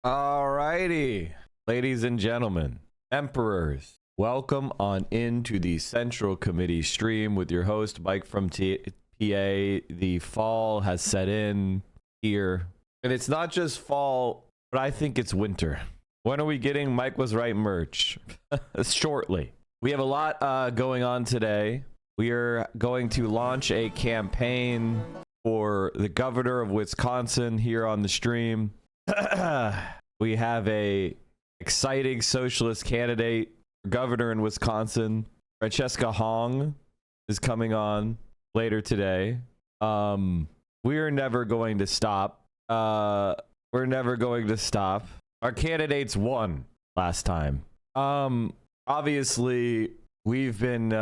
Alrighty, ladies and gentlemen, emperors, welcome on into the Central Committee stream with your host, Mike from PA. The fall has set in here, and it's not just fall, but I think it's winter. When are we getting Mike Was Right merch? Shortly. We have a lot going on today. We are going to launch a campaign for the governor of Wisconsin here on the stream. We have a exciting socialist candidate for governor in Wisconsin. Francesca is coming on later today. We are never going to stop. We're never going to stop. Our candidates won last time. Obviously we've been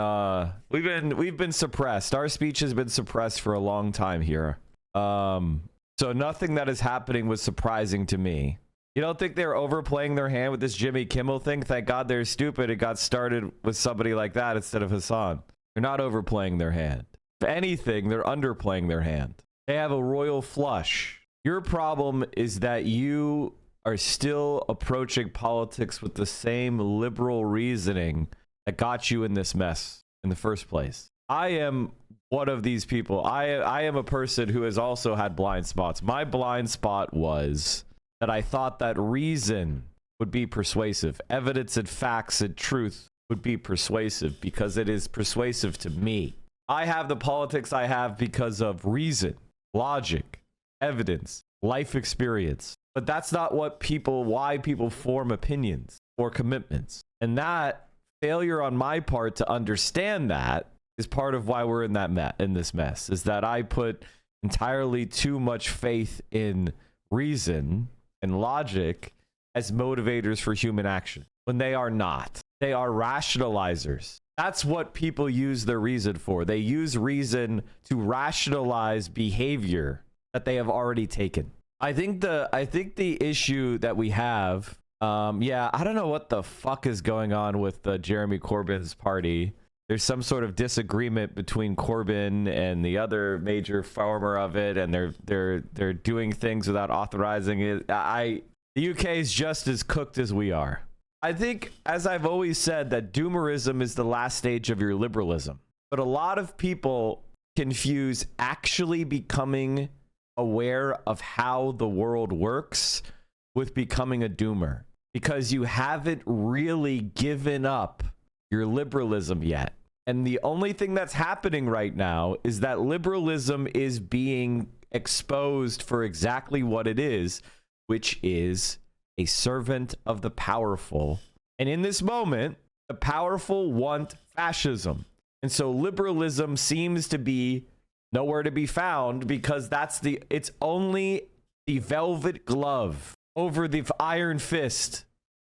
suppressed. Our speech has been suppressed for a long time here. So nothing that is happening was surprising to me. You don't think they're overplaying their hand with this Jimmy Kimmel thing? Thank God they're stupid. It got started with somebody like that instead of Hassan. They're not overplaying their hand. If anything, they're underplaying their hand. They have a royal flush. Your problem is that you are still approaching politics with the same liberal reasoning that got you in this mess in the first place. I am one of these people. I am a person who has also had blind spots. My blind spot was that I thought that reason would be persuasive. Evidence and facts and truth would be persuasive because it is persuasive to me. I have the politics I have because of reason, logic, evidence, life experience. But that's not why people form opinions or commitments. And that failure on my part to understand that is part of why we're in this mess, is that I put entirely too much faith in reason and logic as motivators for human action when they are not. They are rationalizers. That's what people use their reason for. They use reason to rationalize behavior that they have already taken. I think the issue that we have, I don't know what the fuck is going on with Jeremy Corbyn's party. There's some sort of disagreement between Corbyn and the other major farmer of it, and they're doing things without authorizing it. The UK is just as cooked as we are. I think, as I've always said, that doomerism is the last stage of your liberalism. But a lot of people confuse actually becoming aware of how the world works with becoming a doomer, because you haven't really given up your liberalism yet. And the only thing that's happening right now is that liberalism is being exposed for exactly what it is, which is a servant of the powerful. And in this moment, the powerful want fascism. And so liberalism seems to be nowhere to be found, because it's only the velvet glove over the iron fist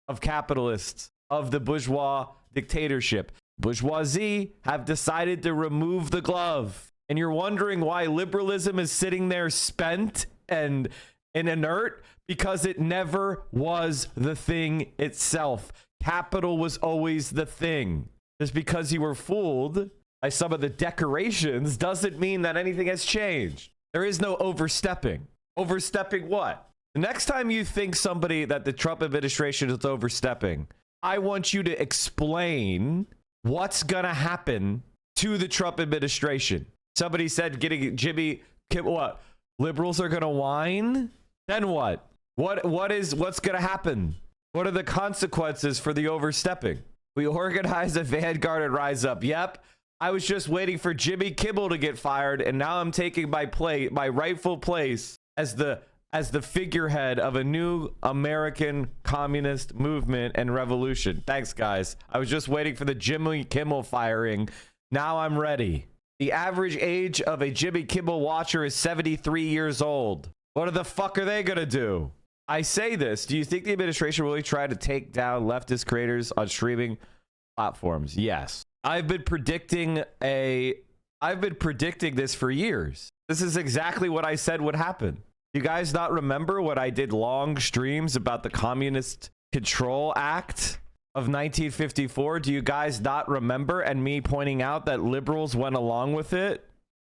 of capitalists, of the bourgeois dictatorship. Bourgeoisie have decided to remove the glove. And you're wondering why liberalism is sitting there spent and inert, because it never was the thing itself. Capital was always the thing. Just because you were fooled by some of the decorations doesn't mean that anything has changed. There is no overstepping. Overstepping what? The next time you think that the Trump administration is overstepping, I want you to explain what's gonna happen to the Trump administration. Somebody said getting Jimmy Kimmel, what? Liberals are gonna whine? Then what? What's gonna happen? What are the consequences for the overstepping? We organize a vanguard and rise up. Yep. I was just waiting for Jimmy Kimmel to get fired, and now I'm taking my rightful place as the figurehead of a new American communist movement and revolution. Thanks, guys. I was just waiting for the Jimmy Kimmel firing. Now I'm ready. The average age of a Jimmy Kimmel watcher is 73 years old. What the fuck are they gonna do? I say this. Do you think the administration really tried to take down leftist creators on streaming platforms? Yes. I've been predicting this for years. This is exactly what I said would happen. You guys not remember when I did long streams about the Communist Control Act of 1954? Do you guys not remember? And me pointing out that liberals went along with it?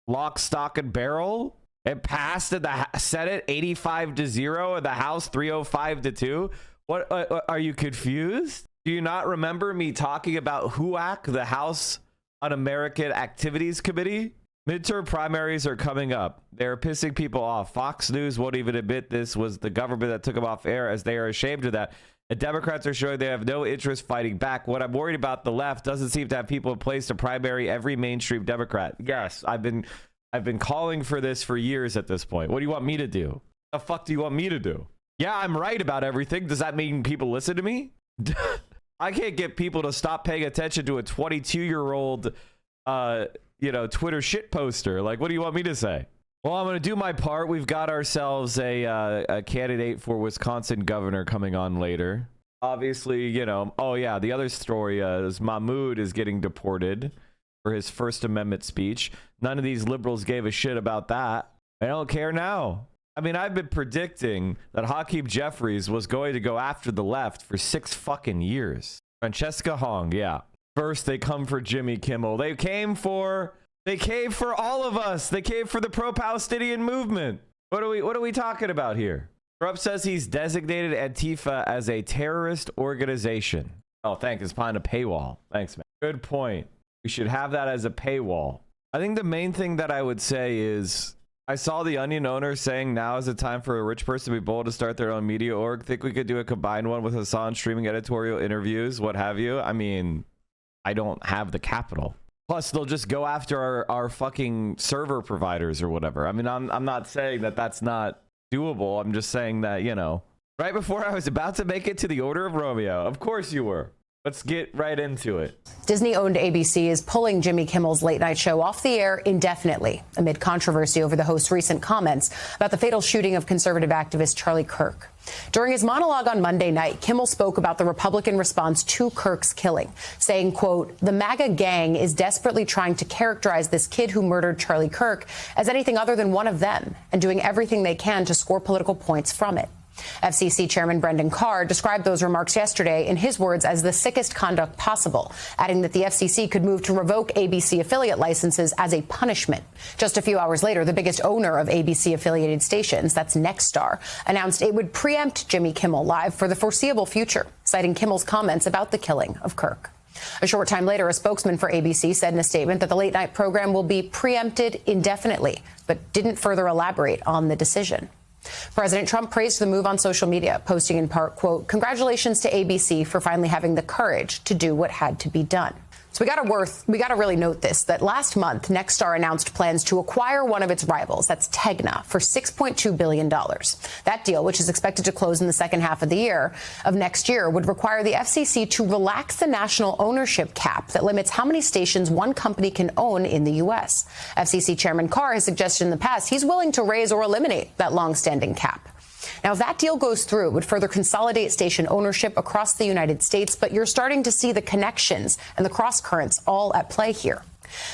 Lock, stock, and barrel? It passed in the Senate 85-0 and the House 305-2. What are you confused? Do you not remember me talking about HUAC, the House Un-American Activities Committee? Midterm primaries are coming up. They're pissing people off. Fox News won't even admit this was the government that took them off air, as they are ashamed of that. And Democrats are showing they have no interest fighting back. What I'm worried about, the left doesn't seem to have people in place to primary every mainstream Democrat. Yes, I've been calling for this for years at this point. What do you want me to do? The fuck do you want me to do? Yeah, I'm right about everything. Does that mean people listen to me? I can't get people to stop paying attention to a 22-year-old, Twitter shit poster. Like, what do you want me to say? Well, I'm going to do my part. We've got ourselves a candidate for Wisconsin governor coming on later. Obviously, oh yeah, the other story is Mahmoud is getting deported for his First Amendment speech. None of these liberals gave a shit about that. I don't care now. I mean, I've been predicting that Hakeem Jeffries was going to go after the left for 6 fucking years. Francesca Hong, yeah. First, they come for Jimmy Kimmel. They came for all of us. They came for the pro-Palestinian movement. What are we talking about here? Trump says he's designated Antifa as a terrorist organization. Oh, thanks. It's behind a paywall. Thanks, man. Good point. We should have that as a paywall. I think the main thing that I would say is, I saw the Onion owner saying now is the time for a rich person to be bold to start their own media org. Think we could do a combined one with Hassan streaming editorial interviews, what have you? I mean, I don't have the capital. Plus, they'll just go after our fucking server providers or whatever. I mean, I'm not saying that that's not doable. I'm just saying that, right before I was about to make it to the Order of Romeo. Of course you were. Let's get right into it. Disney-owned ABC is pulling Jimmy Kimmel's late night show off the air indefinitely amid controversy over the host's recent comments about the fatal shooting of conservative activist Charlie Kirk. During his monologue on Monday night, Kimmel spoke about the Republican response to Kirk's killing, saying, quote, "The MAGA gang is desperately trying to characterize this kid who murdered Charlie Kirk as anything other than one of them and doing everything they can to score political points from it." FCC Chairman Brendan Carr described those remarks yesterday, in his words, as the sickest conduct possible, adding that the FCC could move to revoke ABC affiliate licenses as a punishment. Just a few hours later, the biggest owner of ABC-affiliated stations, that's Nexstar, announced it would preempt Jimmy Kimmel Live for the foreseeable future, citing Kimmel's comments about the killing of Kirk. A short time later, a spokesman for ABC said in a statement that the late-night program will be preempted indefinitely, but didn't further elaborate on the decision. President Trump praised the move on social media, posting in part, quote, "Congratulations to ABC for finally having the courage to do what had to be done." So we got to really note this, that last month, Nexstar announced plans to acquire one of its rivals, that's Tegna, for $6.2 billion. That deal, which is expected to close in the second half of next year, would require the FCC to relax the national ownership cap that limits how many stations one company can own in the U.S. FCC Chairman Carr has suggested in the past he's willing to raise or eliminate that long-standing cap. Now, if that deal goes through, it would further consolidate station ownership across the United States, but you're starting to see the connections and the cross-currents all at play here.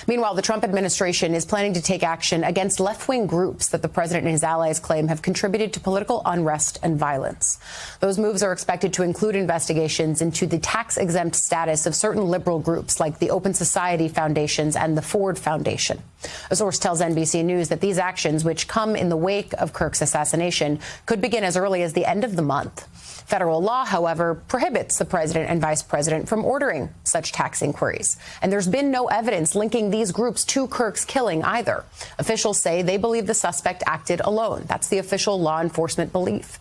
Meanwhile, the Trump administration is planning to take action against left-wing groups that the president and his allies claim have contributed to political unrest and violence. Those moves are expected to include investigations into the tax-exempt status of certain liberal groups like the Open Society Foundations and the Ford Foundation. A source tells NBC News that these actions, which come in the wake of Kirk's assassination, could begin as early as the end of the month. Federal law, however, prohibits the president and vice president from ordering such tax inquiries. And there's been no evidence linking these groups to Kirk's killing either. Officials say they believe the suspect acted alone. That's the official law enforcement belief.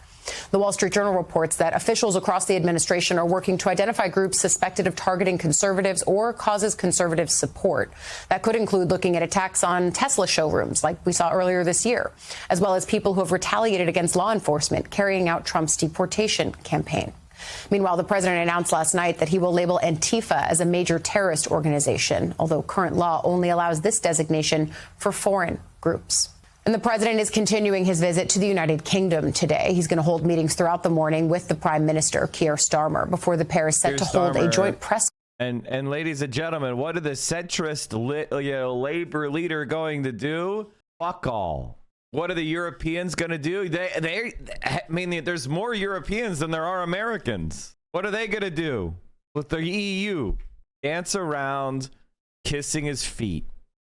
The Wall Street Journal reports that officials across the administration are working to identify groups suspected of targeting conservatives or causes conservative support. That could include looking at attacks on Tesla showrooms, like we saw earlier this year, as well as people who have retaliated against law enforcement carrying out Trump's deportation campaign. Meanwhile, the president announced last night that he will label Antifa as a major terrorist organization, although current law only allows this designation for foreign groups. And the president is continuing his visit to the United Kingdom today. He's going to hold meetings throughout the morning with the Prime Minister, Keir Starmer, before the pair is set to hold a joint press. And ladies and gentlemen, what are the centrist labor leader going to do? Fuck all. What are the Europeans going to do? I mean, there's more Europeans than there are Americans. What are they going to do with the EU? Dance around, kissing his feet.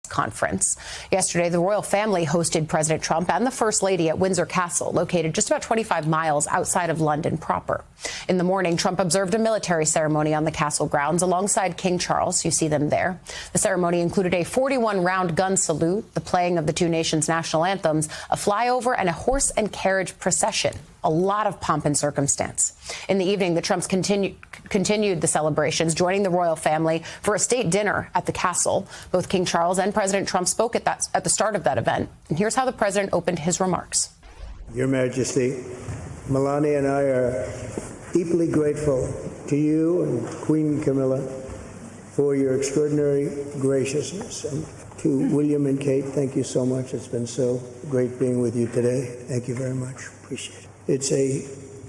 conference. Yesterday, the royal family hosted President Trump and the First Lady at Windsor Castle, located just about 25 miles outside of London proper. In the morning, Trump observed a military ceremony on the castle grounds alongside King Charles. You see them there. The ceremony included a 41-round gun salute, the playing of the two nations' national anthems, a flyover, and a horse and carriage procession. A lot of pomp and circumstance. In the evening, the Trumps continued the celebrations, joining the royal family for a state dinner at the castle. Both King Charles and President Trump spoke at the start of that event. And here's how the president opened his remarks. Your Majesty, Melania and I are deeply grateful to you and Queen Camilla for your extraordinary graciousness. And to William and Kate, thank you so much. It's been so great being with you today. Thank you very much. Appreciate it. It's a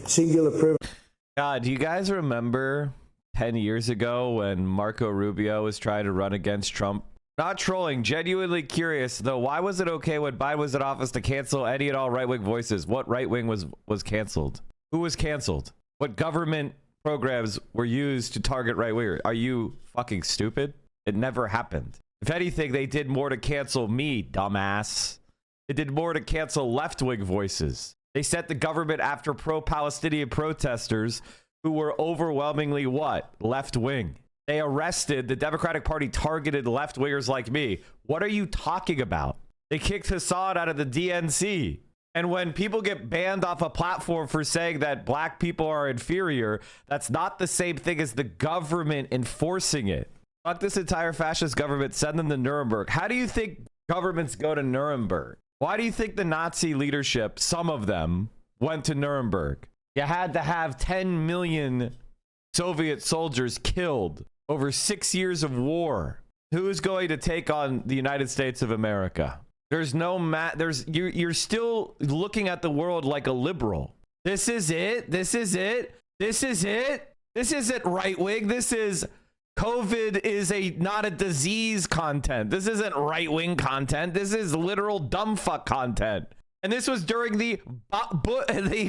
singular privilege. God, do you guys remember 10 years ago when Marco Rubio was trying to run against Trump? Not trolling, genuinely curious, though. Why was it okay when Biden was in office to cancel any and all right-wing voices? What right-wing was canceled? Who was canceled? What government programs were used to target right-wingers? Are you fucking stupid? It never happened. If anything, they did more to cancel me, dumbass. They did more to cancel left-wing voices. They set the government after pro-Palestinian protesters who were overwhelmingly what? Left-wing. They arrested, the Democratic Party targeted left-wingers like me. What are you talking about? They kicked Hassan out of the DNC. And when people get banned off a platform for saying that black people are inferior, that's not the same thing as the government enforcing it. Fuck this entire fascist government, send them to Nuremberg. How do you think governments go to Nuremberg? Why do you think the Nazi leadership, some of them, went to Nuremberg? You had to have 10 million Soviet soldiers killed over 6 years of war. Who is going to take on the United States of America? There's no you're still looking at the world like a liberal. This is it. This is it. This is it. This isn't right wing. This is COVID is not a disease content. This isn't right wing content. This is literal dumb fuck content. And this was during the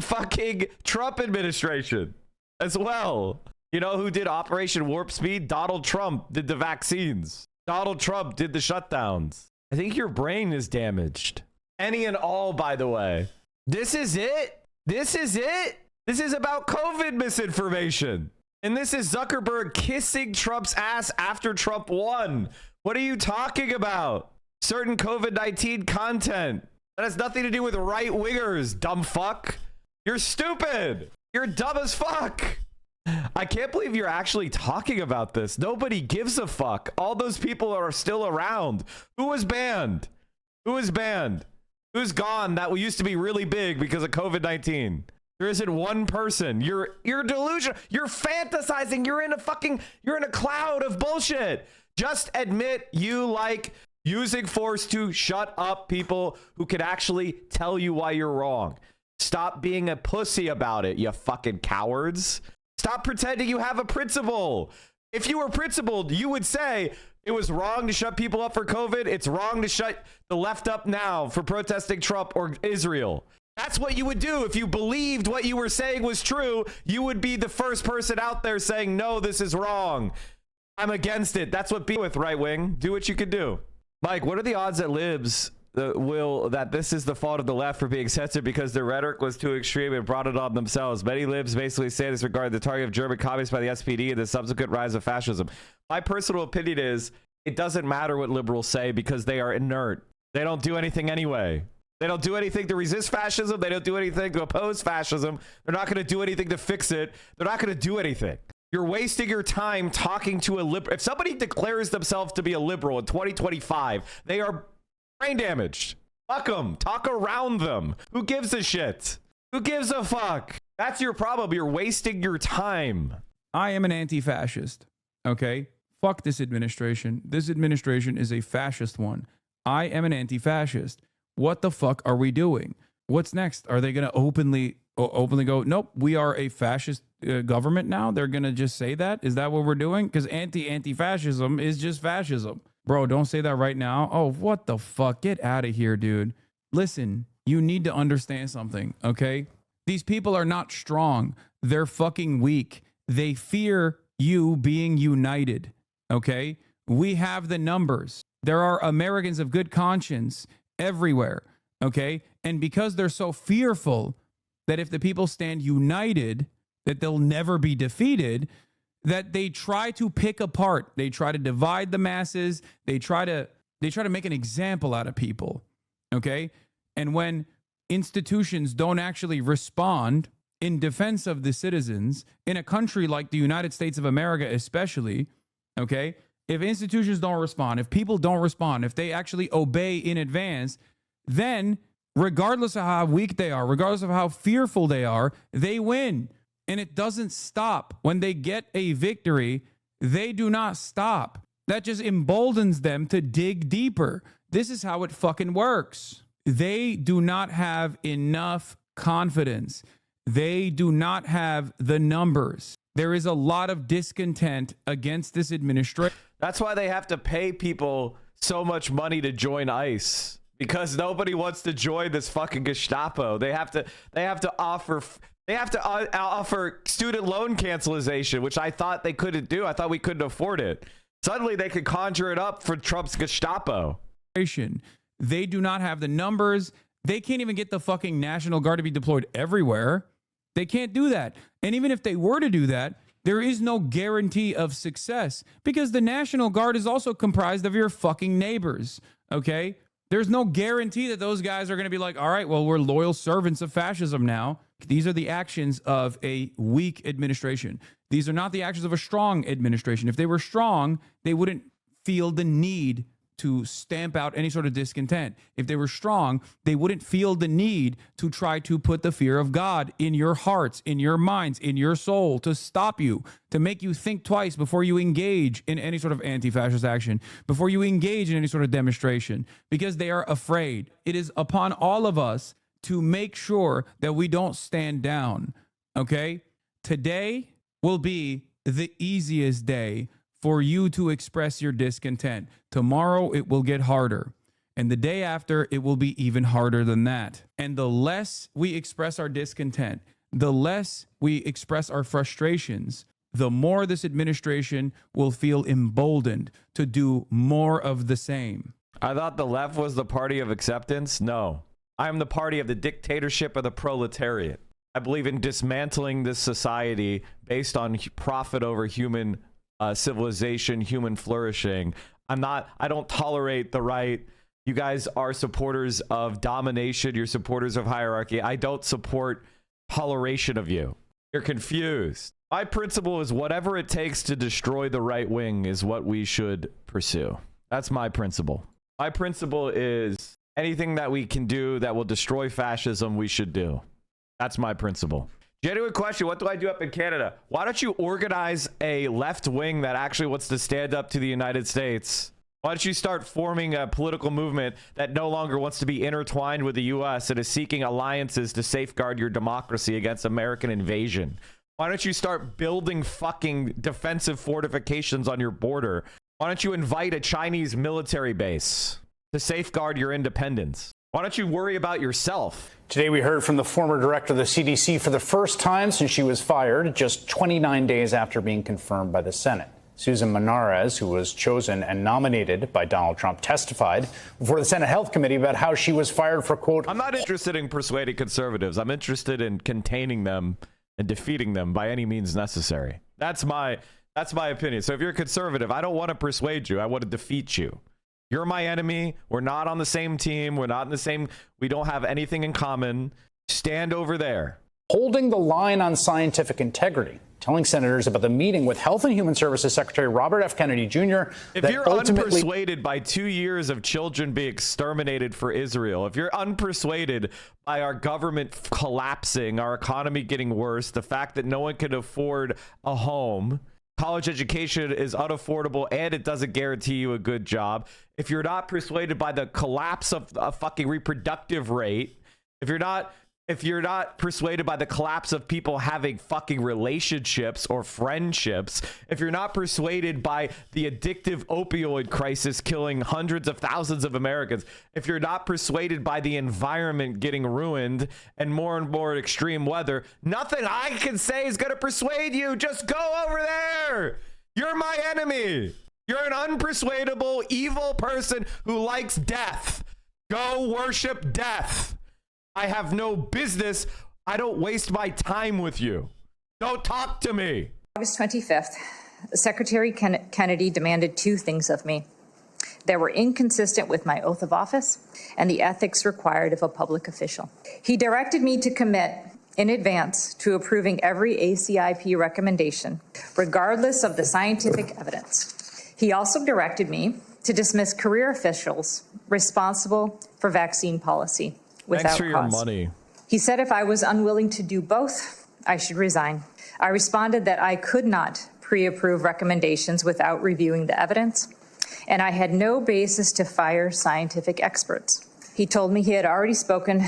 fucking Trump administration as well. You know who did Operation Warp Speed? Donald Trump did the vaccines. Donald Trump did the shutdowns. I think your brain is damaged. Any and all, by the way. This is it. This is it. This is about COVID misinformation. And this is Zuckerberg kissing Trump's ass after Trump won. What are you talking about? Certain COVID-19 content. That has nothing to do with right-wingers, dumb fuck. You're stupid. You're dumb as fuck. I can't believe you're actually talking about this. Nobody gives a fuck. All those people are still around. Who was banned? Who was banned? Who's gone that used to be really big because of COVID-19? There isn't one person. You're delusional. You're fantasizing. You're in a cloud of bullshit. Just admit you like using force to shut up people who could actually tell you why you're wrong. Stop being a pussy about it, you fucking cowards. Stop pretending you have a principle. If you were principled, you would say it was wrong to shut people up for COVID. It's wrong to shut the left up now for protesting Trump or Israel. That's what you would do. If you believed what you were saying was true, you would be the first person out there saying, no, this is wrong. I'm against it. That's what be with right wing. Do what you can do. Mike, what are the odds that libs that this is the fault of the left for being censored because their rhetoric was too extreme and brought it on themselves? Many libs basically say this regarding the target of German communists by the SPD and the subsequent rise of fascism. My personal opinion is it doesn't matter what liberals say because they are inert. They don't do anything anyway. They don't do anything to resist fascism. They don't do anything to oppose fascism. They're not going to do anything to fix it. They're not going to do anything. You're wasting your time talking to a liberal. If somebody declares themselves to be a liberal in 2025, they are brain damaged. Fuck them. Talk around them. Who gives a shit? Who gives a fuck? That's your problem. You're wasting your time. I am an anti-fascist. Okay? Fuck this administration. This administration is a fascist one. I am an anti-fascist. What the fuck are we doing? What's next? Are they going to openly go, nope, we are a fascist government now? They're going to just say that? Is that what we're doing? Because anti-fascism is just fascism. Bro, don't say that right now. Oh, what the fuck? Get out of here, dude. Listen, you need to understand something, okay? These people are not strong. They're fucking weak. They fear you being united, okay? We have the numbers. There are Americans of good conscience everywhere, okay? And because they're so fearful that if the people stand united, that they'll never be defeated, that they try to pick apart. They try to divide the masses. They try to make an example out of people, okay? And when institutions don't actually respond in defense of the citizens, in a country like the United States of America especially, okay, if institutions don't respond, if people don't respond, if they actually obey in advance, then regardless of how weak they are, regardless of how fearful they are, they win. And it doesn't stop. When they get a victory, they do not stop. That just emboldens them to dig deeper. This is how it fucking works. They do not have enough confidence. They do not have the numbers. There is a lot of discontent against this administration. That's why they have to pay people so much money to join ICE, because nobody wants to join this fucking Gestapo. They have to offer student loan cancellation, which I thought they couldn't do. I thought we couldn't afford it. Suddenly they could conjure it up for Trump's Gestapo. They do not have the numbers. They can't even get the fucking National Guard to be deployed everywhere. They can't do that. And even if they were to do that, there is no guarantee of success, because the National Guard is also comprised of your fucking neighbors, okay? There's no guarantee that those guys are going to be like, all right, well, we're loyal servants of fascism now. These are the actions of a weak administration. These are not the actions of a strong administration. If they were strong, they wouldn't feel the need to stamp out any sort of discontent. If they were strong, they wouldn't feel the need to try to put the fear of God in your hearts, in your minds, in your soul, to stop you, to make you think twice before you engage in any sort of anti-fascist action, before you engage in any sort of demonstration, because they are afraid. It is upon all of us to make sure that we don't stand down, okay? Today will be the easiest day for you to express your discontent. Tomorrow, it will get harder. And the day after, it will be even harder than that. And the less we express our discontent, the less we express our frustrations, the more this administration will feel emboldened to do more of the same. I thought the left was the party of acceptance. No, I am the party of the dictatorship of the proletariat. I believe in dismantling this society based on profit over human civilization, human flourishing. I don't tolerate the right. You guys are supporters of domination. You're supporters of hierarchy. I don't support toleration of you. You're confused. My principle is whatever it takes to destroy the right wing is what we should pursue. That's my principle. My principle is anything that we can do that will destroy fascism, we should do. That's my principle. Genuine question. What do I do up in Canada? Why don't you organize a left wing that actually wants to stand up to the United States? Why don't you start forming a political movement that no longer wants to be intertwined with the U.S. and is seeking alliances to safeguard your democracy against American invasion? Why don't you start building fucking defensive fortifications on your border? Why don't you invite a Chinese military base to safeguard your independence? Why don't you worry about yourself? Today, we heard from the former director of the CDC for the first time since she was fired, just 29 days after being confirmed by the Senate. Susan Menarez, who was chosen and nominated by Donald Trump, testified before the Senate Health Committee about how she was fired for, quote, I'm not interested in persuading conservatives. I'm interested in containing them and defeating them by any means necessary. That's my opinion. So if you're a conservative, I don't want to persuade you. I want to defeat you. You're my enemy. We're not on the same team. We're not in the same. We don't have anything in common. Stand over there. holding the line on scientific integrity, telling senators about the meeting with Health and Human Services Secretary Robert F. Kennedy Jr. If you're unpersuaded by 2 years of children being exterminated for Israel, if you're unpersuaded by our government collapsing, our economy getting worse, the fact that no one can afford a home, college education is unaffordable, and it doesn't guarantee you a good job, if you're not persuaded by the collapse of a fucking reproductive rate, if you're not persuaded by the collapse of people having fucking relationships or friendships, if you're not persuaded by the addictive opioid crisis killing hundreds of thousands of Americans, if you're not persuaded by the environment getting ruined and more extreme weather, nothing I can say is going to persuade you. Just go over there. You're my enemy. You're an unpersuadable, evil person who likes death. Go worship death. I have no business. I don't waste my time with you. Don't talk to me. August 25th, Secretary Kennedy demanded two things of me that were inconsistent with my oath of office and the ethics required of a public official. He directed me to commit in advance to approving every ACIP recommendation, regardless of the scientific evidence. He also directed me to dismiss career officials responsible for vaccine policy without Thanks for your cause. money. He said if I was unwilling to do both, I should resign. I responded that I could not pre-approve recommendations without reviewing the evidence, and I had no basis to fire scientific experts. He told me he had already spoken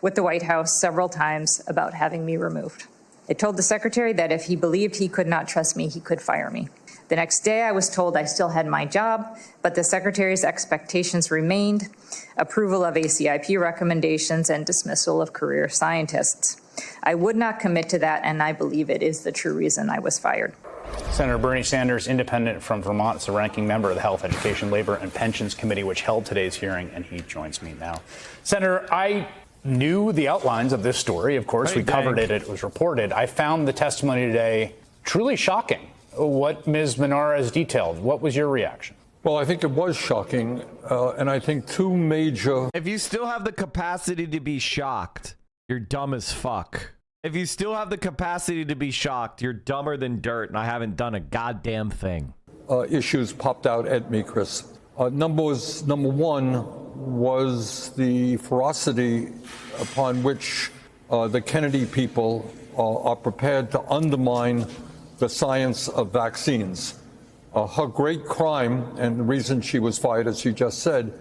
with the White House several times about having me removed. I told the secretary that if he believed he could not trust me, he could fire me. The next day, I was told I still had my job, but the secretary's expectations remained: approval of ACIP recommendations and dismissal of career scientists. I would not commit to that, and I believe it is the true reason I was fired. Senator Bernie Sanders, independent from Vermont, is the ranking member of the Health, Education, Labor, and Pensions Committee, which held today's hearing, and he joins me now. Senator, I knew the outlines of this story. Of course, we covered it. It was reported. I found the testimony today truly shocking. What Ms. Menarez detailed. What was your reaction? Well, I think it was shocking, and I think two major... If you still have the capacity to be shocked, you're dumb as fuck. If you still have the capacity to be shocked, you're dumber than dirt, and I haven't done a goddamn thing. Issues popped out at me, Chris. Number one was the ferocity upon which the Kennedy people are prepared to undermine the science of vaccines. Her great crime, and the reason she was fired, as you just said,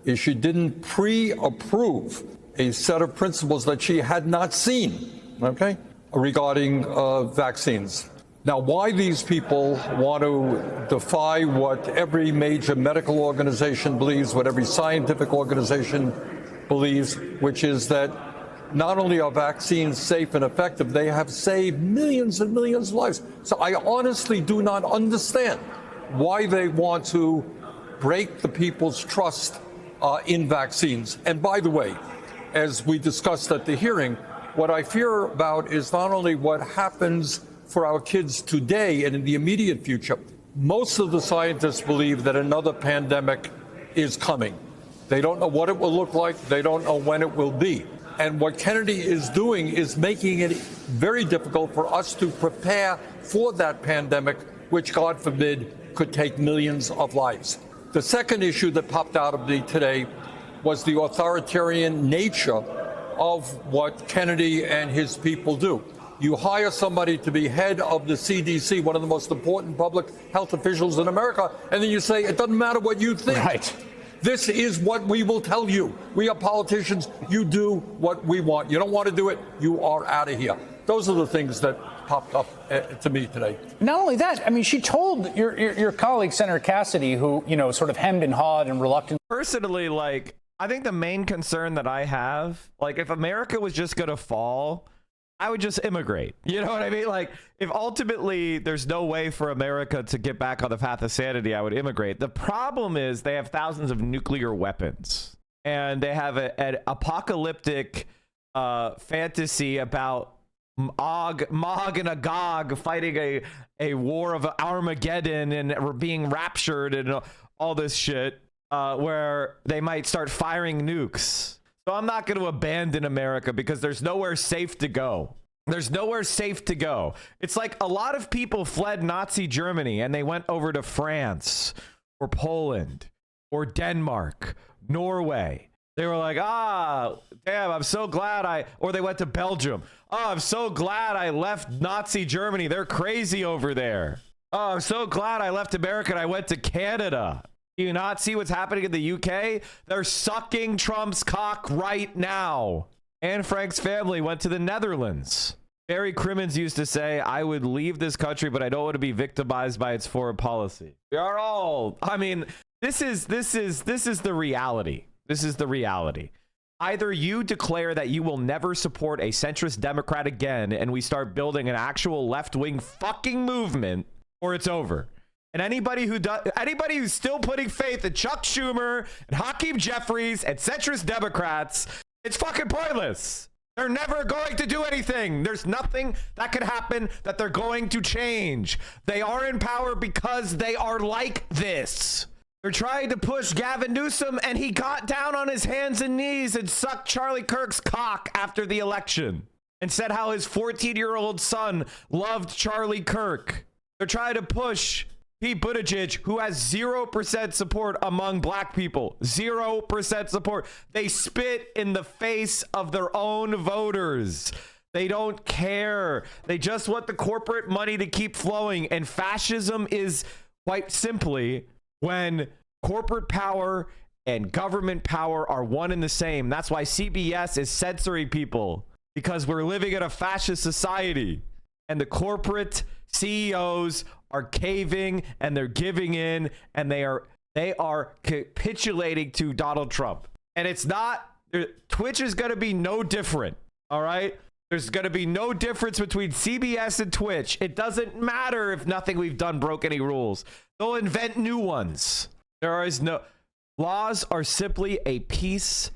is she didn't pre-approve a set of principles that she had not seen, okay, regarding vaccines. Now, why these people want to defy what every major medical organization believes, what every scientific organization believes, which is that not only are vaccines safe and effective, they have saved millions and millions of lives. So I honestly do not understand why they want to break the people's trust in vaccines. And by the way, as we discussed at the hearing, what I fear about is not only what happens for our kids today and in the immediate future. Most of the scientists believe that another pandemic is coming. They don't know what it will look like. They don't know when it will be. And what Kennedy is doing is making it very difficult for us to prepare for that pandemic, which, God forbid, could take millions of lives. The second issue that popped out of me today was the authoritarian nature of what Kennedy and his people do. You hire somebody to be head of the CDC, one of the most important public health officials in America, and then you say, it doesn't matter what you think. Right. This is what we will tell you. We are politicians. You do what we want. You don't want to do it, you are out of here. Those are the things that popped up to me today. Not only that, I mean, she told your colleague, Senator Cassidy, who, you know, sort of hemmed and hawed and reluctant. Personally, like, I think the main concern that I have, like, if America was just going to fall, I would just immigrate. You know what I mean? Like, if ultimately there's no way for America to get back on the path of sanity, I would immigrate. The problem is they have thousands of nuclear weapons, and they have an apocalyptic fantasy about Mog and Agog fighting a war of Armageddon and being raptured and all this shit, where they might start firing nukes. So I'm not going to abandon America because there's nowhere safe to go. There's nowhere safe to go. It's like a lot of people fled Nazi Germany and they went over to France or Poland or Denmark, Norway. They were like, damn, I'm so glad or they went to Belgium. Oh, I'm so glad I left Nazi Germany. They're crazy over there. Oh, I'm so glad I left America and I went to Canada. Do you not see what's happening in the UK? They're sucking Trump's cock right now. Anne Frank's family went to the Netherlands. Barry Crimmins used to say, I would leave this country, but I don't want to be victimized by its foreign policy. We are all, I mean, this is the reality. This is the reality. Either you declare that you will never support a centrist Democrat again, and we start building an actual left-wing fucking movement, or it's over. And anybody who's still putting faith in Chuck Schumer and Hakeem Jeffries and centrist Democrats, it's fucking pointless. They're never going to do anything. There's nothing that could happen that they're going to change. They are in power because they are like this. They're trying to push Gavin Newsom, and he got down on his hands and knees and sucked Charlie Kirk's cock after the election and said how his 14-year-old son loved Charlie Kirk. They're trying to push Pete Buttigieg, who has 0% support among black people. 0% support. They spit in the face of their own voters. They don't care. They just want the corporate money to keep flowing. And fascism is quite simply when corporate power and government power are one and the same. That's why CBS is censoring people, because we're living in a fascist society and the corporate CEOs are caving and they're giving in and they are capitulating to Donald Trump. And it's not, Twitch is going to be no different. All right. There's going to be no difference between CBS and Twitch. It doesn't matter if nothing we've done broke any rules. They'll invent new ones. There is no, laws are simply a piece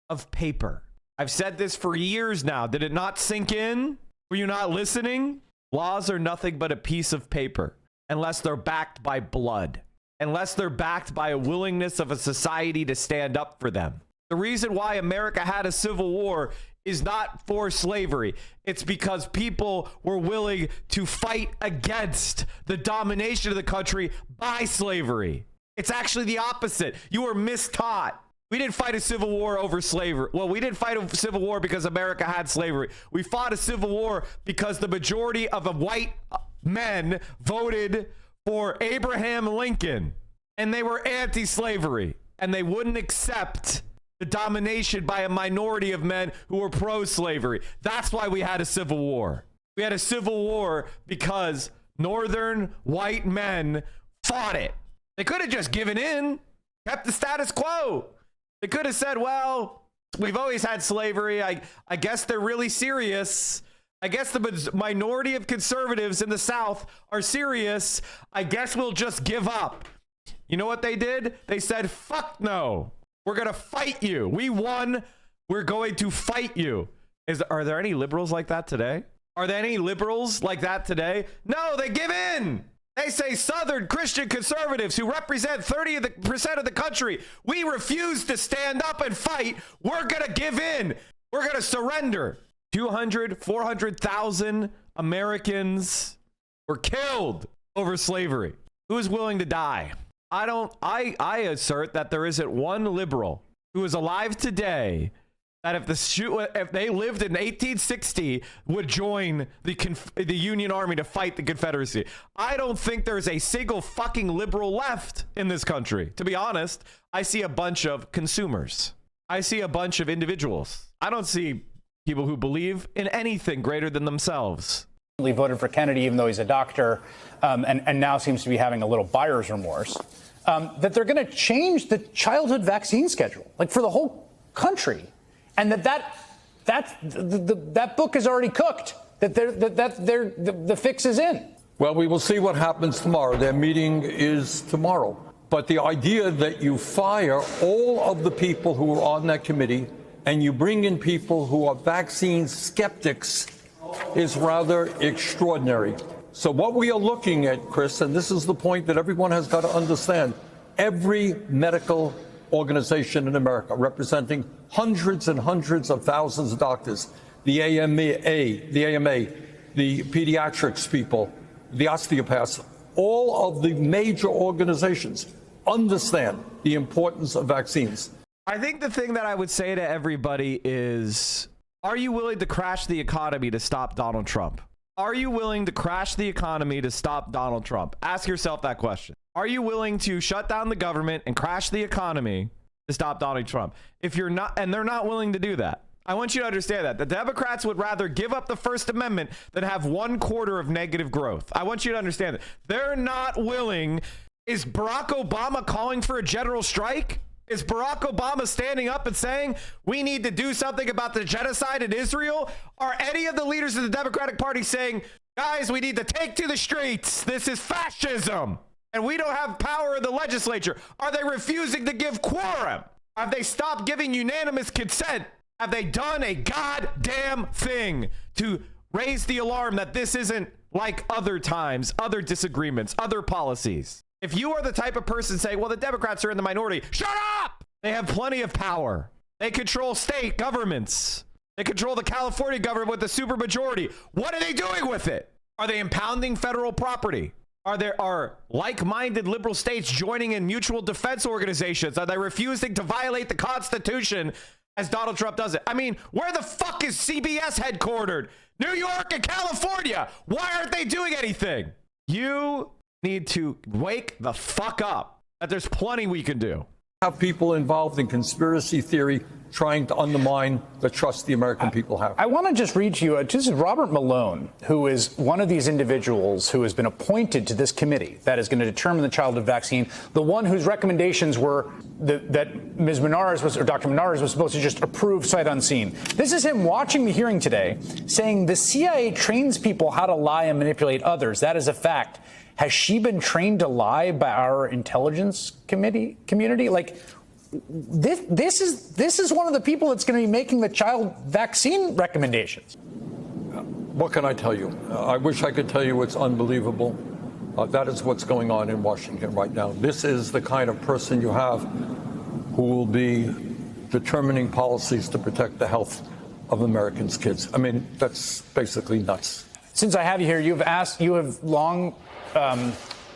of paper. I've said this for years now. Did it not sink in? Were you not listening? Laws are nothing but a piece of paper unless they're backed by blood, unless they're backed by a willingness of a society to stand up for them. The reason why America had a civil war is not for slavery. It's because people were willing to fight against the domination of the country by slavery. It's actually the opposite. You were mistaught. We didn't fight a civil war over slavery. Well, we didn't fight a civil war because America had slavery. We fought a civil war because the majority of white men voted for Abraham Lincoln, and they were anti-slavery, and they wouldn't accept the domination by a minority of men who were pro-slavery. That's why we had a civil war. We had a civil war because northern white men fought it. They could have just given in, kept the status quo. They could have said, well, we've always had slavery. I guess they're really serious. I guess the minority of conservatives in the South are serious. I guess we'll just give up. You know what they did? They said, fuck no. We're going to fight you. We won. We're going to fight you. Are there any liberals like that today? Are there any liberals like that today? No, they give in. They say Southern Christian conservatives who represent 30% of the country, we refuse to stand up and fight. We're going to give in. We're going to surrender. 200, 400,000 Americans were killed over slavery. Who is willing to die? I assert that there isn't one liberal who is alive today that if they lived in 1860 would join the Union Army to fight the Confederacy. I don't think there's a single fucking liberal left in this country. To be honest, I see a bunch of consumers. I see a bunch of individuals. I don't see people who believe in anything greater than themselves. He voted for Kennedy, even though he's a doctor, and now seems to be having a little buyer's remorse, that they're going to change the childhood vaccine schedule, like for the whole country. And that book is already cooked, the fix is in. Well, we will see what happens tomorrow. Their meeting is tomorrow. But the idea that you fire all of the people who are on that committee and you bring in people who are vaccine skeptics is rather extraordinary. So what we are looking at, Chris, and this is the point that everyone has got to understand, every medical organization in America representing hundreds and hundreds of thousands of doctors, the AMA, the pediatrics people, the osteopaths, all of the major organizations understand the importance of vaccines. I think the thing that I would say to everybody is, are you willing to crash the economy to stop Donald Trump? Are you willing to crash the economy to stop Donald Trump? Ask yourself that question. Are you willing to shut down the government and crash the economy to stop Donald Trump? If you're not, and they're not willing to do that, I want you to understand that the Democrats would rather give up the First Amendment than have 1/4 of negative growth. I want you to understand that they're not willing. Is Barack Obama calling for a general strike? Is Barack Obama standing up and saying we need to do something about the genocide in Israel? Are any of the leaders of the Democratic Party saying, guys, we need to take to the streets? This is fascism. And we don't have power in the legislature. Are they refusing to give quorum? Have they stopped giving unanimous consent? Have they done a goddamn thing to raise the alarm that this isn't like other times, other disagreements, other policies? If you are the type of person saying, well, the Democrats are in the minority, shut up! They have plenty of power. They control state governments. They control the California government with the supermajority. What are they doing with it? Are they impounding federal property? Are like-minded liberal states joining in mutual defense organizations? Are they refusing to violate the Constitution as Donald Trump does it? I mean, where the fuck is CBS headquartered? New York and California. Why aren't they doing anything? You need to wake the fuck up. That there's plenty we can do. Have people involved in conspiracy theory trying to undermine the trust the American people have. I want to just read to you, this is Robert Malone, who is one of these individuals who has been appointed to this committee that is going to determine the childhood vaccine, the one whose recommendations were that Ms. Menarez was, or Dr. Menarez was supposed to just approve sight unseen. This is him watching the hearing today saying the CIA trains people how to lie and manipulate others. That is a fact. Has she been trained to lie by our intelligence community? Like, this is one of the people that's going to be making the child vaccine recommendations. What can I tell you? I wish I could tell you it's unbelievable. That is what's going on in Washington right now. This is the kind of person you have who will be determining policies to protect the health of Americans' kids. I mean, that's basically nuts. Since I have you here, you have long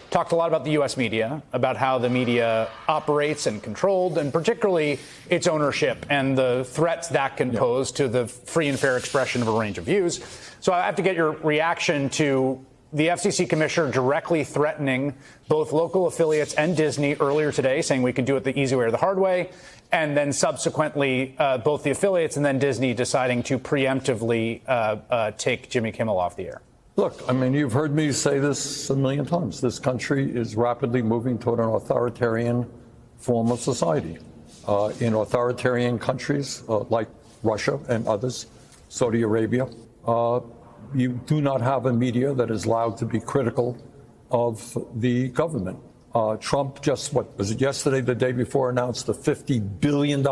talked a lot about the U.S. media, about how the media operates and controlled, and particularly its ownership and the threats that can pose to the free and fair expression of a range of views. So I have to get your reaction to the FCC commissioner directly threatening both local affiliates and Disney earlier today, saying we can do it the easy way or the hard way, and then subsequently both the affiliates and then Disney deciding to preemptively take Jimmy Kimmel off the air. Look, I mean, you've heard me say this a million times. This country is rapidly moving toward an authoritarian form of society. In authoritarian countries like Russia and others, Saudi Arabia, you do not have a media that is allowed to be critical of the government. Trump just, what was it yesterday, the day before, announced a $50 billion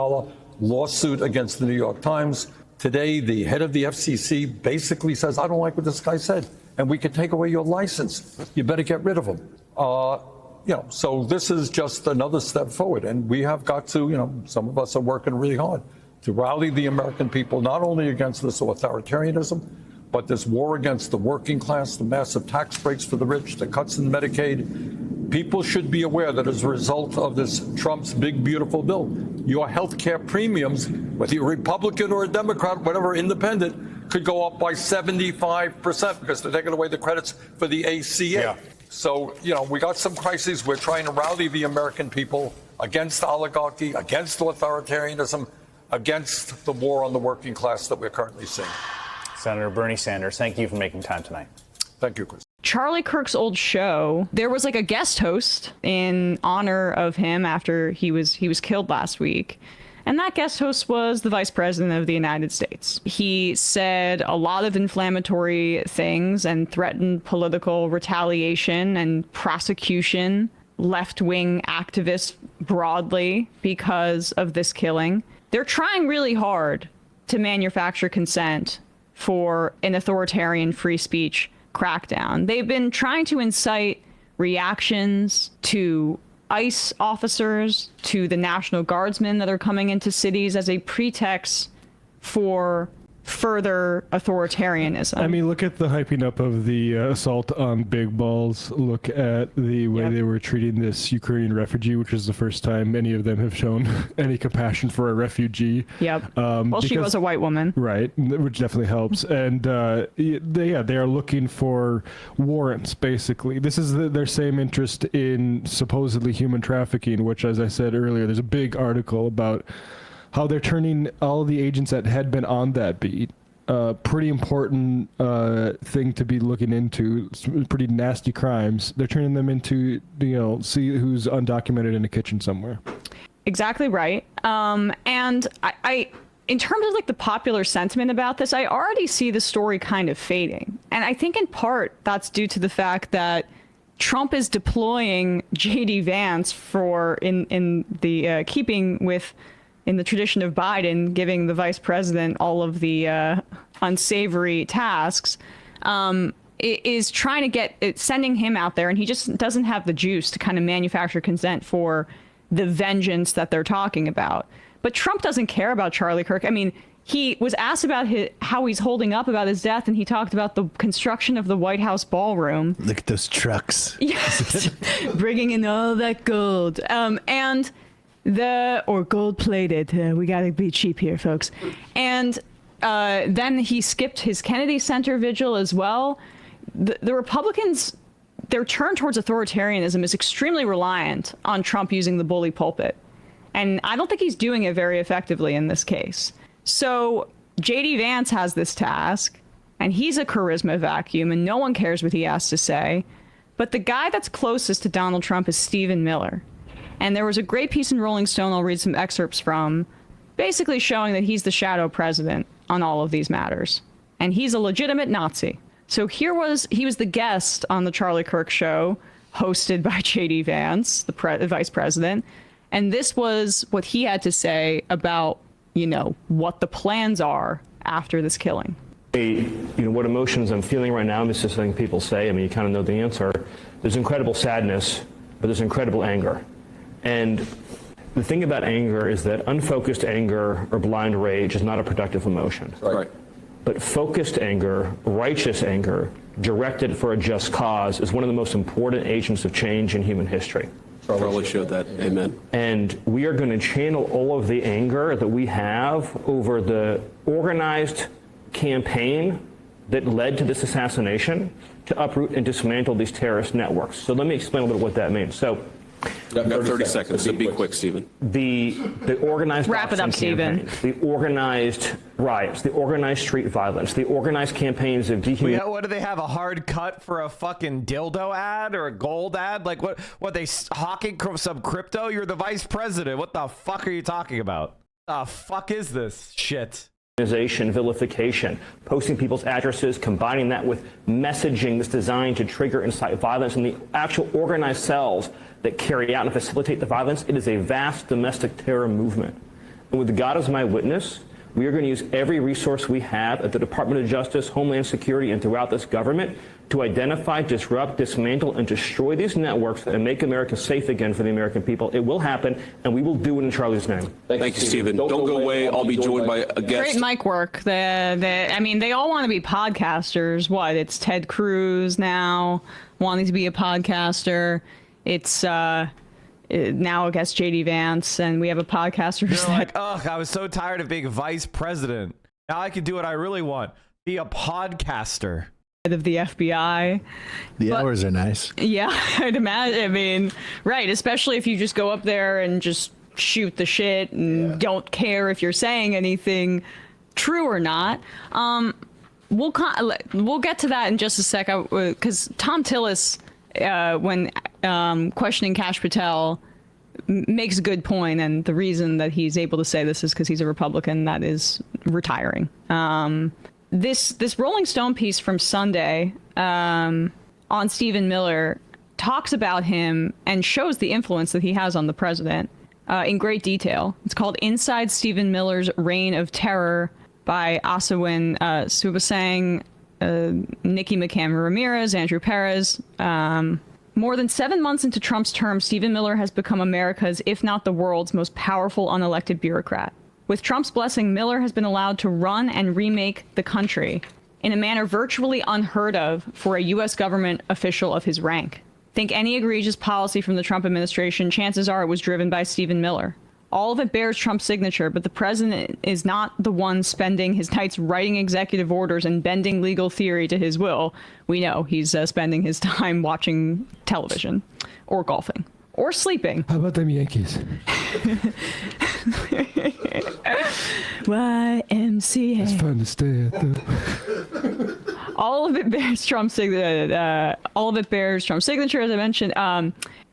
lawsuit against the New York Times. Today, the head of the FCC basically says, I don't like what this guy said, and we can take away your license. You better get rid of him. So this is just another step forward. And we have got to, some of us are working really hard to rally the American people, not only against this authoritarianism, but this war against the working class, the massive tax breaks for the rich, the cuts in Medicaid. People should be aware that as a result of this Trump's big, beautiful bill, your health care premiums, whether you're a Republican or a Democrat, whatever, independent, could go up by 75% because they're taking away the credits for the ACA. Yeah. So, we got some crises. We're trying to rally the American people against oligarchy, against authoritarianism, against the war on the working class that we're currently seeing. Senator Bernie Sanders, thank you for making time tonight. Thank you, Chris. Charlie Kirk's old show, there was like a guest host in honor of him after he was killed last week. And that guest host was the Vice President of the United States. He said a lot of inflammatory things and threatened political retaliation and prosecution, left-wing activists broadly because of this killing. They're trying really hard to manufacture consent for an authoritarian free speech crackdown. They've been trying to incite reactions to ICE officers, to the National Guardsmen that are coming into cities as a pretext for further authoritarianism. I mean, look at the hyping up of the assault on Big Balls. Look at the way they were treating this Ukrainian refugee, which is the first time any of them have shown any compassion for a refugee. Yep. Well, she was a white woman. Right, which definitely helps. And they are looking for warrants, basically. This is their same interest in supposedly human trafficking, which, as I said earlier, there's a big article about how they're turning all the agents that had been on that beat, pretty important thing to be looking into, pretty nasty crimes. They're turning them into, see who's undocumented in a kitchen somewhere. Exactly right. And I in terms of like the popular sentiment about this, I already see the story kind of fading. And I think in part that's due to the fact that Trump is deploying J.D. Vance for in the keeping with in the tradition of Biden giving the vice president all of the unsavory tasks. Is trying to get it, sending him out there, and he just doesn't have the juice to kind of manufacture consent for the vengeance that they're talking about. But Trump doesn't care about Charlie Kirk. I mean, he was asked about how he's holding up about his death, and he talked about the construction of the White House ballroom. Look at those trucks. Yes, bringing in all that gold. And or gold plated. We got to be cheap here, folks. And then he skipped his Kennedy Center vigil as well. The Republicans, their turn towards authoritarianism is extremely reliant on Trump using the bully pulpit. And I don't think he's doing it very effectively in this case. So J.D. Vance has this task, and he's a charisma vacuum, and no one cares what he has to say. But the guy that's closest to Donald Trump is Stephen Miller. And there was a great piece in Rolling Stone I'll read some excerpts from, basically showing that he's the shadow president on all of these matters. And he's a legitimate Nazi. So he was the guest on the Charlie Kirk show, hosted by J.D. Vance, the vice president. And this was what he had to say about, what the plans are after this killing. What emotions I'm feeling right now, this is something people say. I mean, you kind of know the answer. There's incredible sadness, but there's incredible anger. And the thing about anger is that unfocused anger or blind rage is not a productive emotion. Right. But focused anger, righteous anger, directed for a just cause is one of the most important agents of change in human history. Charlie showed that. Amen. And we are going to channel all of the anger that we have over the organized campaign that led to this assassination to uproot and dismantle these terrorist networks. So let me explain a little bit what that means. So, I've got 30 seconds, so be quick, Stephen. The organized wrap it up, Stephen. The organized riots, the organized street violence, the organized campaigns of dehumanization. What do they have, a hard cut for a fucking dildo ad or a gold ad? Like what they hawking some crypto? You're the vice president. What the fuck are you talking about? The fuck is this shit? Vilification, posting people's addresses, combining that with messaging that's designed to trigger and incite violence, and the actual organized cells that carry out and facilitate the violence. It is a vast domestic terror movement. And with God as my witness, we are going to use every resource we have at the Department of Justice, Homeland Security, and throughout this government to identify, disrupt, dismantle, and destroy these networks and make America safe again for the American people. It will happen, and we will do it in Charlie's name. Thank you, Stephen. Don't go away. I'll be joined by a guest. Great mic work. They all want to be podcasters. What? It's Ted Cruz now wanting to be a podcaster. It's now, I guess, J.D. Vance, and we have a podcaster who's like, ugh, I was so tired of being vice president. Now I can do what I really want. Be a podcaster. Of the FBI. The hours are nice. Yeah, I'd imagine. I mean, right, especially if you just go up there and just shoot the shit and don't care if you're saying anything true or not. We'll get to that in just a sec, because Tom Tillis, when questioning Kash Patel, makes a good point, and the reason that he's able to say this is because he's a Republican that is retiring. This Rolling Stone piece from Sunday on Stephen Miller talks about him and shows the influence that he has on the president in great detail. It's called Inside Stephen Miller's Reign of Terror by Asawin Subasang, Nikki McCammon Ramirez, Andrew Perez. More than 7 months into Trump's term, Stephen Miller has become America's, if not the world's, most powerful unelected bureaucrat. With Trump's blessing, Miller has been allowed to run and remake the country in a manner virtually unheard of for a U.S. government official of his rank. Think any egregious policy from the Trump administration, chances are it was driven by Stephen Miller. All of it bears Trump's signature, but the president is not the one spending his nights writing executive orders and bending legal theory to his will. We know he's spending his time watching television or golfing. Or sleeping. How about them Yankees? YMCA. It's fun to stay at, though. All of it bears Trump's signature. As I mentioned.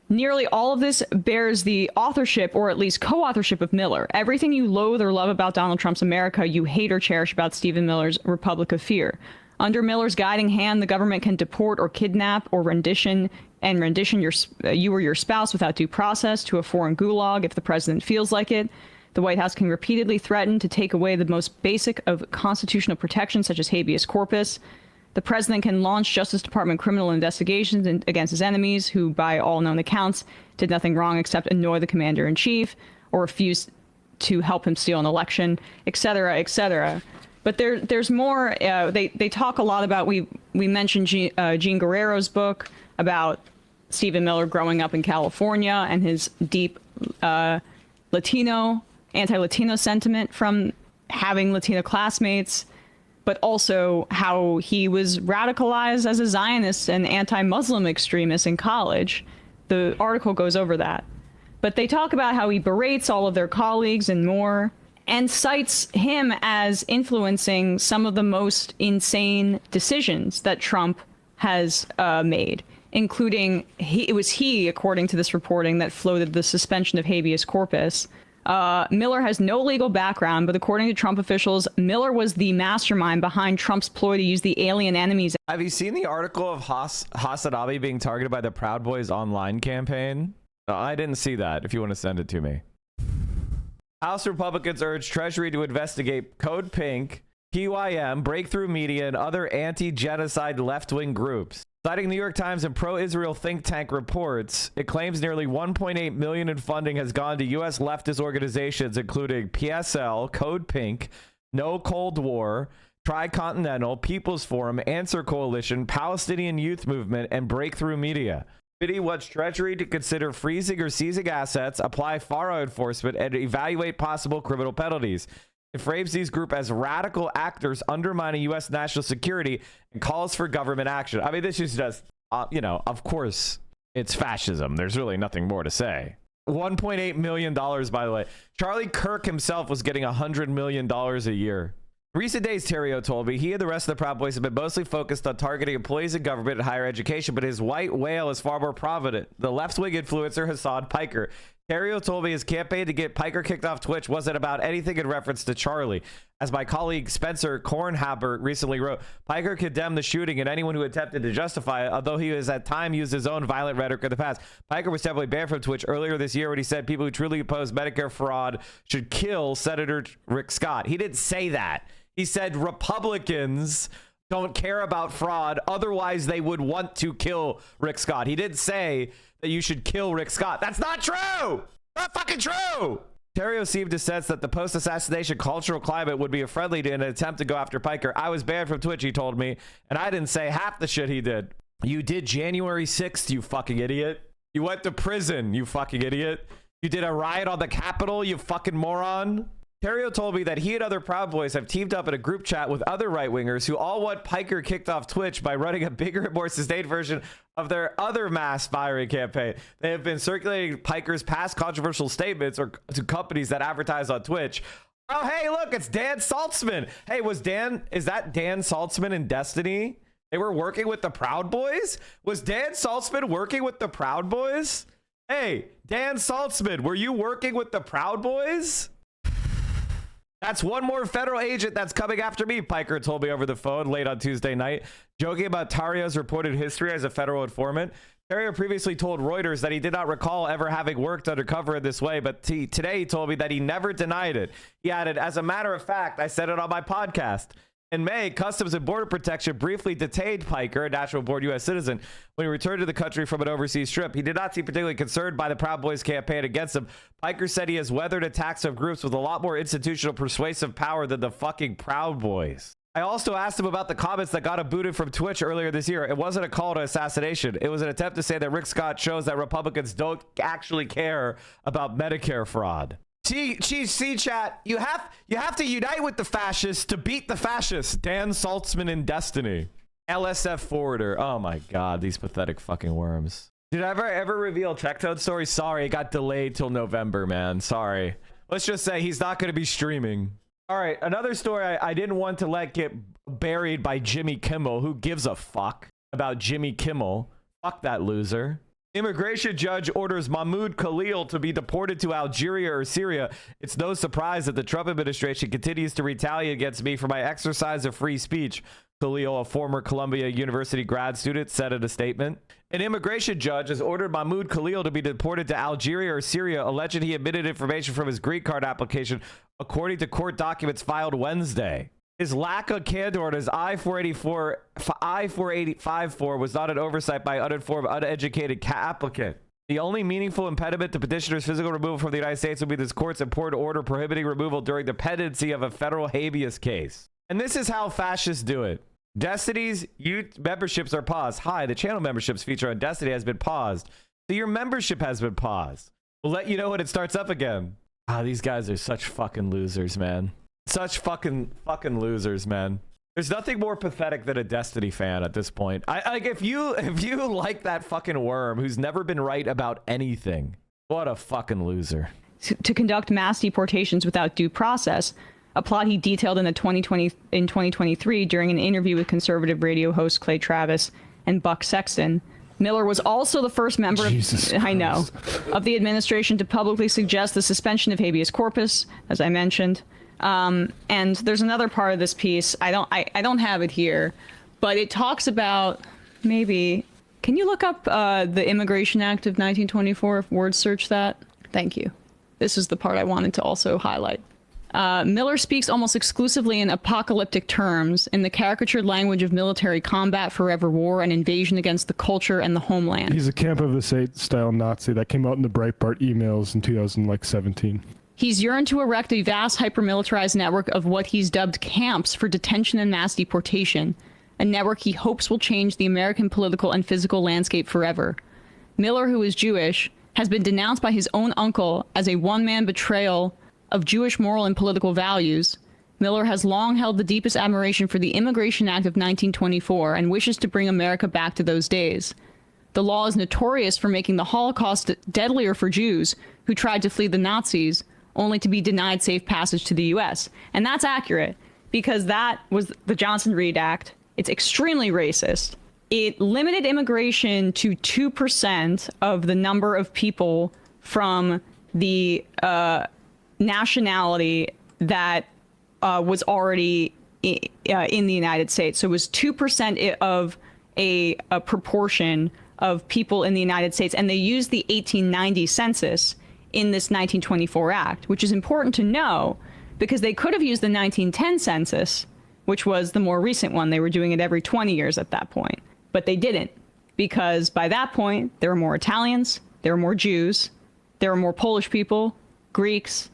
Nearly all of this bears the authorship, or at least co-authorship, of Miller. Everything you loathe or love about Donald Trump's America, you hate or cherish about Stephen Miller's Republic of Fear. Under Miller's guiding hand, the government can deport or kidnap or rendition you or your spouse without due process to a foreign gulag if the president feels like it. The White House can repeatedly threaten to take away the most basic of constitutional protections, such as habeas corpus. The president can launch Justice Department criminal investigations against his enemies, who, by all known accounts, did nothing wrong except annoy the commander-in-chief or refuse to help him steal an election, etc., etc. But there's more. They talk a lot about, we mentioned Jean Guerrero's book about Stephen Miller growing up in California and his deep anti-Latino sentiment from having Latino classmates, but also how he was radicalized as a Zionist and anti-Muslim extremist in college. The article goes over that. But they talk about how he berates all of their colleagues and more, and cites him as influencing some of the most insane decisions that Trump has made, including it was he, according to this reporting, that floated the suspension of habeas corpus. Miller has no legal background, but according to Trump officials, Miller was the mastermind behind Trump's ploy to use the Alien Enemies. Have you seen the article of Hassadabi being targeted by the Proud Boys online campaign? No, I didn't see that. If you want to send it to me. House Republicans urge Treasury to investigate Code Pink, PYM, Breakthrough Media, and other anti-genocide left-wing groups. Citing New York Times and pro-Israel think tank reports, it claims nearly $1.8 million in funding has gone to U.S. leftist organizations, including PSL, Code Pink, No Cold War, Tricontinental, People's Forum, Answer Coalition, Palestinian Youth Movement, and Breakthrough Media. Committee wants Treasury to consider freezing or seizing assets, apply FARA enforcement, and evaluate possible criminal penalties. It frames these groups as radical actors undermining U.S. national security and calls for government action. I mean, this is just, of course, it's fascism. There's really nothing more to say. $1.8 million, by the way. Charlie Kirk himself was getting $100 million a year. Recent days, Terrio told me he and the rest of the Proud Boys have been mostly focused on targeting employees in government and higher education, but his white whale is far more prominent. The left-wing influencer Hassan Piker. Terrio told me his campaign to get Piker kicked off Twitch wasn't about anything in reference to Charlie. As my colleague Spencer Kornhaber recently wrote, Piker condemned the shooting and anyone who attempted to justify it, although he has at times used his own violent rhetoric in the past. Piker was temporarily banned from Twitch earlier this year when he said people who truly oppose Medicare fraud should kill Senator Rick Scott. He didn't say that. He said Republicans don't care about fraud, otherwise they would want to kill Rick Scott. He didn't say that you should kill Rick Scott. That's not true! Not fucking true! Terrio seemed to sense that the post-assassination cultural climate would be friendly to an attempt to go after Piker. I was banned from Twitch, he told me, and I didn't say half the shit he did. You did January 6th, you fucking idiot. You went to prison, you fucking idiot. You did a riot on the Capitol, you fucking moron. Terrio told me that he and other Proud Boys have teamed up in a group chat with other right-wingers who all want Piker kicked off Twitch by running a bigger and more sustained version of their other mass firing campaign. They have been circulating Piker's past controversial statements to companies that advertise on Twitch. Oh, hey, look, it's Dan Saltzman. Hey, is that Dan Saltzman in Destiny? They were working with the Proud Boys? Was Dan Saltzman working with the Proud Boys? Hey, Dan Saltzman, were you working with the Proud Boys? That's one more federal agent that's coming after me, Piker told me over the phone late on Tuesday night, joking about Tarrio's reported history as a federal informant. Tarrio previously told Reuters that he did not recall ever having worked undercover in this way, but today he told me that he never denied it. He added, as a matter of fact, I said it on my podcast. In May, Customs and Border Protection briefly detained Piker, a natural-born U.S. citizen, when he returned to the country from an overseas trip. He did not seem particularly concerned by the Proud Boys campaign against him. Piker said he has weathered attacks of groups with a lot more institutional persuasive power than the fucking Proud Boys. I also asked him about the comments that got him booted from Twitch earlier this year. It wasn't a call to assassination. It was an attempt to say that Rick Scott shows that Republicans don't actually care about Medicare fraud. See, chat, you have to unite with the fascists to beat the fascists. Dan Saltzman in Destiny. LSF forwarder. Oh my god, these pathetic fucking worms. Did I ever reveal Tectone's story? Sorry, it got delayed till November, man. Sorry. Let's just say he's not going to be streaming. All right, another story I didn't want to let get buried by Jimmy Kimmel. Who gives a fuck about Jimmy Kimmel? Fuck that loser. Immigration judge orders Mahmoud Khalil to be deported to Algeria or Syria. It's no surprise that the Trump administration continues to retaliate against me for my exercise of free speech. Khalil, a former Columbia University grad student, said in a statement. An immigration judge has ordered Mahmoud Khalil to be deported to Algeria or Syria, alleging he omitted information from his green card application, according to court documents filed Wednesday. His lack of candor on his I-485 was not an oversight by uninformed, uneducated applicant. The only meaningful impediment to petitioner's physical removal from the United States would be this court's important order prohibiting removal during the pendency of a federal habeas case. And this is how fascists do it. Destiny's youth memberships are paused. Hi, the channel memberships feature on Destiny has been paused. So your membership has been paused. We'll let you know when it starts up again. These guys are such fucking losers, man. Such fucking losers, man. There's nothing more pathetic than a Destiny fan at this point. Like if you like that fucking worm who's never been right about anything, what a fucking loser. To conduct mass deportations without due process, a plot he detailed in 2023 during an interview with conservative radio host Clay Travis and Buck Sexton. Miller was also the first member of the administration to publicly suggest the suspension of habeas corpus, as I mentioned. And there's another part of this piece. I don't have it here, but it talks about maybe. Can you look up the Immigration Act of 1924? Word search that. Thank you. This is the part I wanted to also highlight. Miller speaks almost exclusively in apocalyptic terms, in the caricatured language of military combat, forever war, and invasion against the culture and the homeland. He's a Camp of the State-style Nazi that came out in the Breitbart emails in 2017. He's yearned to erect a vast hyper-militarized network of what he's dubbed camps for detention and mass deportation, a network he hopes will change the American political and physical landscape forever. Miller, who is Jewish, has been denounced by his own uncle as a one-man betrayal of Jewish moral and political values. Miller has long held the deepest admiration for the Immigration Act of 1924 and wishes to bring America back to those days. The law is notorious for making the Holocaust deadlier for Jews who tried to flee the Nazis, only to be denied safe passage to the U.S. And that's accurate, because that was the Johnson-Reed Act. It's extremely racist. It limited immigration to 2% of the number of people from the nationality that was already in the United States. So it was 2% of a proportion of people in the United States. And they used the 1890 census in this 1924 Act, which is important to know because they could have used the 1910 census, which was the more recent one. They were doing it every 20 years at that point. But they didn't, because by that point, there were more Italians, there were more Jews, there were more Polish people, Greeks,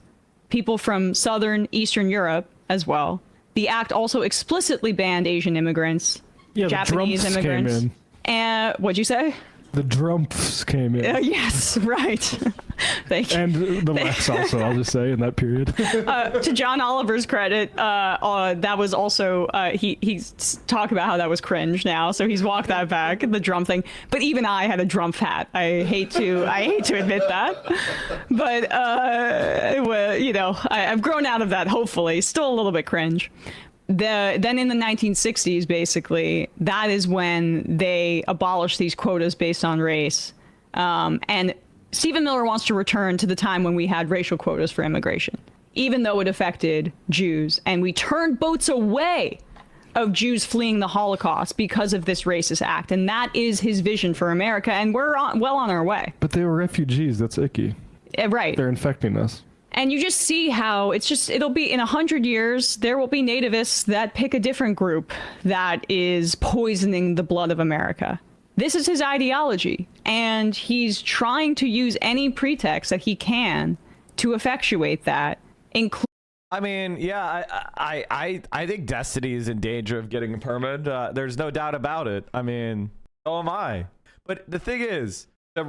people from Southern Eastern Europe as well. The act also explicitly banned Asian immigrants, Japanese immigrants. Came in. And what'd you say? The Drumps came in. Yes, right. Thank you. And the Lex also, I'll just say, in that period. To John Oliver's credit, that was also, he's talked about how that was cringe now, so he's walked that back, the drum thing. But even I had a drum hat. I hate to admit that. But, I've grown out of that, hopefully. Still a little bit cringe. Then in the 1960s, basically, that is when they abolished these quotas based on race. And Stephen Miller wants to return to the time when we had racial quotas for immigration, even though it affected Jews. And we turned boats away of Jews fleeing the Holocaust because of this racist act. And that is his vision for America. And we're well on our way. But they were refugees. That's icky. Right. They're infecting us. And you just see how it'll be in 100 years, there will be nativists that pick a different group that is poisoning the blood of America. This is his ideology. And he's trying to use any pretext that he can to effectuate that. I mean, yeah, I think Destiny is in danger of getting a permit. There's no doubt about it. I mean, so am I. But the thing is,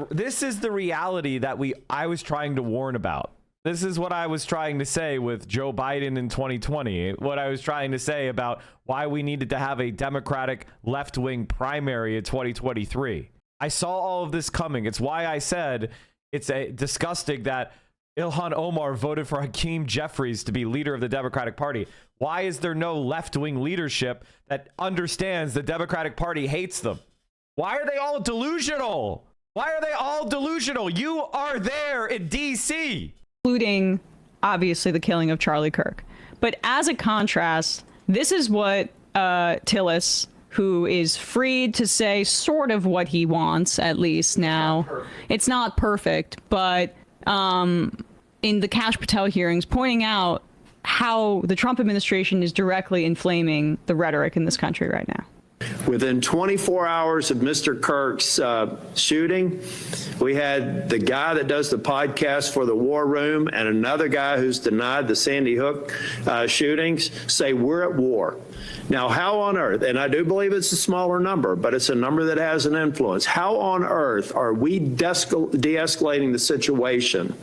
this is the reality that I was trying to warn about. This is what I was trying to say with Joe Biden in 2020, what I was trying to say about why we needed to have a Democratic left-wing primary in 2023. I saw all of this coming. It's why I said it's disgusting that Ilhan Omar voted for Hakeem Jeffries to be leader of the Democratic Party. Why is there no left-wing leadership that understands the Democratic Party hates them? Why are they all delusional? Why are they all delusional? You are there in D.C., including, obviously, the killing of Charlie Kirk. But as a contrast, this is what Tillis, who is freed to say sort of what he wants, at least now. It's not perfect, but in the Kash Patel hearings, pointing out how the Trump administration is directly inflaming the rhetoric in this country right now. Within 24 hours of Mr. Kirk's shooting, we had the guy that does the podcast for the War Room and another guy who's denied the Sandy Hook shootings say we're at war. Now, how on earth, and I do believe it's a smaller number, but it's a number that has an influence. How on earth are we de-escalating the situation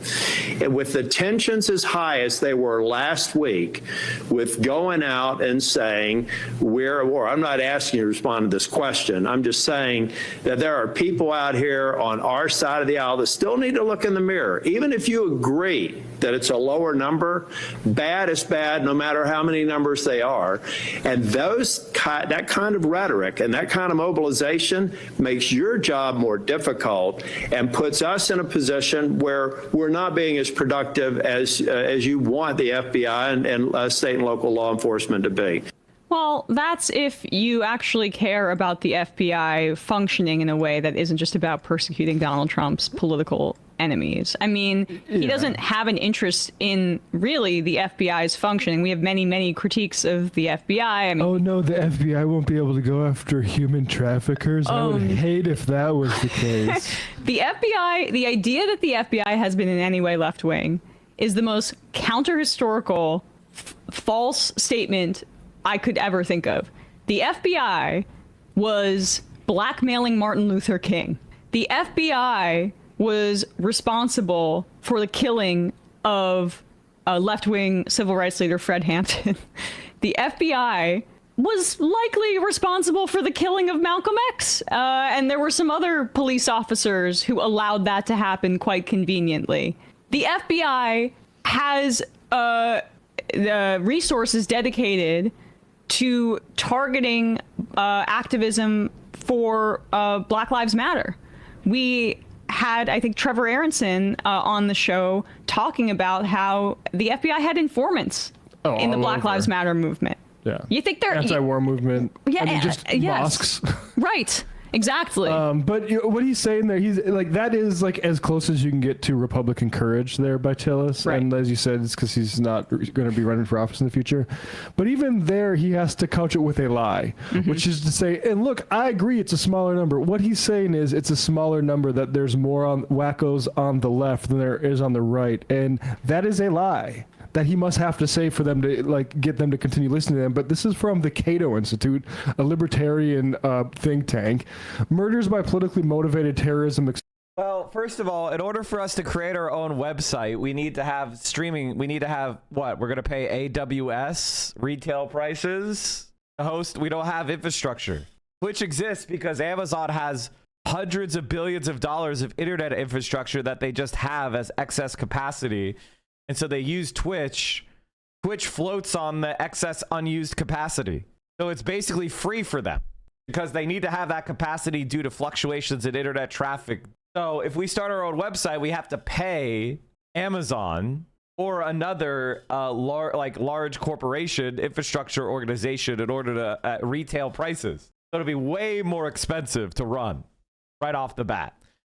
and with the tensions as high as they were last week with going out and saying we're at war? I'm not asking you to respond to this question. I'm just saying that there are people out here on our side of the aisle that still need to look in the mirror. Even if you agree that it's a lower number, bad is bad no matter how many numbers they are. And that kind of rhetoric and that kind of mobilization makes your job more difficult and puts us in a position where we're not being as productive as you want the FBI and state and local law enforcement to be. Well, that's if you actually care about the FBI functioning in a way that isn't just about persecuting Donald Trump's political enemies. I mean, he doesn't have an interest in really the FBI's functioning. We have many, many critiques of the FBI. I mean, oh no, the FBI won't be able to go after human traffickers. I would hate if that was the case. The FBI, the idea that the FBI has been in any way left wing is the most counter-historical, false statement I could ever think of. The FBI was blackmailing Martin Luther King. The FBI was responsible for the killing of left-wing civil rights leader Fred Hampton. The FBI was likely responsible for the killing of Malcolm X. And there were some other police officers who allowed that to happen quite conveniently. The FBI has resources dedicated to targeting activism for Black Lives Matter. We had, I think, Trevor Aronson on the show talking about how the FBI had informants in the Black Lives Matter movement. Yeah. You think they're anti-war movement? Yeah, I mean, just yes. mosques. Right. Exactly. But what he's saying there, he's like, that is like as close as you can get to Republican courage there by Tillis. Right. And as you said, it's because he's not going to be running for office in the future. But even there, he has to couch it with a lie, which is to say, and look, I agree it's a smaller number. What he's saying is it's a smaller number, that there's more on wackos on the left than there is on the right. And that is a lie that he must have to say for them to like get them to continue listening to him. But this is from the Cato Institute, a libertarian think tank. Murders by politically motivated terrorism. Well, first of all, in order for us to create our own website, we need to have streaming. We need to have what? We're going to pay AWS retail prices to host. We don't have infrastructure. Twitch exists because Amazon has hundreds of billions of dollars of internet infrastructure that they just have as excess capacity. And so they use Twitch. Twitch floats on the excess unused capacity. So it's basically free for them because they need to have that capacity due to fluctuations in internet traffic. So if we start our own website, we have to pay Amazon or another large corporation infrastructure organization in order to retail prices. So it'll be way more expensive to run right off the bat.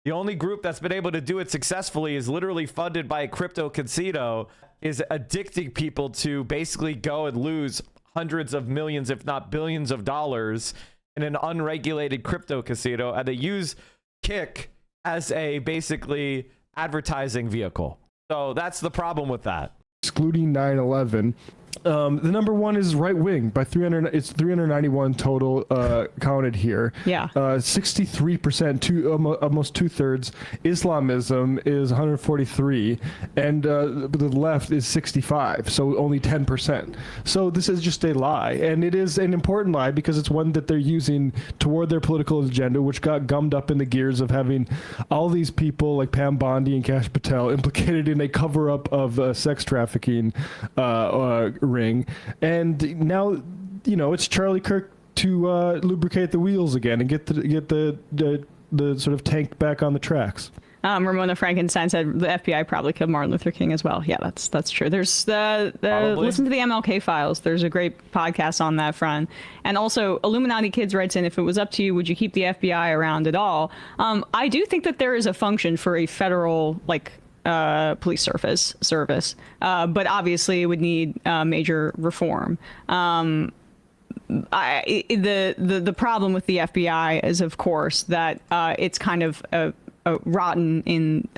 The only group that's been able to do it successfully is literally funded by a crypto casino, is addicting people to basically go and lose hundreds of millions, if not billions of dollars in an unregulated crypto casino. And they use Kick as a basically advertising vehicle. So that's the problem with that. Excluding 9/11. The number one is right wing by 300. It's 391 total counted here. Yeah. 63%, almost 2/3. Islamism is 143, and the left is 65. So only 10%. So this is just a lie, and it is an important lie because it's one that they're using toward their political agenda, which got gummed up in the gears of having all these people like Pam Bondi and Kash Patel implicated in a cover-up of sex trafficking ring, and now it's Charlie Kirk to lubricate the wheels again and get the sort of tank back on the tracks. Ramona Frankenstein said the FBI probably killed Martin Luther King as well. Yeah, that's true. There's listen to the MLK Files. There's a great podcast on that front. And also, Illuminati Kids writes in, if it was up to you, would you keep the FBI around at all? I do think that there is a function for a federal, police service, but obviously it would need major reform. The problem with the FBI is, of course, that it's kind of rotten in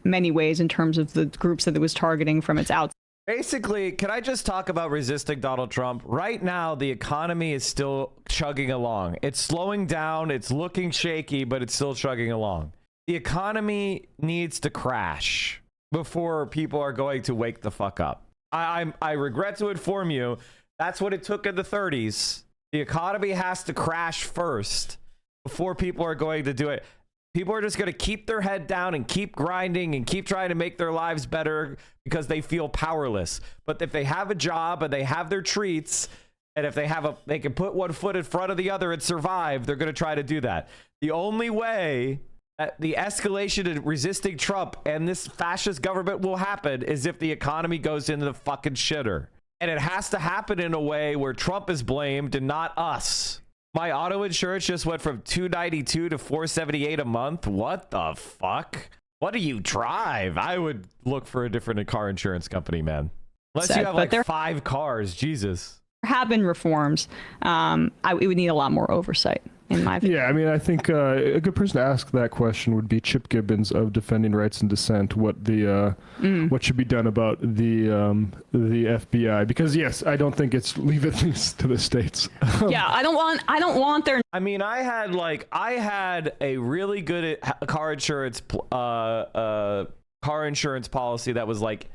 many ways in terms of the groups that it was targeting from its outset. Basically, can I just talk about resisting Donald Trump? Right now, the economy is still chugging along. It's slowing down. It's looking shaky, but it's still chugging along. The economy needs to crash before people are going to wake the fuck up. I regret to inform you, that's what it took in the 30s. The economy has to crash first before people are going to do it. People are just going to keep their head down and keep grinding and keep trying to make their lives better because they feel powerless. But if they have a job and they have their treats, and if they can put one foot in front of the other and survive, they're going to try to do that. The only way that the escalation in resisting Trump and this fascist government will happen is if the economy goes into the fucking shitter. And it has to happen in a way where Trump is blamed and not us. My auto insurance just went from $292 to $478 a month. What the fuck? What do you drive? I would look for a different car insurance company, man. Unless you have 5 cars. Jesus. There have been reforms. It would need a lot more oversight, in my opinion. Yeah, I mean, I think a good person to ask that question would be Chip Gibbons of Defending Rights and Dissent. What should be done about the FBI? Because yes, I don't think it's leave it to the states. Yeah, I don't want their. I mean, I had a really good car insurance policy that was like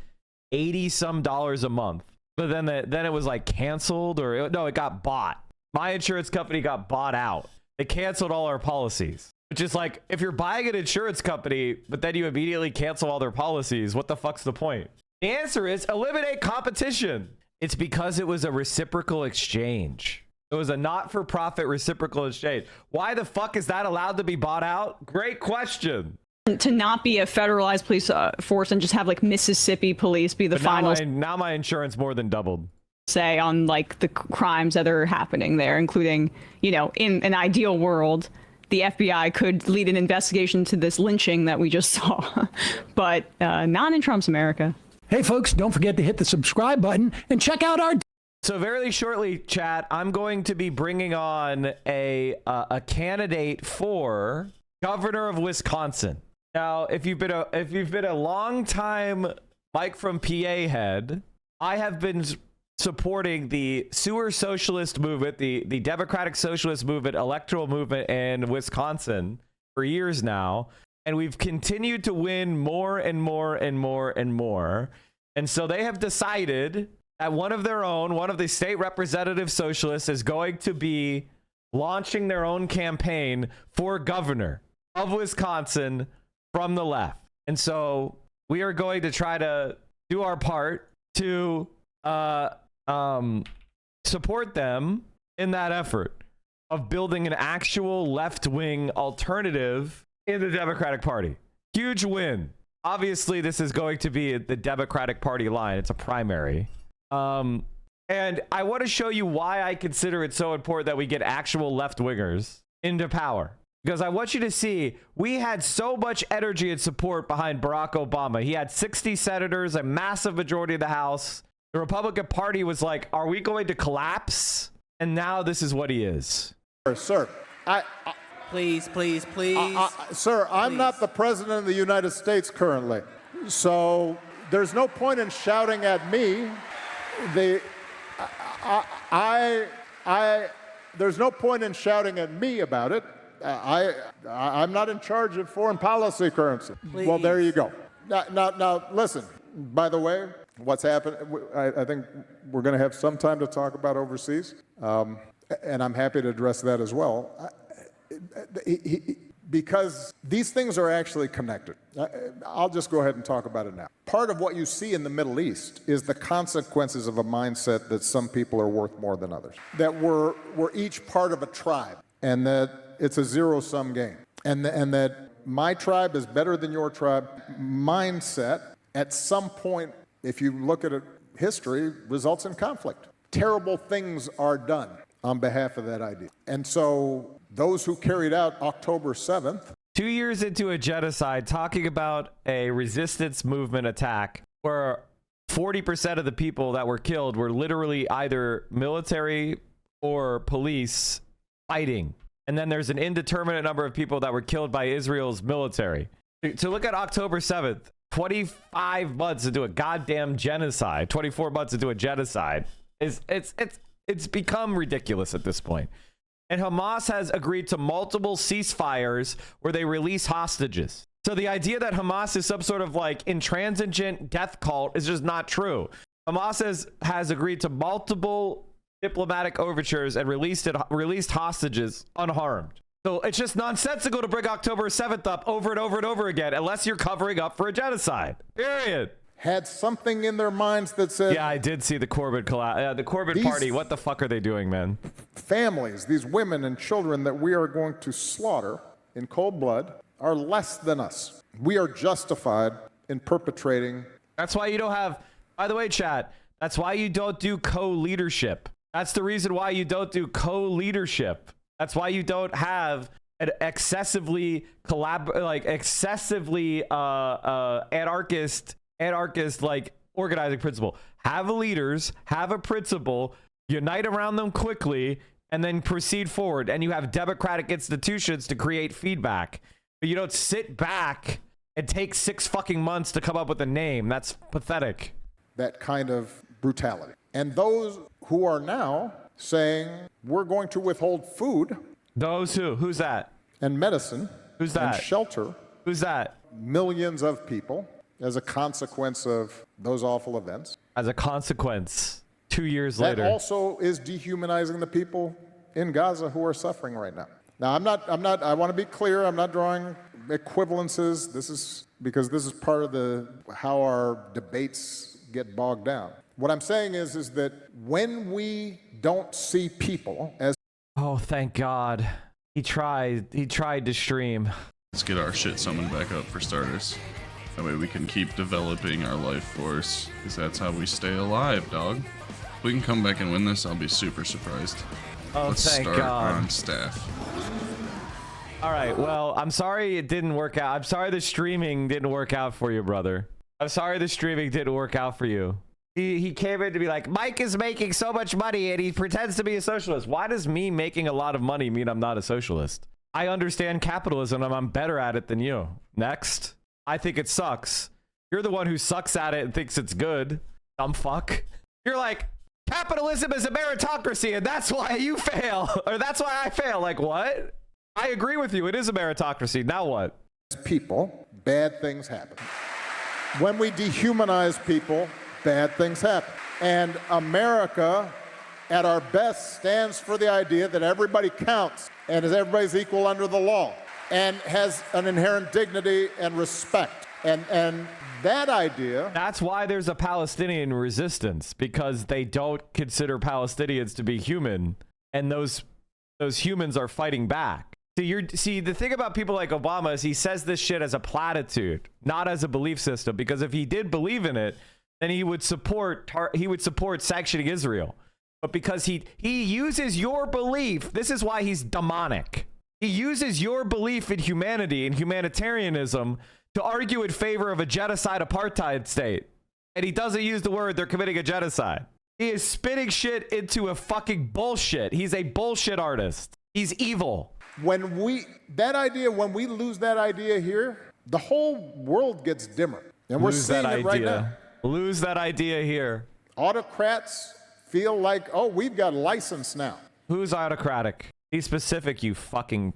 $80 some a month. But then it was like canceled it got bought. My insurance company got bought out. They canceled all our policies, which is like, if you're buying an insurance company, but then you immediately cancel all their policies, what the fuck's the point? The answer is eliminate competition. It's because it was a reciprocal exchange. It was a not-for-profit reciprocal exchange. Why the fuck is that allowed to be bought out? Great question. To not be a federalized police force and just have Mississippi police be the final. Now my insurance more than doubled. Say on the crimes that are happening there, including, in an ideal world, the FBI could lead an investigation to this lynching that we just saw, but not in Trump's America. Hey folks, don't forget to hit the subscribe button and check out our. So very shortly, chat, I'm going to be bringing on a candidate for governor of Wisconsin. Now, if you've been a long time Mike from PA head, I have been supporting the sewer socialist movement, the democratic socialist movement, electoral movement in Wisconsin for years now, and we've continued to win more and more and more and more. And so they have decided that one of the state representative socialists is going to be launching their own campaign for governor of Wisconsin from the left. And so we are going to try to do our part to support them in that effort of building an actual left-wing alternative in the Democratic Party. Huge win. Obviously, this is going to be the Democratic Party line. It's a primary. And I want to show you why I consider it so important that we get actual left-wingers into power. Because I want you to see, we had so much energy and support behind Barack Obama. He had 60 senators, a massive majority of the House. The Republican Party was like, are we going to collapse? And now this is what he is. Sir, please. Sir, I'm not the president of the United States currently. So there's no point in shouting at me. There's no point in shouting at me about it. I'm not in charge of foreign policy currency. Please. Well, there you go. Now, listen, by the way, what's happened, I think we're going to have some time to talk about overseas, and I'm happy to address that as well, because these things are actually connected. I'll just go ahead and talk about it now. Part of what you see in the Middle East is the consequences of a mindset that some people are worth more than others, that we're each part of a tribe, and that it's a zero-sum game, and that my tribe is better than your tribe mindset, at some point, if you look at it, history results in conflict. Terrible things are done on behalf of that idea. And so those who carried out October 7th. 2 years into a genocide, talking about a resistance movement attack where 40% of the people that were killed were literally either military or police fighting. And then there's an indeterminate number of people that were killed by Israel's military. To look at October 7th, 25 months into a goddamn genocide, 24 months into a genocide, it's become ridiculous at this point. And Hamas has agreed to multiple ceasefires where they release hostages. So the idea that Hamas is some sort of like intransigent death cult is just not true. Hamas has agreed to multiple diplomatic overtures and released hostages unharmed. So it's just nonsensical to bring October 7th up over and over and over again, unless you're covering up for a genocide. Period. Had something in their minds that said... Yeah, I did see the Corbyn the Corbyn party. What the fuck are they doing, man? Families, these women and children that we are going to slaughter in cold blood are less than us. We are justified in perpetrating... That's why you don't have... By the way, chat, that's why you don't do co-leadership. That's the reason why you don't do co-leadership. That's why you don't have an excessively anarchist like organizing principle. Have leaders, have a principle, unite around them quickly, and then proceed forward. And you have democratic institutions to create feedback. But you don't sit back and take 6 fucking months to come up with a name. That's pathetic. That kind of brutality. And those who are now saying we're going to withhold food. Those who? Who's that? And medicine. Who's that? And shelter. Who's that? Millions of people as a consequence of those awful events. As a consequence, 2 years that later. That also is dehumanizing the people in Gaza who are suffering right now. Now, I want to be clear. I'm not drawing equivalences. This is because this is part of how our debates get bogged down. What I'm saying is that when we don't see people as... Oh, thank God. He tried to stream. Let's get our shit summoned back up for starters. That way we can keep developing our life force, because that's how we stay alive, dog. If we can come back and win this, I'll be super surprised. Oh, Let's thank start God. on staff. All right, well, I'm sorry it didn't work out. I'm sorry the streaming didn't work out for you, brother. I'm sorry the streaming didn't work out for you. He came in to be like, Mike is making so much money and he pretends to be a socialist. Why does me making a lot of money mean I'm not a socialist? I understand capitalism and I'm better at it than you. Next. I think it sucks. You're the one who sucks at it and thinks it's good. Dumb fuck. You're like, capitalism is a meritocracy and that's why you fail. Or that's why I fail. Like, what? I agree with you. It is a meritocracy. Now what? People, bad things happen. When we dehumanize people, bad things happen. And America, at our best, stands for the idea that everybody counts and everybody's equal under the law and has an inherent dignity and respect. And that idea... That's why there's a Palestinian resistance, because they don't consider Palestinians to be human, and those humans are fighting back. See, the thing about people like Obama is he says this shit as a platitude, not as a belief system, because if he did believe in it, then he would support sanctioning Israel. But because he uses your belief, this is why he's demonic. He uses your belief in humanity and humanitarianism to argue in favor of a genocide apartheid state. And he doesn't use the word they're committing a genocide. He is spitting shit into a fucking bullshit. He's a bullshit artist. He's evil. When we lose that idea here, the whole world gets dimmer. And we're seeing it right now. Lose that idea here. Autocrats feel like, oh, we've got license now. Who's autocratic? Be specific, you fucking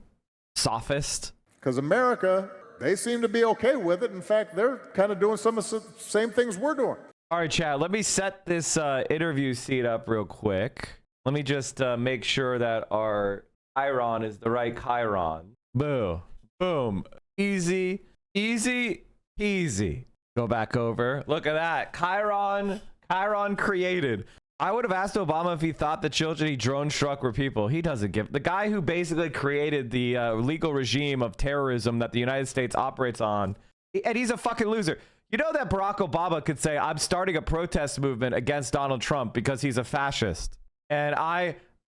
sophist. Because America, they seem to be okay with it. In fact, they're kind of doing some of the same things we're doing. All right, chat, let me set this interview seat up real quick. Let me just make sure that our Chiron is the right Chiron. Boo. Boom. Easy. Easy peasy. Go back over. Look at that. Chiron created. I would have asked Obama if he thought the children he drone struck were people. He doesn't give. The guy who basically created the legal regime of terrorism that the United States operates on, and he's a fucking loser. You know that Barack Obama could say, I'm starting a protest movement against Donald Trump because he's a fascist. And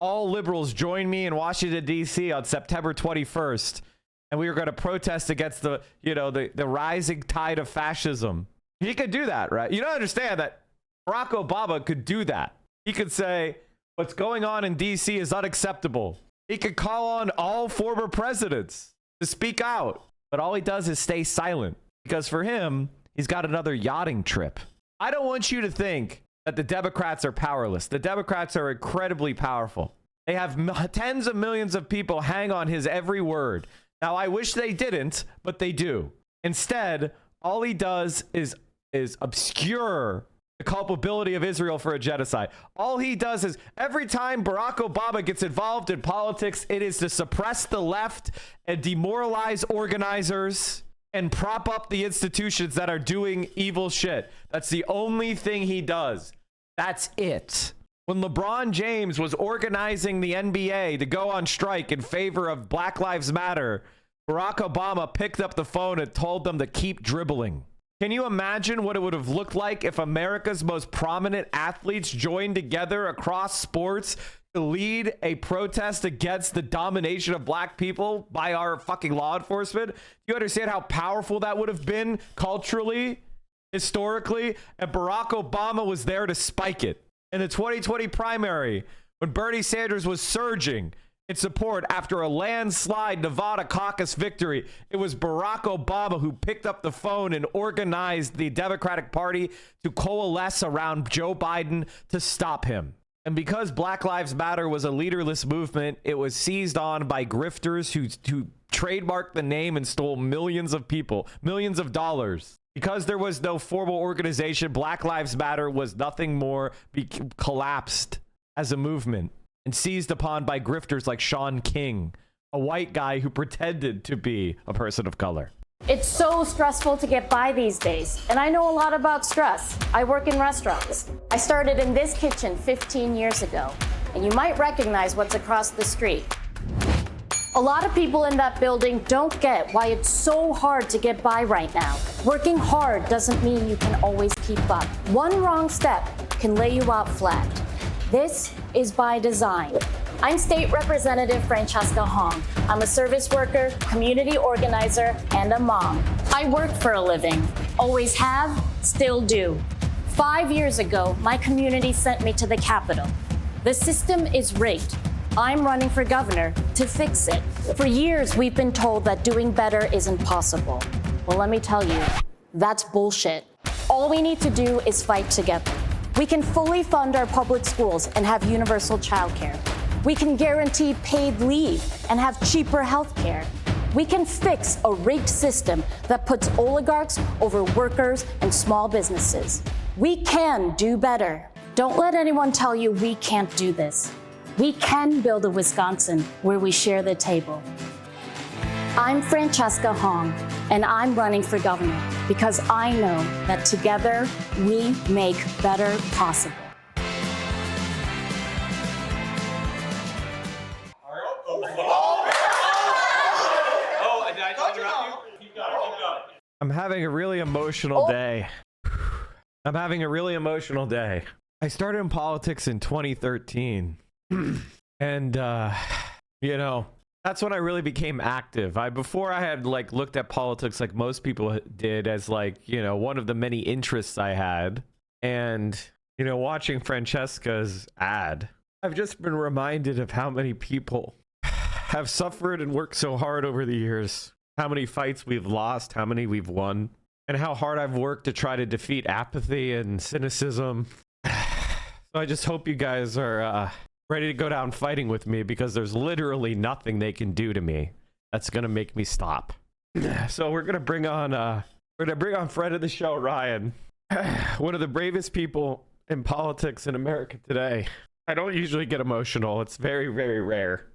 all liberals join me in Washington, D.C. on September 21st. And we were going to protest against the rising tide of fascism. He could do that, right? You don't understand that Barack Obama could do that. He could say, what's going on in D.C. is unacceptable. He could call on all former presidents to speak out. But all he does is stay silent. Because for him, he's got another yachting trip. I don't want you to think that the Democrats are powerless. The Democrats are incredibly powerful. They have tens of millions of people hang on his every word. Now, I wish they didn't, but they do. Instead, all he does is obscure the culpability of Israel for a genocide. All he does is every time Barack Obama gets involved in politics, it is to suppress the left and demoralize organizers and prop up the institutions that are doing evil shit. That's the only thing he does. That's it. When LeBron James was organizing the NBA to go on strike in favor of Black Lives Matter, Barack Obama picked up the phone and told them to keep dribbling. Can you imagine what it would have looked like if America's most prominent athletes joined together across sports to lead a protest against the domination of black people by our fucking law enforcement? Do you understand how powerful that would have been culturally, historically? And Barack Obama was there to spike it. In the 2020 primary, when Bernie Sanders was surging in support after a landslide Nevada caucus victory, it was Barack Obama who picked up the phone and organized the Democratic Party to coalesce around Joe Biden to stop him. And because Black Lives Matter was a leaderless movement, it was seized on by grifters who trademarked the name and stole millions of people, millions of dollars. Because there was no formal organization, Black Lives Matter was nothing more, collapsed as a movement and seized upon by grifters like Sean King, a white guy who pretended to be a person of color. It's so stressful to get by these days, and I know a lot about stress. I work in restaurants. I started in this kitchen 15 years ago, and you might recognize what's across the street. A lot of people in that building don't get why it's so hard to get by right now. Working hard doesn't mean you can always keep up. One wrong step can lay you out flat. This is by design. I'm State Representative Francesca Hong. I'm a service worker, community organizer, and a mom. I work for a living. Always have, still do. 5 years ago, my community sent me to the Capitol. The system is rigged. I'm running for governor to fix it. For years, we've been told that doing better is impossible. Well, let me tell you, that's bullshit. All we need to do is fight together. We can fully fund our public schools and have universal childcare. We can guarantee paid leave and have cheaper health care. We can fix a rigged system that puts oligarchs over workers and small businesses. We can do better. Don't let anyone tell you we can't do this. We can build a Wisconsin where we share the table. I'm Francesca Hong, and I'm running for governor because I know that together we make better possible. I'm having a really emotional day. I'm having a really emotional day. I started in politics in 2013. And you know, that's when I really became active. Before I had like looked at politics like most people did as like, you know, one of the many interests I had. And, you know, watching Francesca's ad, I've just been reminded of how many people have suffered and worked so hard over the years. How many fights we've lost, how many we've won, and how hard I've worked to try to defeat apathy and cynicism. So I just hope you guys are ready to go down fighting with me, because there's literally nothing they can do to me that's gonna make me stop. So we're gonna bring on friend of the show, Ryan, one of the bravest people in politics in America today. I don't usually get emotional. It's very, very rare.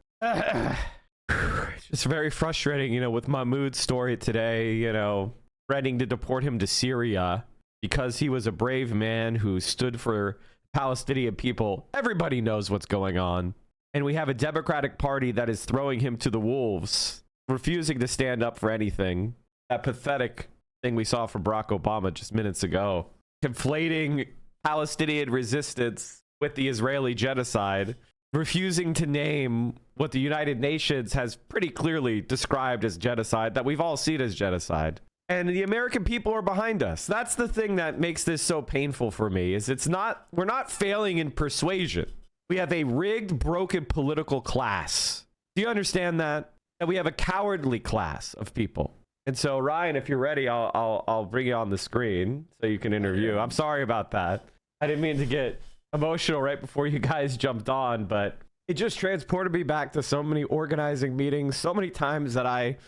It's just very frustrating, you know, with Mahmoud's story today, you know, threatening to deport him to Syria because he was a brave man who stood for Palestinian people. Everybody knows what's going on. And we have a Democratic Party that is throwing him to the wolves, refusing to stand up for anything. That pathetic thing we saw from Barack Obama just minutes ago, conflating Palestinian resistance with the Israeli genocide, refusing to name what the United Nations has pretty clearly described as genocide, that we've all seen as genocide. And the American people are behind us. That's the thing that makes this so painful for me, is we're not failing in persuasion. We have a rigged, broken political class. Do you understand that? That we have a cowardly class of people. And so, Ryan, if you're ready, I'll bring you on the screen so you can interview. I'm sorry about that. I didn't mean to get emotional right before you guys jumped on, but it just transported me back to so many organizing meetings, so many times that I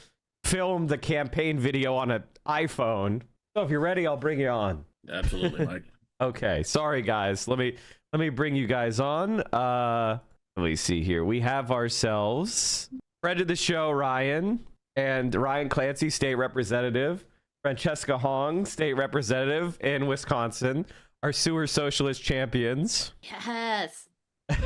filmed the campaign video on an iPhone. So if you're ready, I'll bring you on. Absolutely, Mike. Okay, sorry guys. Let me bring you guys on. Let me see here. We have ourselves friend of the show, Ryan, and Ryan Clancy, state representative, Francesca Hong, state representative in Wisconsin, our sewer socialist champions. Yes.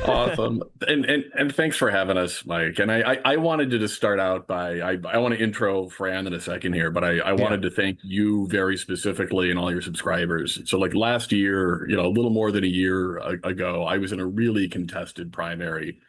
Awesome. And thanks for having us, Mike. And I wanted to just start out by, I want to intro Fran in a second here, but I wanted to thank you very specifically and all your subscribers. So like last year, a little more than a year ago, I was in a really contested primary.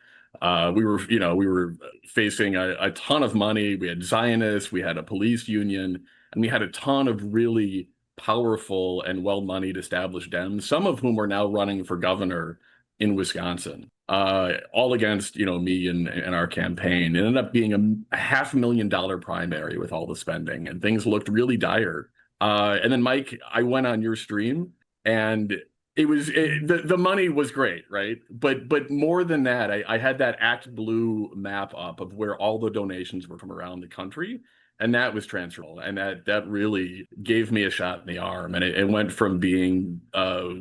We were facing a ton of money. We had Zionists, we had a police union, and we had a ton of really powerful and well-moneyed established Dems, some of whom are now running for governor in Wisconsin, all against, me and our campaign. It ended up being a $500,000 primary with all the spending, and things looked really dire. And then, Mike, I went on your stream, and the money was great, right? But more than that, I had that Act Blue map up of where all the donations were from around the country. And that was transferable, and that really gave me a shot in the arm. And it went from being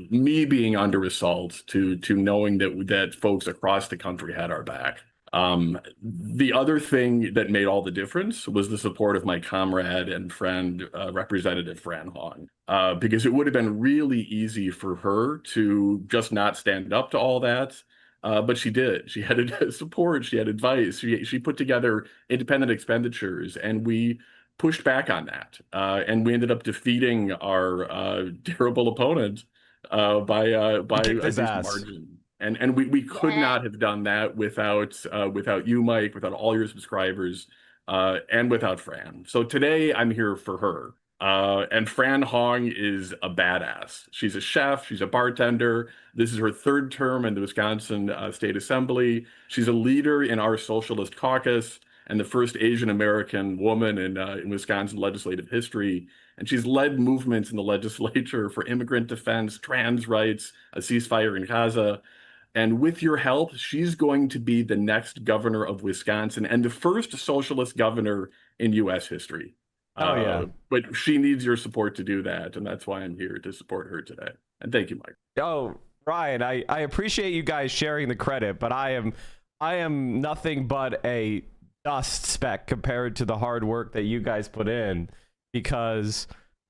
me being under assault to knowing that folks across the country had our back. The other thing that made all the difference was the support of my comrade and friend, Representative Fran Hong, because it would have been really easy for her to just not stand up to all that. But she did. She had support. She had advice. She put together independent expenditures, and we pushed back on that. And we ended up defeating our terrible opponent by a decent margin. And we could not have done that without you, Mike, without all your subscribers, and without Fran. So today I'm here for her. And Fran Hong is a badass. She's a chef. She's a bartender. This is her third term in the Wisconsin State Assembly. She's a leader in our Socialist Caucus and the first Asian American woman in Wisconsin legislative history. And she's led movements in the legislature for immigrant defense, trans rights, a ceasefire in Gaza. And with your help, she's going to be the next governor of Wisconsin and the first socialist governor in U.S. history. Oh, yeah. But she needs your support to do that, and that's why I'm here to support her today. And thank you, Mike. Oh, Ryan, I appreciate you guys sharing the credit, but I am nothing but a dust speck compared to the hard work that you guys put in, because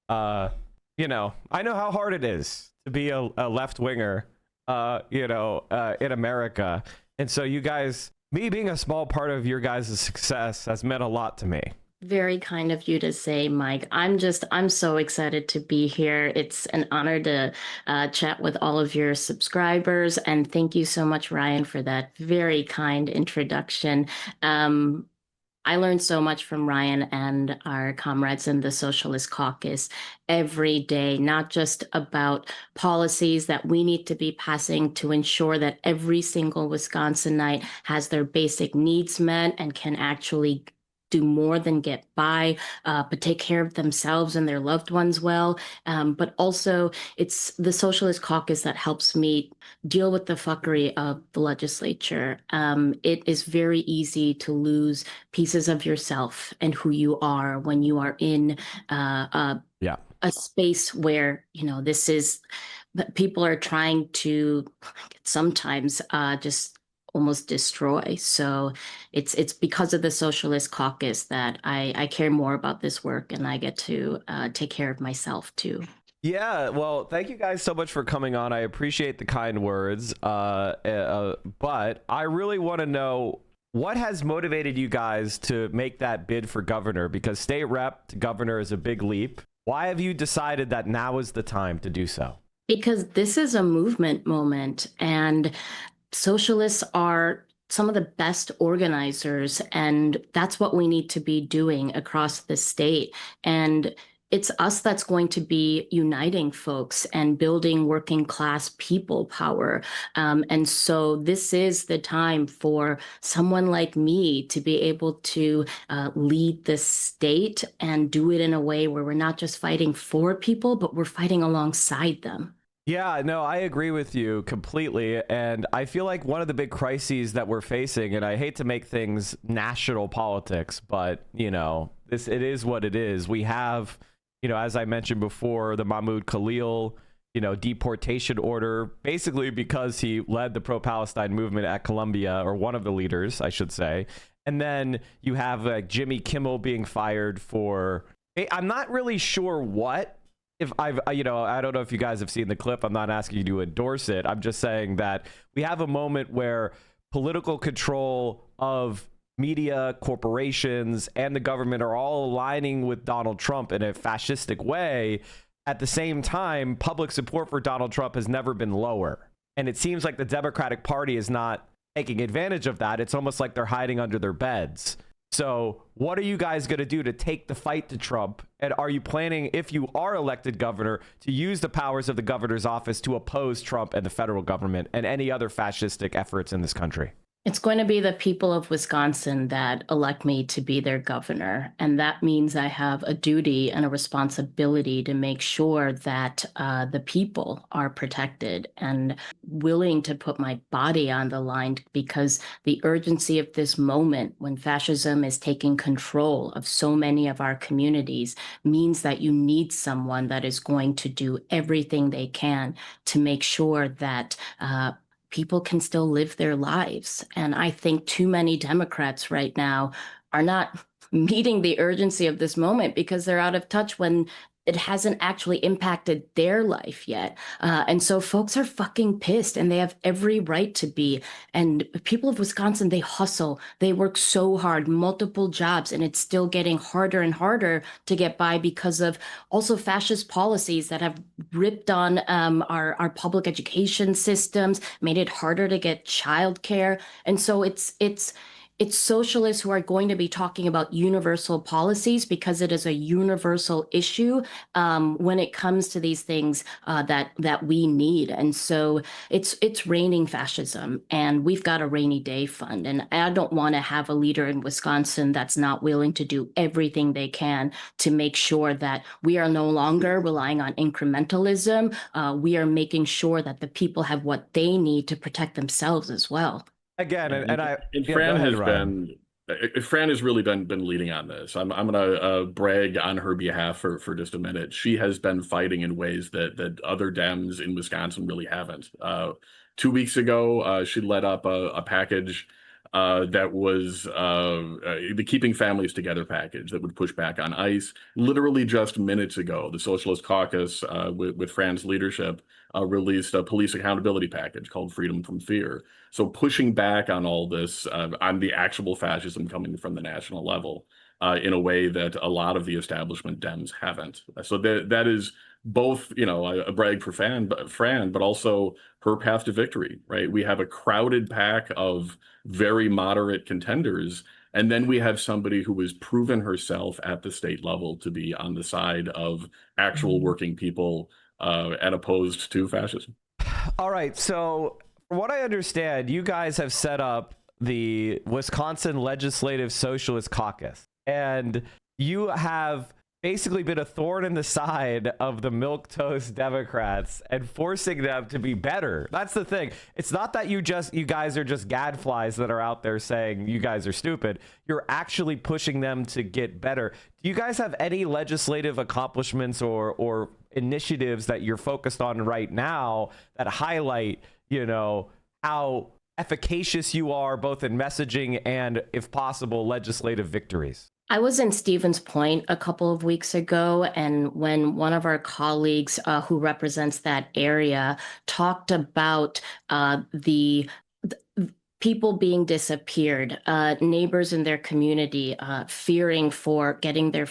I know how hard it is to be a left-winger in America. And so you guys, me being a small part of your guys' success has meant a lot to me. Very kind of you to say, Mike. I'm so excited to be here. It's an honor to chat with all of your subscribers. And thank you so much, Ryan, for that very kind introduction. I learned so much from Ryan and our comrades in the Socialist Caucus every day, not just about policies that we need to be passing to ensure that every single Wisconsinite has their basic needs met and can actually do more than get by, but take care of themselves and their loved ones well. But also, it's the Socialist Caucus that helps me deal with the fuckery of the legislature. It is very easy to lose pieces of yourself and who you are when you are in a space where, this is, people are trying to sometimes just almost destroy. So it's because of the Socialist Caucus that I care more about this work, and I get to take care of myself too. Yeah, well, thank you guys so much for coming on. I appreciate the kind words. But I really want to know what has motivated you guys to make that bid for governor, because state rep to governor is a big leap. Why have you decided that now is the time to do so? Because this is a movement moment, and socialists are some of the best organizers, and that's what we need to be doing across the state. And it's us that's going to be uniting folks and building working class people power. And so this is the time for someone like me to be able to lead the state and do it in a way where we're not just fighting for people, but we're fighting alongside them. Yeah, no, I agree with you completely. And I feel like one of the big crises that we're facing, and I hate to make things national politics, but, you know, it is what it is. We have, you know, as I mentioned before, the Mahmoud Khalil, you know, deportation order, basically because he led the pro-Palestine movement at Columbia, or one of the leaders, I should say. And then you have Jimmy Kimmel being fired for, I'm not really sure what. If you know, I don't know if you guys have seen the clip. I'm not asking you to endorse it. I'm just saying that we have a moment where political control of media, corporations, and the government are all aligning with Donald Trump in a fascistic way. At the same time, public support for Donald Trump has never been lower. And it seems like the Democratic Party is not taking advantage of that. It's almost like they're hiding under their beds. So what are you guys going to do to take the fight to Trump? And are you planning, if you are elected governor, to use the powers of the governor's office to oppose Trump and the federal government and any other fascistic efforts in this country? It's going to be the people of Wisconsin that elect me to be their governor. And that means I have a duty and a responsibility to make sure that the people are protected, and willing to put my body on the line, because the urgency of this moment, when fascism is taking control of so many of our communities, means that you need someone that is going to do everything they can to make sure that people can still live their lives. And I think too many Democrats right now are not meeting the urgency of this moment because they're out of touch when it hasn't actually impacted their life yet. And so folks are fucking pissed, and they have every right to be. And people of Wisconsin, they hustle. They work so hard, multiple jobs, and it's still getting harder and harder to get by because of also fascist policies that have ripped on our public education systems, made it harder to get childcare. And so it's socialists who are going to be talking about universal policies, because it is a universal issue when it comes to these things that we need. And so it's raining fascism, and we've got a rainy day fund. And I don't want to have a leader in Wisconsin that's not willing to do everything they can to make sure that we are no longer relying on incrementalism. We are making sure that the people have what they need to protect themselves as well. Again, Fran has really been leading on this. I'm gonna brag on her behalf for just a minute. She has been fighting in ways that other Dems in Wisconsin really haven't. 2 weeks ago, she led up a package that was the Keeping Families Together package that would push back on ICE. Literally just minutes ago, the Socialist Caucus, with Fran's leadership, released a police accountability package called Freedom from Fear. So pushing back on all this, on the actual fascism coming from the national level, in a way that a lot of the establishment Dems haven't. So that is both, you know, a brag for Fran, but also her path to victory, right? We have a crowded pack of very moderate contenders, and then we have somebody who has proven herself at the state level to be on the side of actual working people and opposed to fascism. All right, so from what I understand, you guys have set up the Wisconsin Legislative Socialist Caucus, and you have basically been a thorn in the side of the milquetoast Democrats and forcing them to be better. That's the thing. It's not that you guys are just gadflies that are out there saying you guys are stupid. You're actually pushing them to get better. Do you guys have any legislative accomplishments or initiatives that you're focused on right now that highlight, you know, how efficacious you are both in messaging and, if possible, legislative victories? I was in Stevens Point a couple of weeks ago, and when one of our colleagues who represents that area talked about the people being disappeared, neighbors in their community fearing for getting their,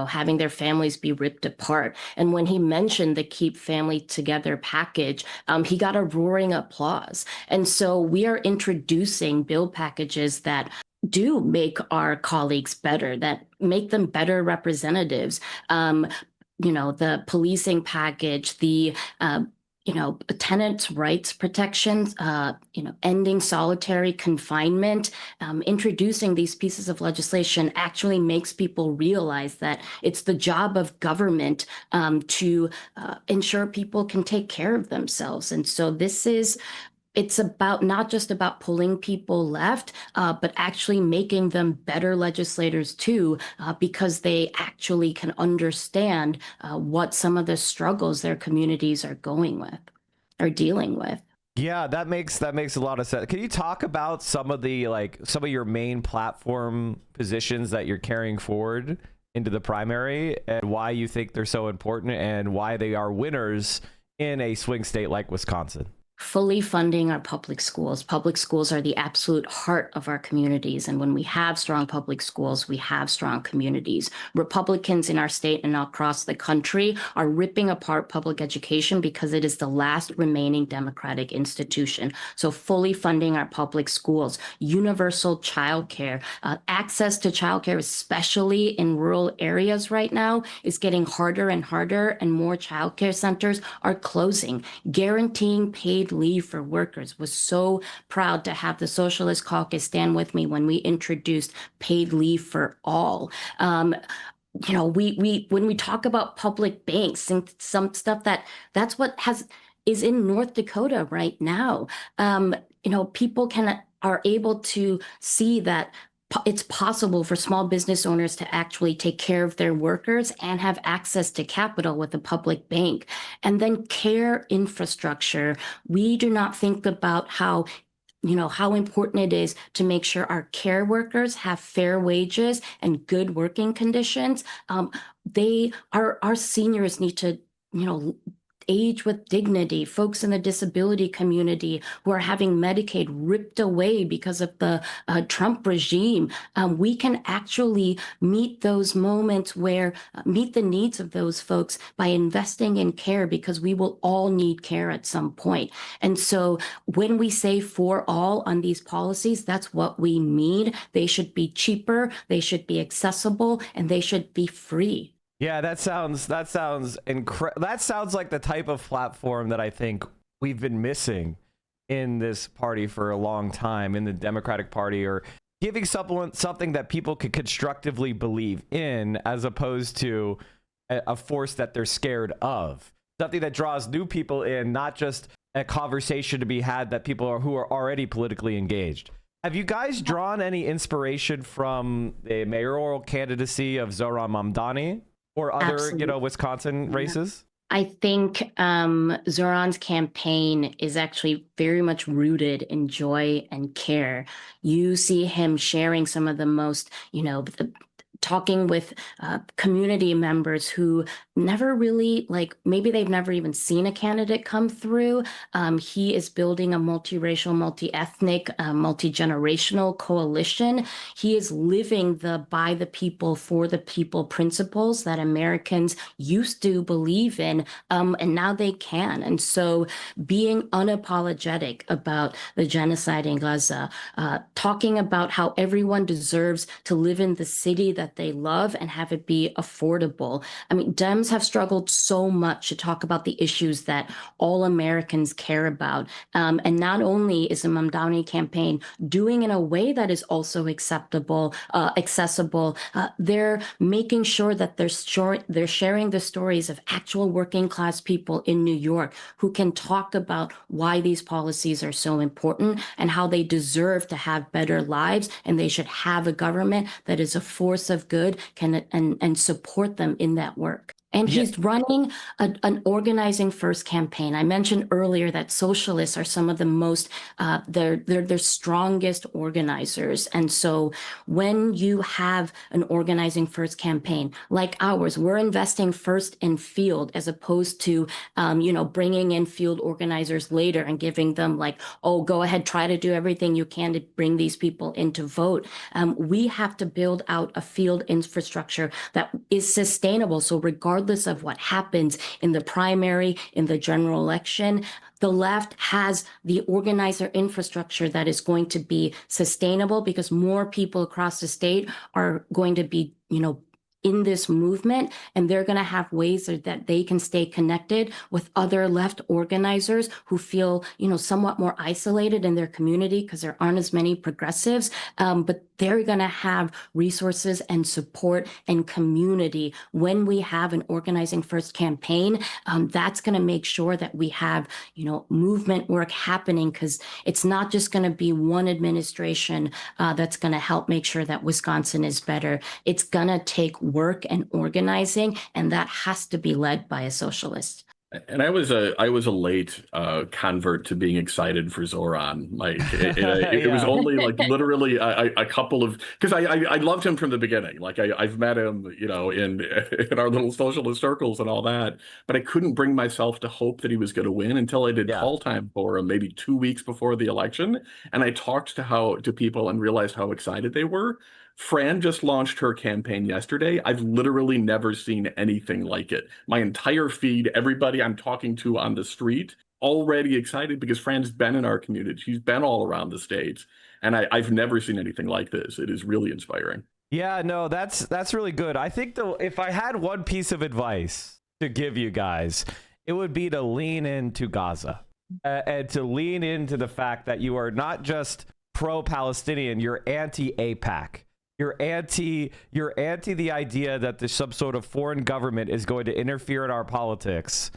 having their families be ripped apart. And when he mentioned the Keep Family Together package, he got a roaring applause. And so we are introducing bill packages that do make our colleagues better, that make them better representatives. The policing package, the tenants' rights protections, ending solitary confinement, introducing these pieces of legislation actually makes people realize that it's the job of government to ensure people can take care of themselves. And so it's about not just about pulling people left, but actually making them better legislators too, because they actually can understand what some of the struggles their communities are dealing with. Yeah, that makes a lot of sense. Can you talk about some of your main platform positions that you're carrying forward into the primary and why you think they're so important and why they are winners in a swing state like Wisconsin? Fully funding our public schools. Public schools are the absolute heart of our communities. And when we have strong public schools, we have strong communities. Republicans in our state and across the country are ripping apart public education because it is the last remaining democratic institution. So fully funding our public schools, universal childcare, access to childcare, especially in rural areas right now, is getting harder and harder, and more childcare centers are closing. Guaranteeing paid leave for workers. Was so proud to have the Socialist Caucus stand with me when we introduced paid leave for all. When we talk about public banks and some stuff that's what is in North Dakota right now. People are able to see that it's possible for small business owners to actually take care of their workers and have access to capital with a public bank. And then care infrastructure. We do not think about how important it is to make sure our care workers have fair wages and good working conditions. Our seniors need to, age with dignity. Folks in the disability community who are having Medicaid ripped away because of the Trump regime. We can actually meet those moments meet the needs of those folks by investing in care, because we will all need care at some point. And so when we say for all on these policies, that's what we mean. They should be cheaper, they should be accessible, and they should be free. Yeah, that sounds incredible. That sounds like the type of platform that I think we've been missing in this party for a long time, in the Democratic Party, or giving something that people could constructively believe in, as opposed to a force that they're scared of. Something that draws new people in, not just a conversation to be had that people who are already politically engaged. Have you guys drawn any inspiration from the mayoral candidacy of Zohran Mamdani? Or other, Absolutely. Wisconsin races? I think Zohran's campaign is actually very much rooted in joy and care. You see him sharing some of the most, talking with community members who never really, maybe they've never even seen a candidate come through. He is building a multiracial, multi-ethnic, multi-generational coalition. He is living the by the people, for the people principles that Americans used to believe in, and now they can. And so being unapologetic about the genocide in Gaza, talking about how everyone deserves to live in the city that they love and have it be affordable. I mean, Dems have struggled so much to talk about the issues that all Americans care about. And not only is the Mamdani campaign doing in a way that is also accessible, they're making sure that they're sharing the stories of actual working class people in New York who can talk about why these policies are so important and how they deserve to have better lives, and they should have a government that is a force of good and support them in that work. And he's running an organizing first campaign. I mentioned earlier that socialists are some of the most, they're strongest organizers. And so when you have an organizing first campaign like ours, we're investing first in field as opposed to, bringing in field organizers later and giving them like, oh, go ahead, try to do everything you can to bring these people in to vote. We have to build out a field infrastructure that is sustainable. So regardless of what happens in the primary, in the general election, the left has the organizer infrastructure that is going to be sustainable because more people across the state are going to be, in this movement, and they're going to have ways that they can stay connected with other left organizers who feel, somewhat more isolated in their community because there aren't as many progressives, but they're going to have resources and support and community. When we have an organizing first campaign, that's going to make sure that we have, movement work happening, because it's not just going to be one administration that's going to help make sure that Wisconsin is better. It's going to take work and organizing, and that has to be led by a socialist. And I was a late convert to being excited for Zoran. Like it was only like literally a couple of, because I loved him from the beginning. Like I've met him, in our little socialist circles and all that. But I couldn't bring myself to hope that he was going to win until I did call time for him maybe 2 weeks before the election, and I talked to people and realized how excited they were. Fran just launched her campaign yesterday. I've literally never seen anything like it. My entire feed, everybody I'm talking to on the street, already excited because Fran's been in our community. She's been all around the states, and I've never seen anything like this. It is really inspiring. Yeah, no, that's really good. I think if I had one piece of advice to give you guys, it would be to lean into Gaza and to lean into the fact that you are not just pro-Palestinian, you're anti-AIPAC. You're anti the idea that there's some sort of foreign government is going to interfere in our politics,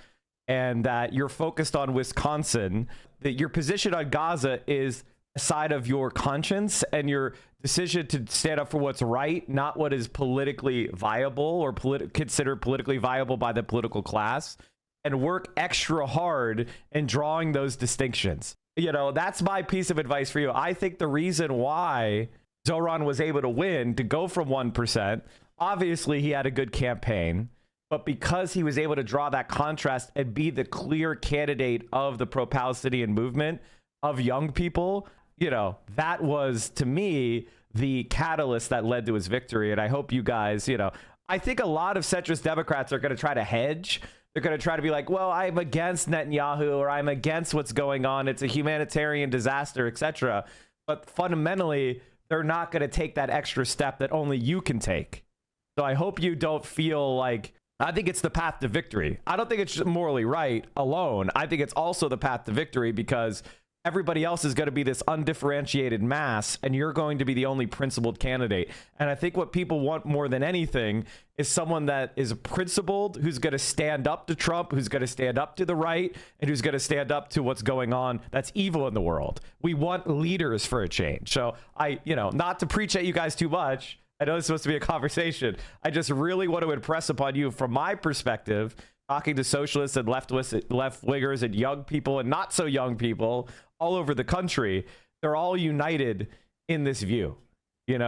and that you're focused on Wisconsin, that your position on Gaza is a side of your conscience and your decision to stand up for what's right, not what is politically viable or considered politically viable by the political class, and work extra hard in drawing those distinctions. That's my piece of advice for you. I think the reason why Zoran was able to win, to go from 1%. Obviously, he had a good campaign, but because he was able to draw that contrast and be the clear candidate of the pro-Palestinian movement of young people, that was, to me, the catalyst that led to his victory. And I hope you guys, I think a lot of centrist Democrats are going to try to hedge. They're going to try to be like, well, I'm against Netanyahu, or I'm against what's going on. It's a humanitarian disaster, etc. But fundamentally, they're not going to take that extra step that only you can take. So I hope you don't feel like, I think it's the path to victory. I don't think it's morally right alone. I think it's also the path to victory because everybody else is going to be this undifferentiated mass, and you're going to be the only principled candidate. And I think what people want more than anything is someone that is principled, who's going to stand up to Trump, who's going to stand up to the right, and who's going to stand up to what's going on that's evil in the world. We want leaders for a change. So not to preach at you guys too much. I know it's supposed to be a conversation. I just really want to impress upon you, from my perspective, talking to socialists and left-wingers and young people and not so young people all over the country, they're all united in this view.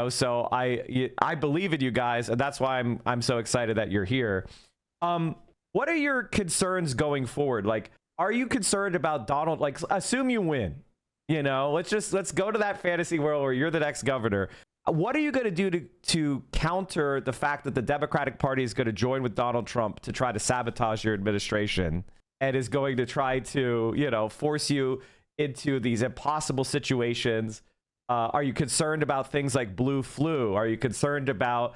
So I believe in you guys, and that's why I'm so excited that you're here. What are your concerns going forward? Like, are you concerned about Donald? Like, assume you win. Let's go to that fantasy world where you're the next governor. What are you going to do to counter the fact that the Democratic Party is going to join with Donald Trump to try to sabotage your administration and is going to try to, force you into these impossible situations? Are you concerned about things like blue flu? Are you concerned about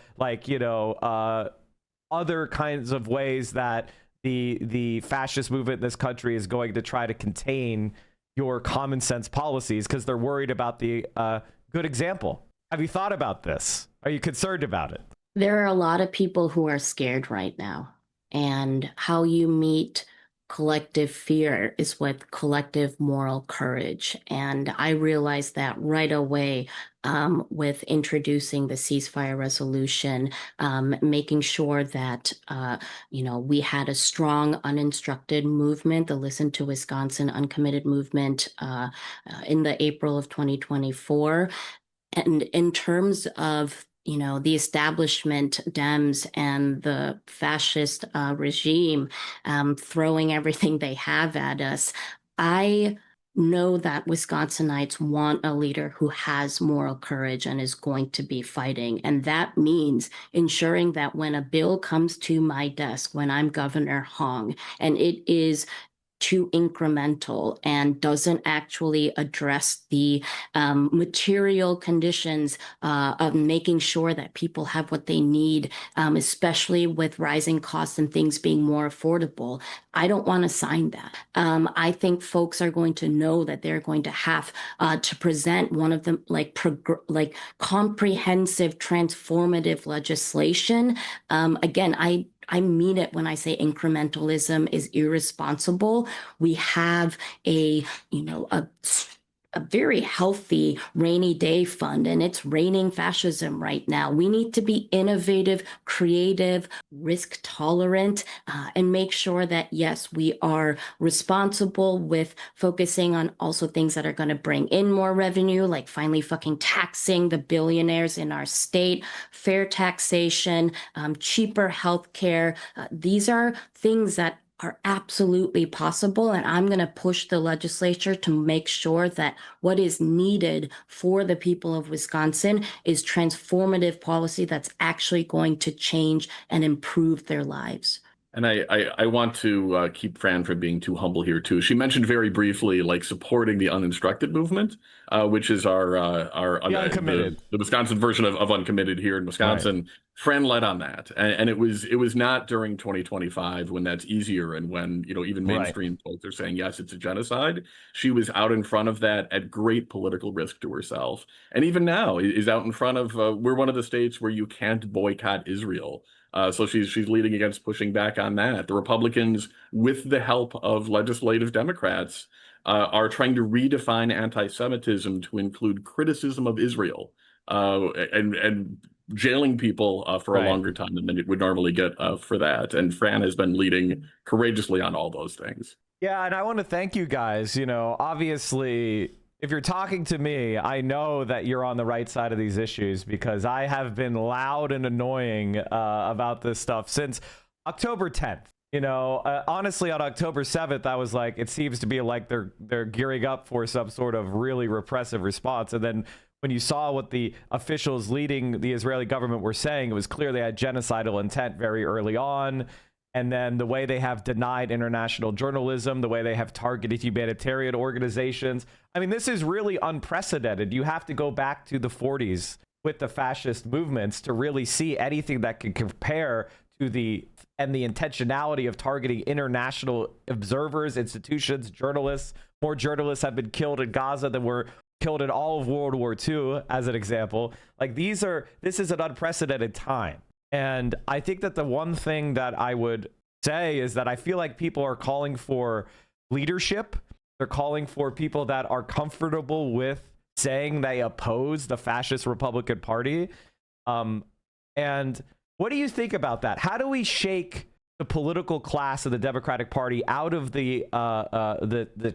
other kinds of ways that the fascist movement in this country is going to try to contain your common sense policies because they're worried about the good example? Have you thought about this? Are you concerned about it? There are a lot of people who are scared right now, and how you meet collective fear is with collective moral courage. And I realized that right away with introducing the ceasefire resolution, making sure that, we had a strong uninstructed movement, the Listen to Wisconsin Uncommitted movement in the April of 2024. And in terms of the establishment, Dems, and the fascist regime throwing everything they have at us, I know that Wisconsinites want a leader who has moral courage and is going to be fighting. And that means ensuring that when a bill comes to my desk, when I'm Governor Hong, and it is too incremental and doesn't actually address the material conditions of making sure that people have what they need, especially with rising costs and things being more affordable, I don't want to sign that. I think folks are going to know that they're going to have to present one of them like comprehensive, transformative legislation. Again, I mean it when I say incrementalism is irresponsible. We have a very healthy rainy day fund, and it's raining fascism right now. We need to be innovative, creative, risk tolerant, and make sure that, yes, we are responsible with focusing on also things that are going to bring in more revenue, like finally fucking taxing the billionaires in our state, fair taxation, cheaper healthcare. These are things that are absolutely possible, and I'm going to push the legislature to make sure that what is needed for the people of Wisconsin is transformative policy that's actually going to change and improve their lives. And I want to keep Fran from being too humble here too. She mentioned very briefly like supporting the uninstructed movement, which is our uncommitted, the Wisconsin version of uncommitted here in Wisconsin. Right. Fran led on that, and it was not during 2025 when that's easier and when even mainstream folks are saying yes, it's a genocide. She was out in front of that at great political risk to herself, and even now is out in front of. We're one of the states where you can't boycott Israel. So she's leading against pushing back on that. The Republicans, with the help of legislative Democrats, are trying to redefine anti-Semitism to include criticism of Israel and jailing people for a longer time than it would normally get for that. And Fran has been leading courageously on all those things. Yeah, and I want to thank you guys. Obviously, if you're talking to me, I know that you're on the right side of these issues because I have been loud and annoying about this stuff since October 10th. Honestly, on October 7th, I was like, it seems to be like they're gearing up for some sort of really repressive response. And then when you saw what the officials leading the Israeli government were saying, it was clear they had genocidal intent very early on. And then the way they have denied international journalism, the way they have targeted humanitarian organizations. I mean, this is really unprecedented. You have to go back to the 40s with the fascist movements to really see anything that can compare to the intentionality of targeting international observers, institutions, journalists. More journalists have been killed in Gaza than were killed in all of World War II, as an example. Like this is an unprecedented time. And I think that the one thing that I would say is that I feel like people are calling for leadership. They're calling for people that are comfortable with saying they oppose the fascist Republican Party. And what do you think about that? How do we shake the political class of the Democratic Party out of the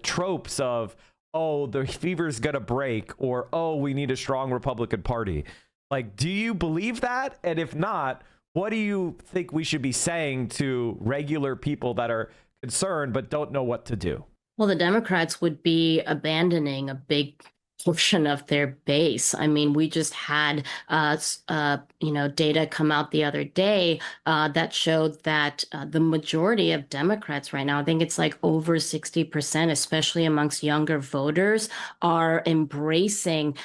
tropes of, oh, the fever's gonna break, or oh, we need a strong Republican Party? Like, do you believe that? And if not, what do you think we should be saying to regular people that are concerned but don't know what to do? Well, the Democrats would be abandoning a big portion of their base. I mean, we just had, data come out the other day that showed that the majority of Democrats right now, I think it's like over 60%, especially amongst younger voters, are embracing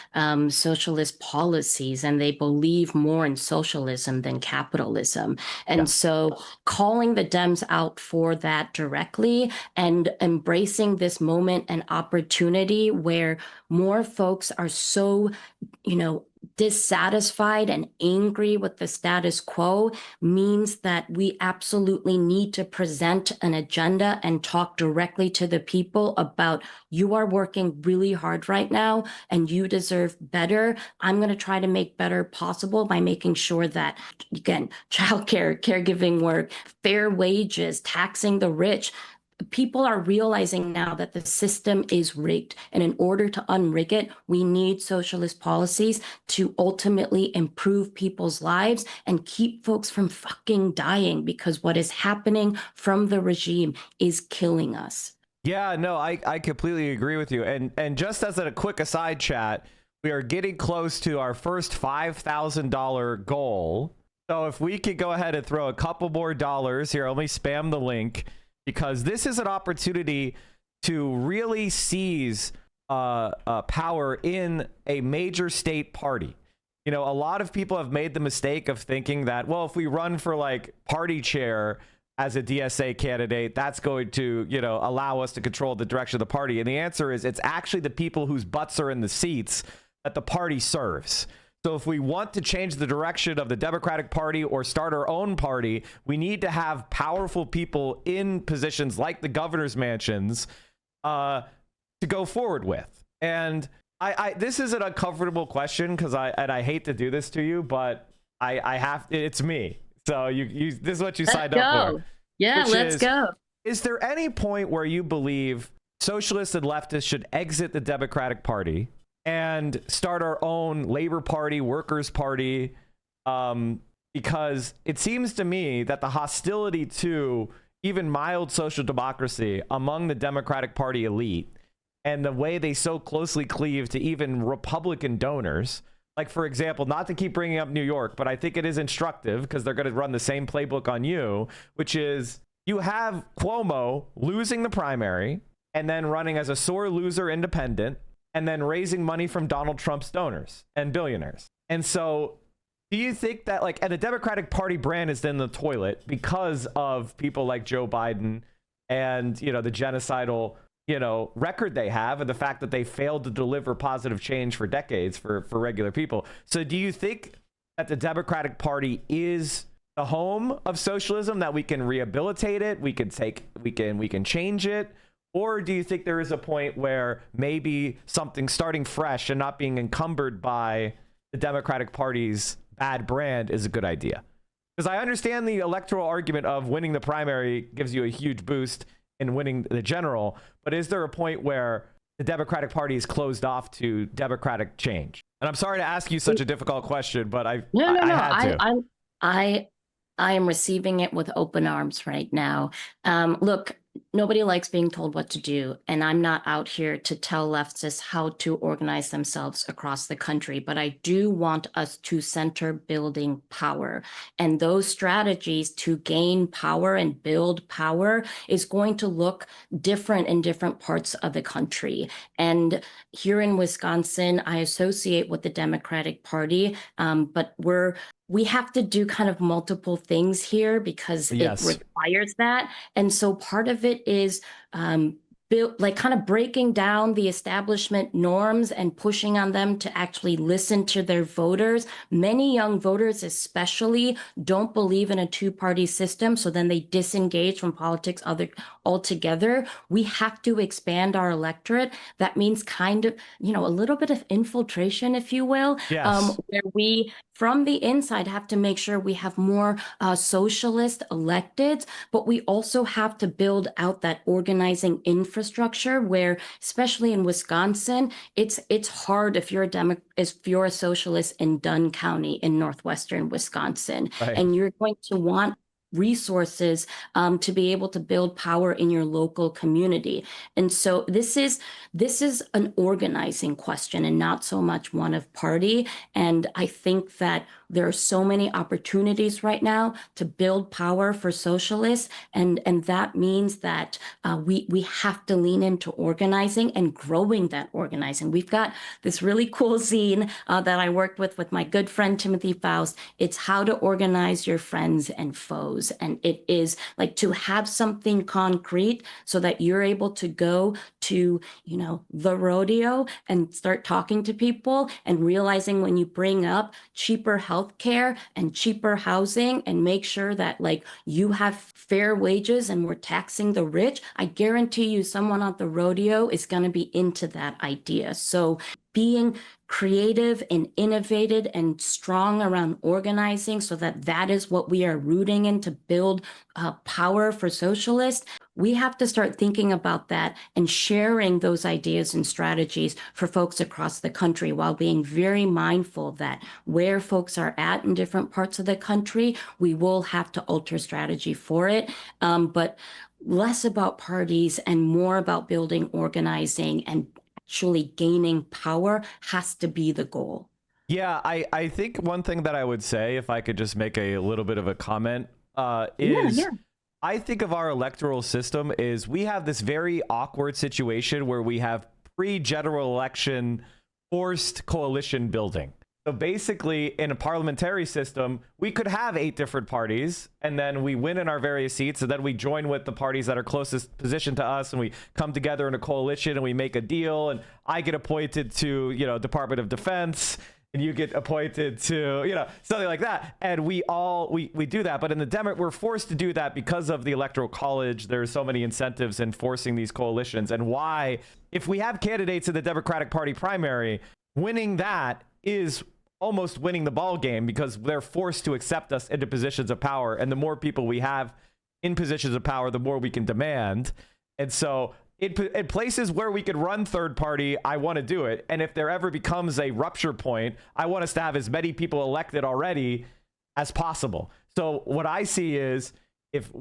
socialist policies, and they believe more in socialism than capitalism. And so calling the Dems out for that directly and embracing this moment and opportunity where more folks are so, dissatisfied and angry with the status quo means that we absolutely need to present an agenda and talk directly to the people about, you are working really hard right now and you deserve better. I'm going to try to make better possible by making sure that, again, childcare, caregiving work, fair wages, taxing the rich. People are realizing now that the system is rigged. And in order to unrig it, we need socialist policies to ultimately improve people's lives and keep folks from fucking dying, because what is happening from the regime is killing us. Yeah, no, I completely agree with you. And just as a quick aside chat, we are getting close to our first $5,000 goal. So if we could go ahead and throw a couple more dollars here, only spam the link, because this is an opportunity to really seize power in a major state party. You know, a lot of people have made the mistake of thinking that, well, if we run for like party chair as a DSA candidate, that's going to, you know, allow us to control the direction of the party. And the answer is, it's actually the people whose butts are in the seats that the party serves. So if we want to change the direction of the Democratic Party or start our own party, we need to have powerful people in positions like the governor's mansions to go forward with. And I this is an uncomfortable question, because I hate to do this to you, but I have, it's me. So you this is what you signed up for. Yeah, let's go. Is there any point where you believe socialists and leftists should exit the Democratic Party and start our own Labor Party, Workers' Party? Because it seems to me that the hostility to even mild social democracy among the Democratic Party elite, and the way they so closely cleave to even Republican donors, like, for example, not to keep bringing up New York, but I think it is instructive because they're going to run the same playbook on you, which is you have Cuomo losing the primary and then running as a sore loser independent, and then raising money from Donald Trump's donors and billionaires. And so do you think that, like, and the Democratic Party brand is in the toilet because of people like Joe Biden and, you know, the genocidal, you know, record they have, and the fact that they failed to deliver positive change for decades for regular people? So do you think that the Democratic Party is the home of socialism, that we can rehabilitate it, we can change it? Or do you think there is a point where maybe something starting fresh and not being encumbered by the Democratic Party's bad brand is a good idea? Because I understand the electoral argument of winning the primary gives you a huge boost in winning the general, but is there a point where the Democratic Party is closed off to democratic change? And I'm sorry to ask you such a difficult question, but I had to. I am receiving it with open arms right now. Look, nobody likes being told what to do, and I'm not out here to tell leftists how to organize themselves across the country, but I do want us to center building power. And those strategies to gain power and build power is going to look different in different parts of the country. And here in Wisconsin, I associate with the Democratic Party, but we have to do kind of multiple things here because it requires that. And so part of it is kind of breaking down the establishment norms and pushing on them to actually listen to their voters. Many young voters especially don't believe in a two-party system, so then they disengage from politics altogether. We have to expand our electorate. That means kind of, you know, a little bit of infiltration, if you will, where we, from the inside, have to make sure we have more socialist electeds, but we also have to build out that organizing infrastructure where, especially in Wisconsin, it's hard if you're a socialist in Dunn County in northwestern Wisconsin, and you're going to want resources to be able to build power in your local community. And so this is an organizing question and not so much one of party. And I think that There are so many opportunities right now to build power for socialists, and that means that we have to lean into organizing and growing that organizing. We've got this really cool zine that I worked with my good friend Timothy Faust. It's how to organize your friends and foes, and it is like to have something concrete so that you're able to go to, you know, the rodeo and start talking to people and realizing when you bring up cheaper healthcare and cheaper housing and make sure that like you have fair wages and we're taxing the rich, I guarantee you someone at the rodeo is going to be into that idea. So being creative and innovative and strong around organizing so that that is what we are rooting in to build power for socialists. We have to start thinking about that and sharing those ideas and strategies for folks across the country while being very mindful that where folks are at in different parts of the country, we will have to alter strategy for it. But less about parties and more about building organizing and actually gaining power has to be the goal. Yeah, I think one thing that I would say, if I could just make a little bit of a comment, is I think of our electoral system is we have this very awkward situation where we have pre-general election forced coalition building. So basically, in a parliamentary system, we could have 8 different parties, and then we win in our various seats, and then we join with the parties that are closest position to us, and we come together in a coalition, and we make a deal, and I get appointed to, you know, Department of Defense, and you get appointed to, you know, something like that. And we do that. But in the we're forced to do that because of the Electoral College. There's so many incentives in forcing these coalitions. And why, if we have candidates in the Democratic Party primary, winning that is almost winning the ball game because they're forced to accept us into positions of power. And the more people we have in positions of power, the more we can demand. And so in places where we could run third party, I want to do it. And if there ever becomes a rupture point, I want us to have as many people elected already as possible. So what I see is if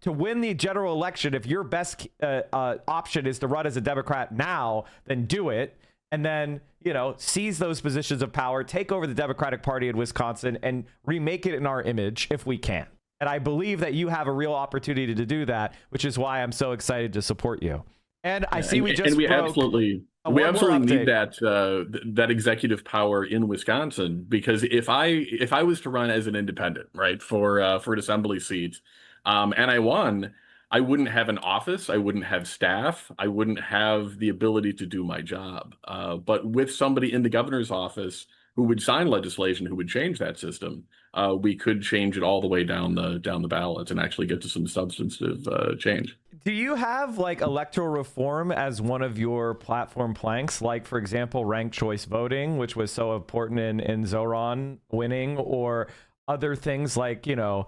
to win the general election, if your best option is to run as a Democrat now, then do it. And then, you know, seize those positions of power, take over the Democratic Party in Wisconsin and remake it in our image if we can. And I believe that you have a real opportunity to do that, which is why I'm so excited to support you. And I see we absolutely need that executive power in Wisconsin, because if I was to run as an independent, right, for an assembly seat, and I won, I wouldn't have an office, I wouldn't have staff, I wouldn't have the ability to do my job. But with somebody in the governor's office who would sign legislation, who would change that system, we could change it all the way down the ballot and actually get to some substantive change. Do you have like electoral reform as one of your platform planks? Like, for example, ranked choice voting, which was so important in Zoran winning, or other things like, you know,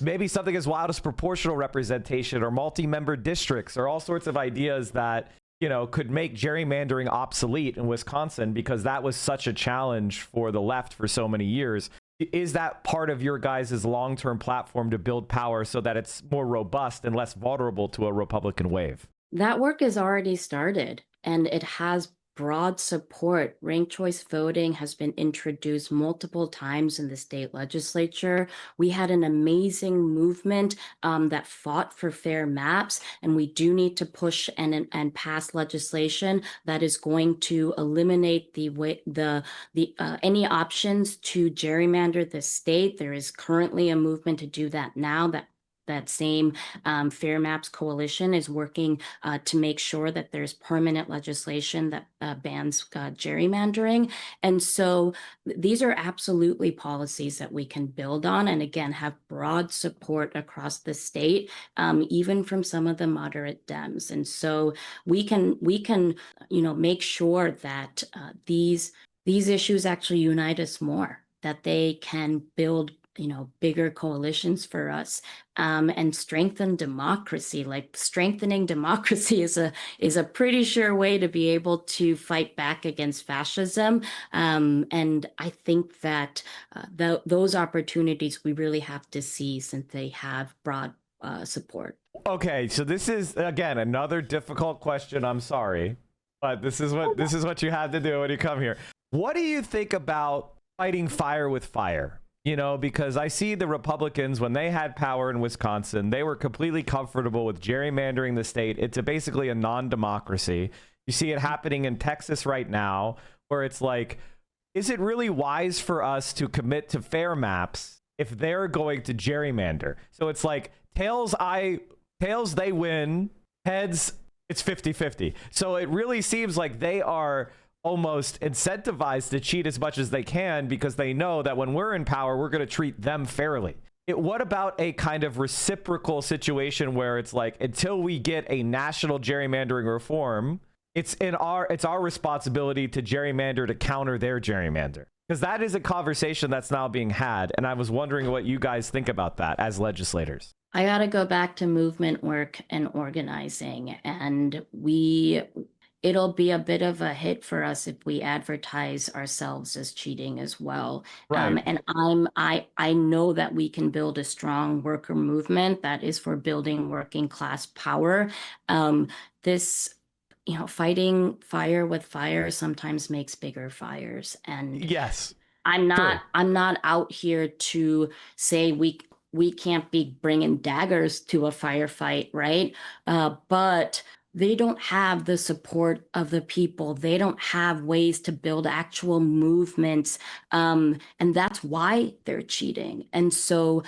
maybe something as wild as proportional representation or multi-member districts, or all sorts of ideas that, you know, could make gerrymandering obsolete in Wisconsin, because that was such a challenge for the left for so many years. Is that part of your guys' long-term platform to build power so that it's more robust and less vulnerable to a Republican wave? That work has already started, and it has broad support. Ranked choice voting has been introduced multiple times in the state legislature. We had an amazing movement that fought for fair maps, and we do need to push and pass legislation that is going to eliminate any options to gerrymander the state. There is currently a movement to do that now. That same Fair Maps Coalition is working to make sure that there's permanent legislation that bans gerrymandering. And so these are absolutely policies that we can build on, and again, have broad support across the state, even from some of the moderate Dems. And so we can make sure that these issues actually unite us more, that they can build bigger coalitions for us, and strengthen democracy. Like, strengthening democracy is a pretty sure way to be able to fight back against fascism. And I think that those opportunities we really have to seize, since they have broad support. Okay, so this is again another difficult question. I'm sorry, but this is what you had to do when you come here. What do you think about fighting fire with fire, you know, because I see the Republicans, when they had power in Wisconsin, they were completely comfortable with gerrymandering the state. It's basically a non-democracy. You see it happening in Texas right now, where it's like, is it really wise for us to commit to fair maps if they're going to gerrymander? So it's like tails, they win, heads, it's 50-50. So it really seems like they are almost incentivized to cheat as much as they can, because they know that when we're in power, we're going to treat them fairly. What about a kind of reciprocal situation where it's like, until we get a national gerrymandering reform, it's our responsibility to gerrymander to counter their gerrymander? Because that is a conversation that's now being had. And I was wondering what you guys think about that as legislators. I got to go back to movement work and organizing, and it'll be a bit of a hit for us if we advertise ourselves as cheating as well. Right. And I know that we can build a strong worker movement that is for building working class power. This, fighting fire with fire sometimes makes bigger fires. And yes, I'm not out here to say we can't be bringing daggers to a firefight, right? But they don't have the support of the people. They don't have ways to build actual movements. And that's why they're cheating. And so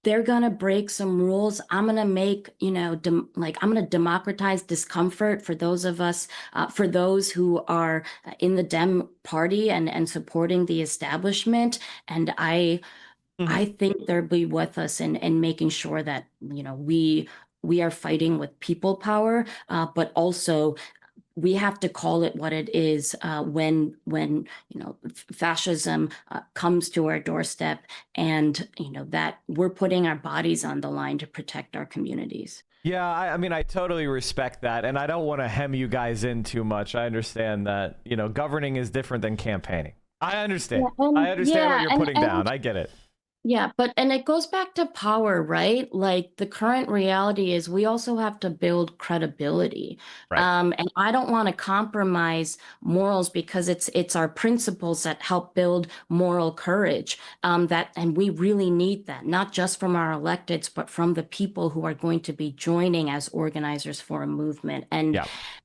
they're going to break some rules. I'm going to make, I'm going to democratize discomfort for those of us, for those who are in the Dem party and supporting the establishment. And I think they'll be with us in making sure that, we are fighting with people power, but also we have to call it what it is when fascism comes to our doorstep, and that we're putting our bodies on the line to protect our communities. Yeah, I mean, I totally respect that, and I don't want to hem you guys in too much. I understand that governing is different than campaigning. I understand. I understand what you're putting down. I get it. Yeah, and it goes back to power, right? Like, the current reality is we also have to build credibility. Right. And I don't want to compromise morals, because it's our principles that help build moral courage. And we really need that, not just from our electeds, but from the people who are going to be joining as organizers for a movement. And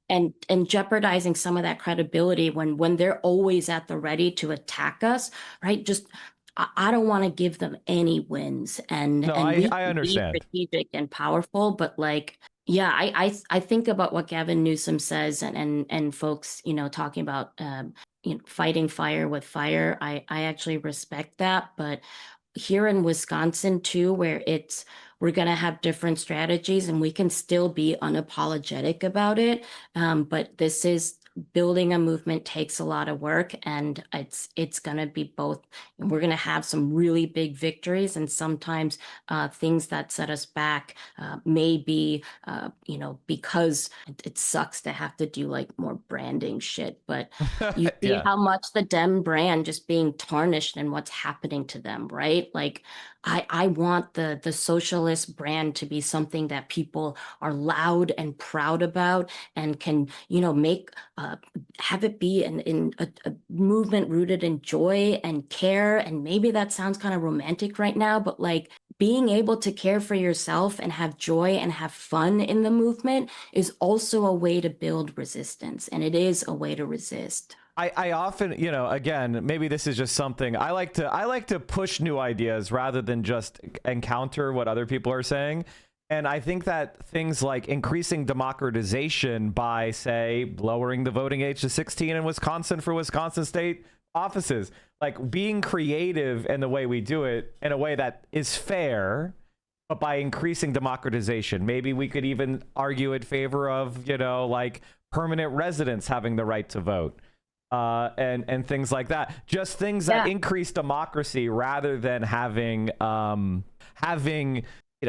and jeopardizing some of that credibility when they're always at the ready to attack us, right? I don't want to give them any wins, and I understand. Be strategic and powerful, but I think about what Gavin Newsom says, and folks, talking about fighting fire with fire. I actually respect that, but here in Wisconsin too, where we're going to have different strategies, and we can still be unapologetic about it. But this is building a movement takes a lot of work, and it's going to be both. And we're going to have some really big victories, and sometimes things that set us back may be, because it sucks to have to do like more branding shit. But you see how much the Dem brand just being tarnished and what's happening to them, right? Like, I want the socialist brand to be something that people are loud and proud about, and can, have it be in a movement rooted in joy and care. And maybe that sounds kind of romantic right now, but like, being able to care for yourself and have joy and have fun in the movement is also a way to build resistance, and it is a way to resist. I often, again, maybe this is just something I like to push new ideas rather than just encounter what other people are saying. And I think that things like increasing democratization by, say, lowering the voting age to 16 in Wisconsin for Wisconsin state offices, like being creative in the way we do it in a way that is fair, but by increasing democratization, maybe we could even argue in favor of, like permanent residents having the right to vote. And things like that, just things that increase democracy rather than having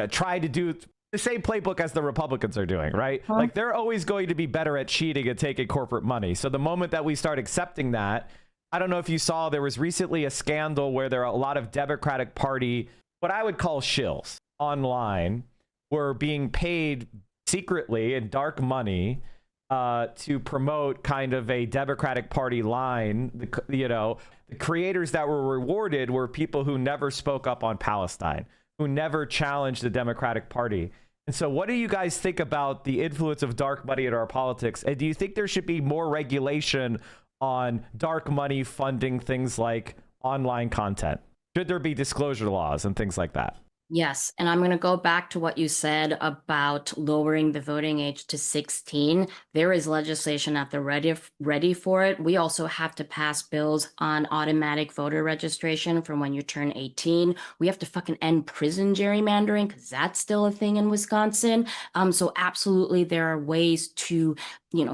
tried to do the same playbook as the Republicans are doing, right? Like, they're always going to be better at cheating and taking corporate money. So the moment that we start accepting that, I don't know if you saw, there was recently a scandal where there are a lot of Democratic Party, what I would call shills online, were being paid secretly in dark money to promote kind of a Democratic Party line. The creators that were rewarded were people who never spoke up on Palestine, who never challenged the Democratic Party. And so what do you guys think about the influence of dark money in our politics? And do you think there should be more regulation on dark money funding things like online content? Should there be disclosure laws and things like that? Yes, and I'm going to go back to what you said about lowering the voting age to 16. There is legislation at the ready for it. We also have to pass bills on automatic voter registration from when you turn 18. We have to fucking end prison gerrymandering because that's still a thing in Wisconsin. So absolutely, there are ways to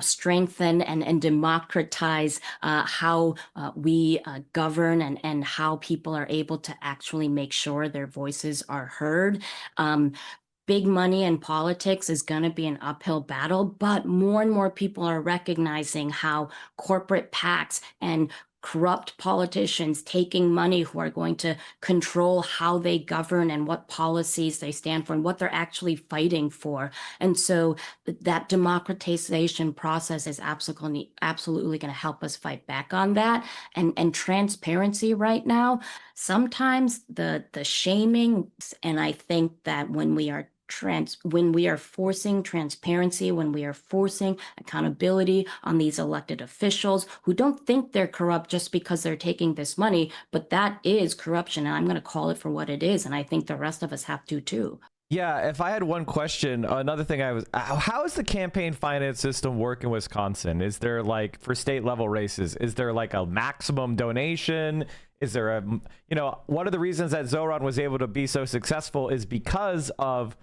strengthen and democratize how we govern and how people are able to actually make sure their voices are heard. Big money in politics is going to be an uphill battle, but more and more people are recognizing how corporate PACs and corrupt politicians taking money who are going to control how they govern and what policies they stand for and what they're actually fighting for. And so that democratization process is absolutely going to help us fight back on that. And transparency right now, sometimes the shaming, and I think that when we are forcing transparency, when we are forcing accountability on these elected officials who don't think they're corrupt just because they're taking this money, but that is corruption, and I'm going to call it for what it is, and I think the rest of us have to too. Yeah, if I had one question, another thing how is the campaign finance system work in Wisconsin? Is there, like, for state level races, is there like a maximum donation? Is there one of the reasons that Zoran was able to be so successful is because of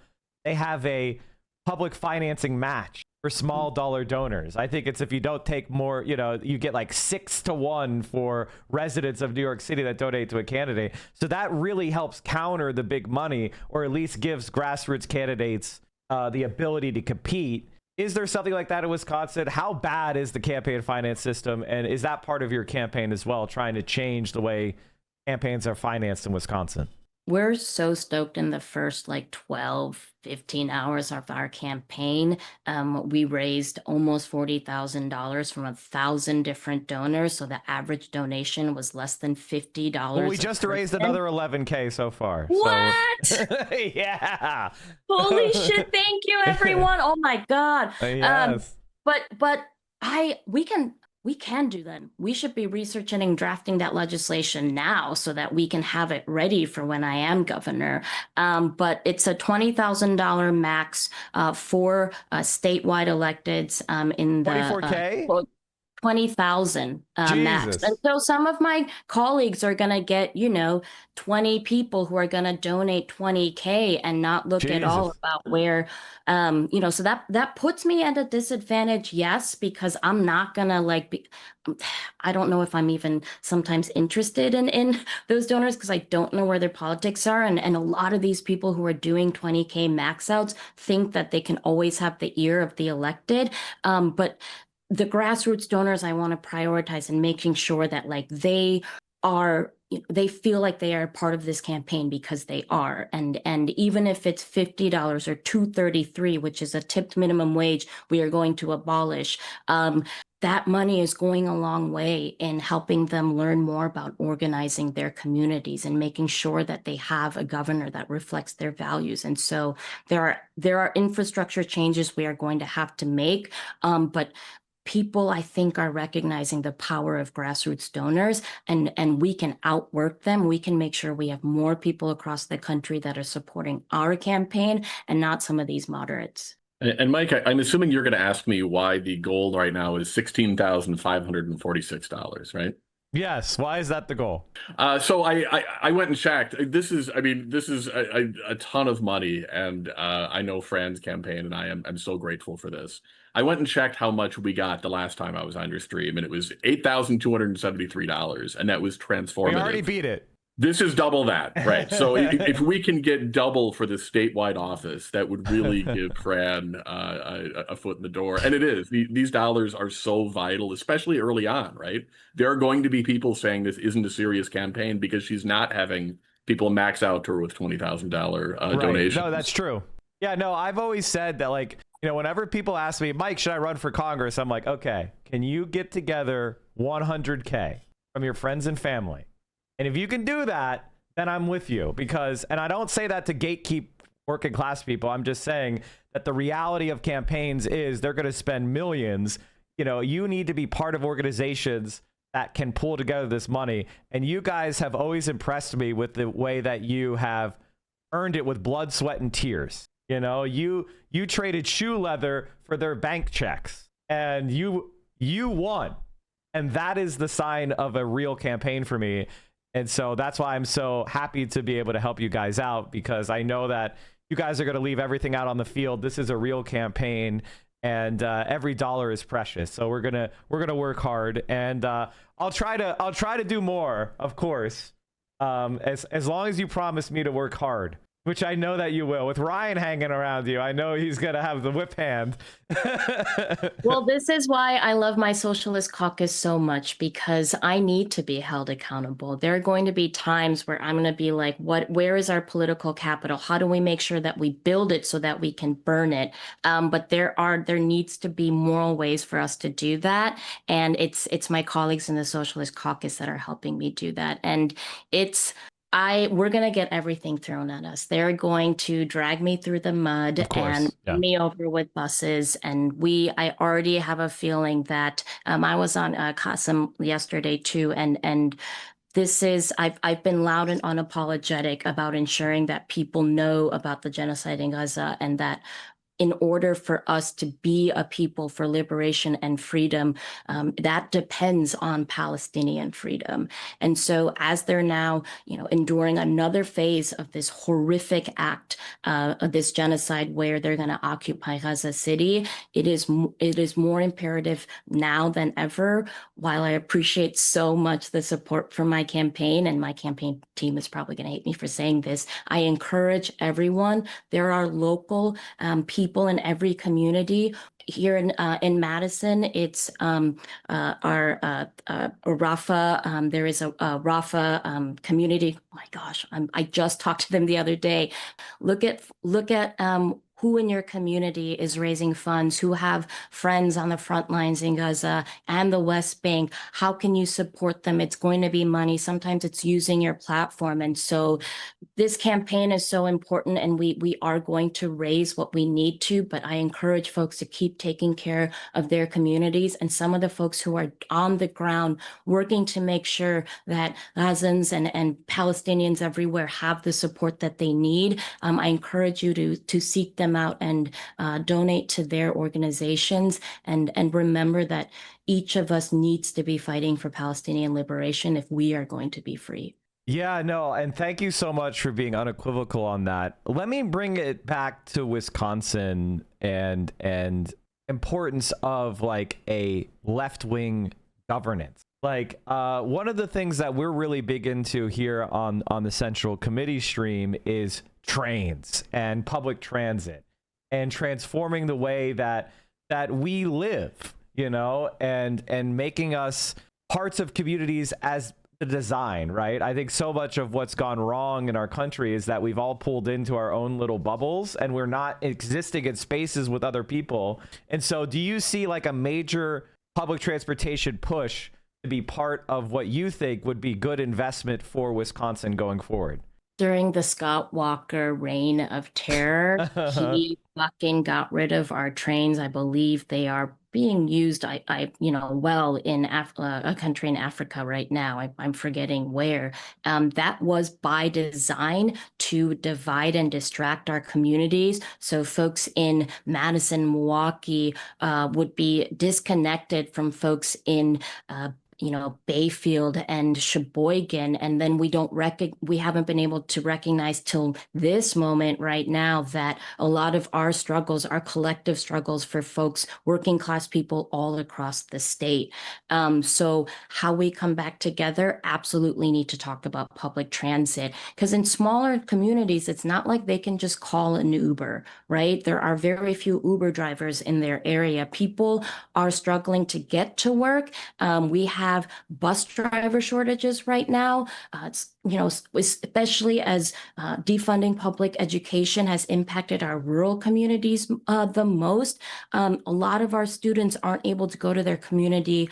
they have a public financing match for small dollar donors. I think it's if you don't take more, you get like 6-to-1 for residents of New York City that donate to a candidate. So that really helps counter the big money, or at least gives grassroots candidates the ability to compete. Is there something like that in Wisconsin? How bad is the campaign finance system? And is that part of your campaign as well, trying to change the way campaigns are financed in Wisconsin? We're so stoked in the first 12, 15 hours of our campaign. We raised almost $40,000 from 1,000 different donors. So the average donation was less than $50. Well, we just raised another 11K so far. What? So. Yeah. Holy shit. Thank you, everyone. Oh my God. Yes. But we can do that. We should be researching and drafting that legislation now so that we can have it ready for when I am governor. But it's a $20,000 max for statewide electeds in the 24K? 20,000 max. And so some of my colleagues are going to get, 20 people who are going to donate 20K and not look at all about where, so that puts me at a disadvantage. Yes, because I'm not going to I don't know if I'm even sometimes interested in those donors because I don't know where their politics are. And a lot of these people who are doing 20K max outs think that they can always have the ear of the elected. But the grassroots donors, I want to prioritize in making sure that they feel like they are part of this campaign because they are. And even if it's $50 or $2.33, which is a tipped minimum wage we are going to abolish, that money is going a long way in helping them learn more about organizing their communities and making sure that they have a governor that reflects their values. And so there are infrastructure changes we are going to have to make, but people, I think, are recognizing the power of grassroots donors, and we can outwork them. We can make sure we have more people across the country that are supporting our campaign and not some of these moderates. And Mike, I'm assuming you're going to ask me why the goal right now is $16,546, right? Yes. Why is that the goal? So I went and checked. This is a ton of money, and I know Fran's campaign, and I'm so grateful for this. I went and checked how much we got the last time I was on your stream, and it was $8,273, and that was transformative. We already beat it. This is double that, right? So if we can get double for the statewide office, that would really give Fran a foot in the door. And it is. These dollars are so vital, especially early on, right? There are going to be people saying this isn't a serious campaign because she's not having people max out to her with $20,000 donations. No, that's true. Yeah, no, I've always said that, You know, whenever people ask me, Mike, should I run for Congress? I'm like, okay, can you get together 100K from your friends and family? And if you can do that, then I'm with you. Because, and I don't say that to gatekeep working class people. I'm just saying that the reality of campaigns is they're going to spend millions. You know, you need to be part of organizations that can pull together this money. And you guys have always impressed me with the way that you have earned it with blood, sweat, and tears. You know, you traded shoe leather for their bank checks, and you won. And that is the sign of a real campaign for me. And so that's why I'm so happy to be able to help you guys out, because I know that you guys are going to leave everything out on the field. This is a real campaign, and every dollar is precious. So we're gonna work hard, and I'll try to do more, of course, as long as you promise me to work hard, which I know that you will. With Ryan hanging around you, I know he's gonna have the whip hand. Well, this is why I love my socialist caucus so much, because I need to be held accountable. There are going to be times where I'm going to be like, where is our political capital? How do we make sure that we build it so that we can burn it? But there needs to be moral ways for us to do that. And it's my colleagues in the socialist caucus that are helping me do that. And we're going to get everything thrown at us. They're going to drag me through the mud and run me over with buses. And I already have a feeling that I was on Qasem yesterday too. And this is, I've been loud and unapologetic about ensuring that people know about the genocide in Gaza, and that in order for us to be a people for liberation and freedom, that depends on Palestinian freedom. And so as they're now, enduring another phase of this horrific act, of this genocide where they're going to occupy Gaza City, it is more imperative now than ever. While I appreciate so much the support from my campaign, and my campaign team is probably going to hate me for saying this, I encourage everyone. There are local people in every community. Here in Madison, it's our Rafa. There is a Rafa community. Oh my gosh, I just talked to them the other day. Look at who in your community is raising funds, who have friends on the front lines in Gaza and the West Bank. How can you support them? It's going to be money. Sometimes it's using your platform. And so this campaign is so important, and we are going to raise what we need to, but I encourage folks to keep taking care of their communities, and some of the folks who are on the ground working to make sure that Gazans and Palestinians everywhere have the support that they need. I encourage you to seek them out and donate to their organizations, and remember that each of us needs to be fighting for Palestinian liberation if we are going to be free. Yeah, no, and thank you so much for being unequivocal on that. Let me bring it back to Wisconsin and importance of like a left-wing governance. Like one of the things that we're really big into here on the Central Committee stream is trains and public transit and transforming the way that we live, and making us parts of communities as the design, right? I think so much of what's gone wrong in our country is that we've all pulled into our own little bubbles, and we're not existing in spaces with other people. And so do you see like a major public transportation push to be part of what you think would be good investment for Wisconsin going forward? During the Scott Walker reign of terror, he fucking got rid of our trains. I believe they are being used, well in a country in Africa right now. I'm forgetting where. That was by design to divide and distract our communities. So folks in Madison, Milwaukee would be disconnected from folks in Bayfield and Sheboygan, and then we haven't been able to recognize till this moment right now that a lot of our struggles, our collective struggles for folks, working class people all across the state. So how we come back together, absolutely need to talk about public transit, because in smaller communities, it's not like they can just call an Uber, right? There are very few Uber drivers in their area. People are struggling to get to work. We have have bus driver shortages right now. It's, especially as defunding public education has impacted our rural communities the most. A lot of our students aren't able to go to their community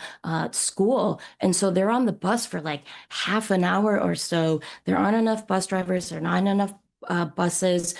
school. And so they're on the bus for like half an hour or so. There aren't enough bus drivers. There aren't enough buses.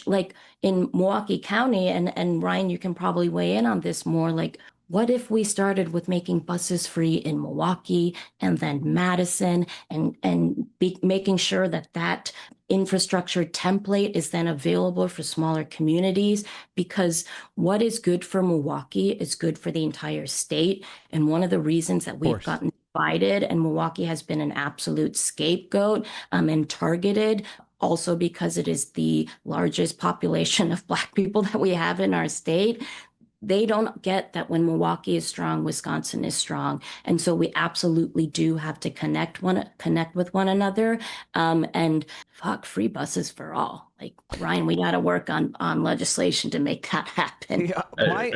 Like in Milwaukee County, and Ryan, you can probably weigh in on this more, like, what if we started with making buses free in Milwaukee and then Madison, and making sure that that infrastructure template is then available for smaller communities? Because what is good for Milwaukee is good for the entire state. And one of the reasons that we've gotten divided, and Milwaukee has been an absolute scapegoat and targeted, also because it is the largest population of Black people that we have in our state. They don't get that when Milwaukee is strong, Wisconsin is strong. And so we absolutely do have to connect with one another. And fuck, free buses for all. Like, Ryan, we got to work on legislation to make that happen. Yeah,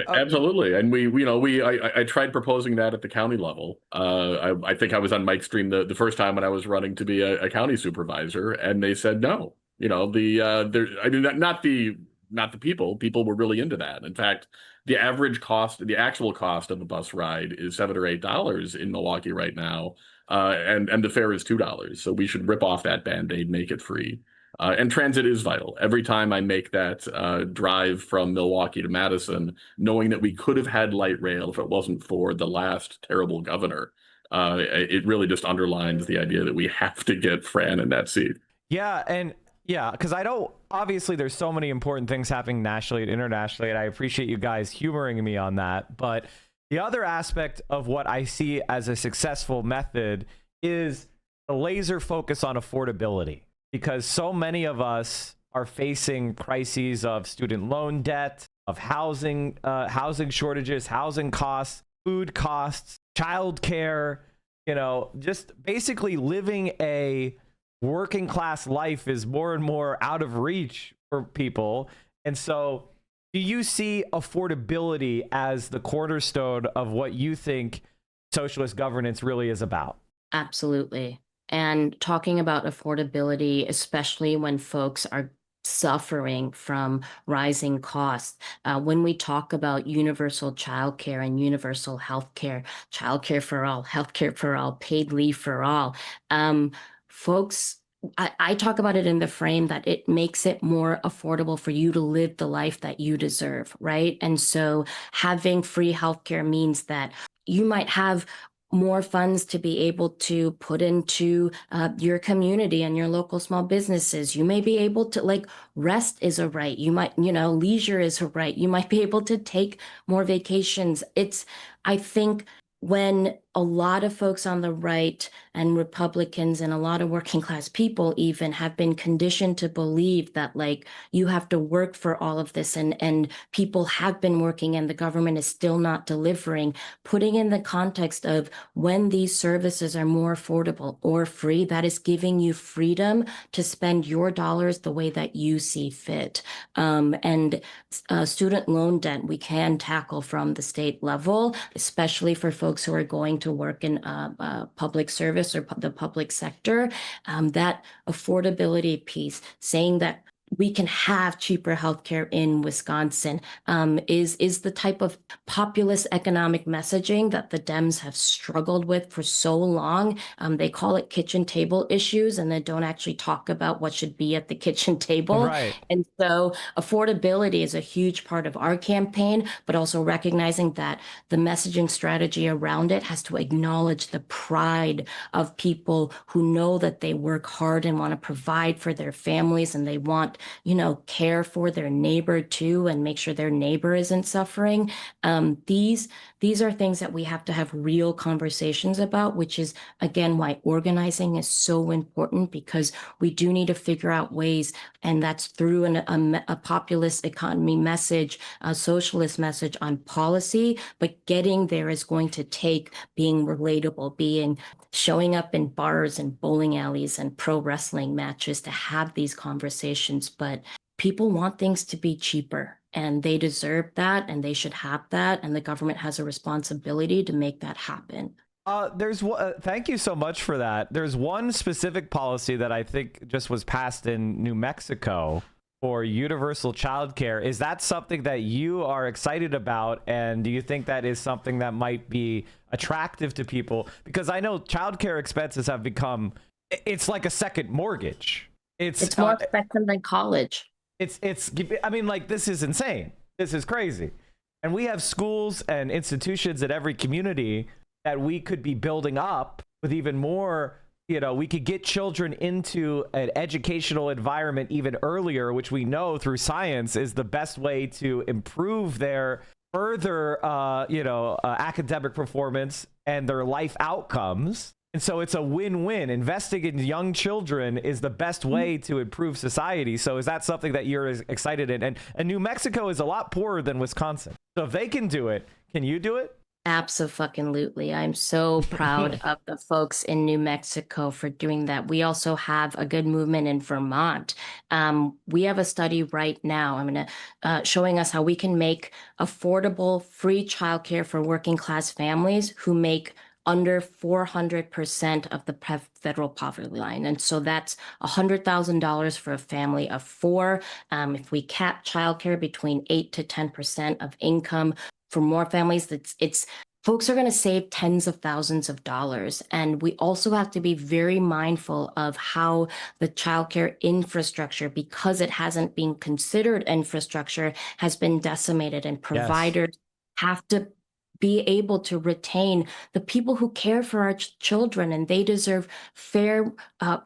absolutely. And I tried proposing that at the county level. I think I was on Mike's stream the first time when I was running to be a county supervisor, and they said no. Not the people were really into that. In fact, the actual cost of a bus ride is $7 or $8 in Milwaukee right now, and the fare is $2. So we should rip off that Band-Aid, make it free. And transit is vital. Every time I make that drive from Milwaukee to Madison, knowing that we could have had light rail if it wasn't for the last terrible governor, it really just underlines the idea that we have to get Fran in that seat. Yeah, because obviously there's so many important things happening nationally and internationally, and I appreciate you guys humoring me on that. But the other aspect of what I see as a successful method is the laser focus on affordability, because so many of us are facing crises of student loan debt, of housing shortages, housing costs, food costs, childcare, just basically living a working class life is more and more out of reach for people. And so do you see affordability as the cornerstone of what you think socialist governance really is about? Absolutely. And talking about affordability, especially when folks are suffering from rising costs. When we talk about universal childcare and universal healthcare, childcare for all, healthcare for all, paid leave for all, folks, I talk about it in the frame that it makes it more affordable for you to live the life that you deserve, right? And so having free healthcare means that you might have more funds to be able to put into your community and your local small businesses. You may be able to, rest is a right. You might, leisure is a right. You might be able to take more vacations. I think when a lot of folks on the right and Republicans and a lot of working class people even have been conditioned to believe that you have to work for all of this, and people have been working and the government is still not delivering, putting in the context of when these services are more affordable or free, that is giving you freedom to spend your dollars the way that you see fit. And student loan debt we can tackle from the state level, especially for folks who are going to work in public service or the public sector. That affordability piece, saying that we can have cheaper healthcare in Wisconsin, is the type of populist economic messaging that the Dems have struggled with for so long. They call it kitchen table issues, and they don't actually talk about what should be at the kitchen table. Right. And so affordability is a huge part of our campaign, but also recognizing that the messaging strategy around it has to acknowledge the pride of people who know that they work hard and want to provide for their families, and they want care for their neighbor too, and make sure their neighbor isn't suffering. These are things that we have to have real conversations about, which is, again, why organizing is so important, because we do need to figure out ways, and that's through a populist economy message, a socialist message on policy, but getting there is going to take being relatable, showing up in bars and bowling alleys and pro wrestling matches to have these conversations. But people want things to be cheaper, and they deserve that, and they should have that, and the government has a responsibility to make that happen. Thank you so much for that. There's one specific policy that I think just was passed in New Mexico for universal childcare. Is that something that you are excited about? And do you think that is something that might be attractive to people? Because I know childcare expenses have become, it's like a second mortgage. It's more expensive than college. I mean, like, this is insane. This is crazy. And we have schools and institutions in every community that we could be building up with even more. We could get children into an educational environment even earlier, which we know through science is the best way to improve their further, academic performance and their life outcomes. And so it's a win-win. Investing in young children is the best way to improve society. So is that something that you're excited in? And New Mexico is a lot poorer than Wisconsin. So if they can do it, can you do it? Absolutely. I'm so proud of the folks in New Mexico for doing that. We also have a good movement in Vermont. We have a study right now, showing us how we can make affordable, free childcare for working class families who make under 400% of the federal poverty line. And so that's $100,000 for a family of four. If we cap childcare between 8 to 10% of income, for more families, it's folks are going to save tens of thousands of dollars. And we also have to be very mindful of how the childcare infrastructure, because it hasn't been considered infrastructure, has been decimated, and providers have to be able to retain the people who care for our children, and they deserve fair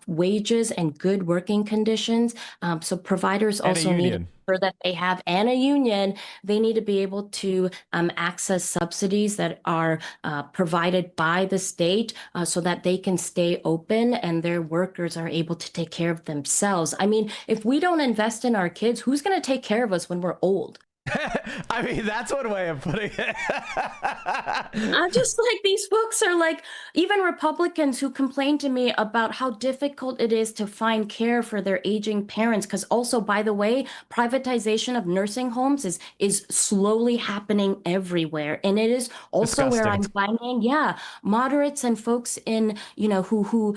wages and good working conditions. So providers also need to ensure that they have, and a union, they need to be able to access subsidies that are provided by the state so that they can stay open and their workers are able to take care of themselves. I mean, if we don't invest in our kids, who's going to take care of us when we're old? I mean, that's one way of putting it. I'm just like, these folks are like, even Republicans who complain to me about how difficult it is to find care for their aging parents. Because also, by the way, privatization of nursing homes is slowly happening everywhere. And it is also where I'm finding, moderates and folks in, who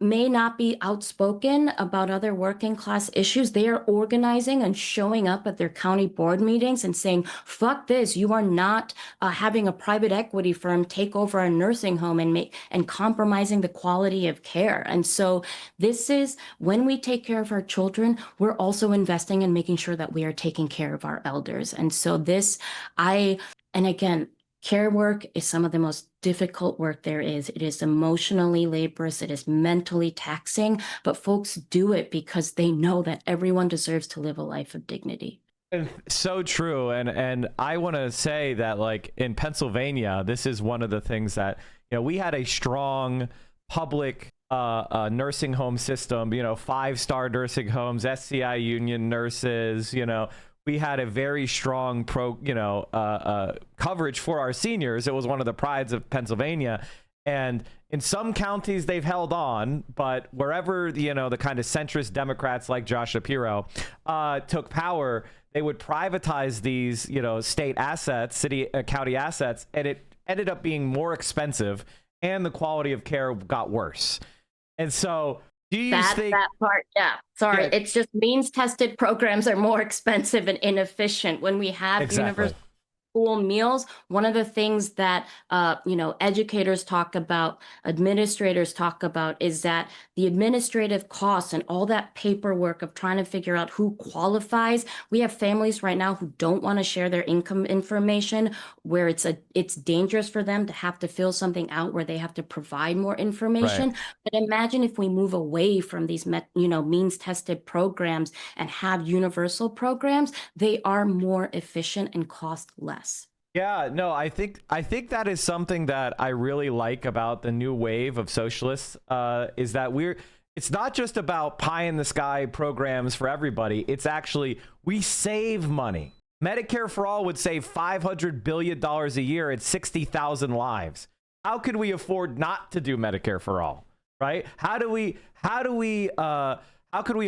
may not be outspoken about other working class issues. They are organizing and showing up at their county board meetings and saying, fuck this, you are not having a private equity firm take over a nursing home and compromising the quality of care. And so this is, when we take care of our children, we're also investing in making sure that we are taking care of our elders. And so and again, care work is some of the most difficult work there is. It is emotionally laborious. It is mentally taxing, but folks do it because they know that everyone deserves to live a life of dignity. So true. And I want to say that, like, in Pennsylvania, this is one of the things that, we had a strong public nursing home system, 5-star nursing homes, SCI union nurses, we had a very strong coverage for our seniors. It was one of the prides of Pennsylvania. And in some counties, they've held on, but wherever, the kind of centrist Democrats like Josh Shapiro took power, they would privatize these, state assets, city, county assets, and it ended up being more expensive and the quality of care got worse. And so do you think that part? Yeah. Sorry. It's just means tested programs are more expensive and inefficient when we have universal school meals. One of the things that, educators talk about, administrators talk about, is that the administrative costs and all that paperwork of trying to figure out who qualifies. We have families right now who don't want to share their income information, where it's dangerous for them to have to fill something out where they have to provide more information. Right. But imagine if we move away from these, means tested programs and have universal programs, they are more efficient and cost less. Yeah, no, I think that is something that I really like about the new wave of socialists, is that it's not just about pie in the sky programs for everybody. It's actually, we save money. Medicare for All would save $500 billion a year at 60,000 lives. How could we afford not to do Medicare for All, right? How could we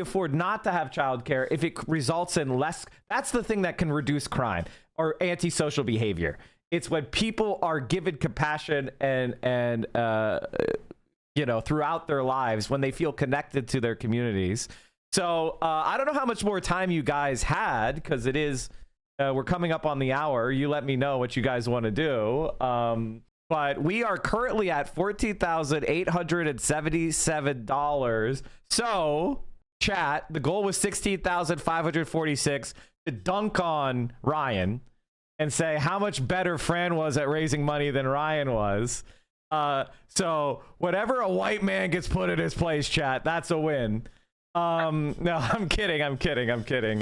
afford not to have childcare if it results in less? That's the thing that can reduce crime or antisocial behavior, It's when people are given compassion and throughout their lives, when they feel connected to their communities. So I don't know how much more time you guys had, because it is we're coming up on the hour. You let me know what you guys want to do. But we are currently at $14,877. So, chat, the goal was $16,546 to dunk on Ryan and say how much better Fran was at raising money than Ryan was. So, whatever a white man gets put in his place, chat, that's a win. No, I'm kidding.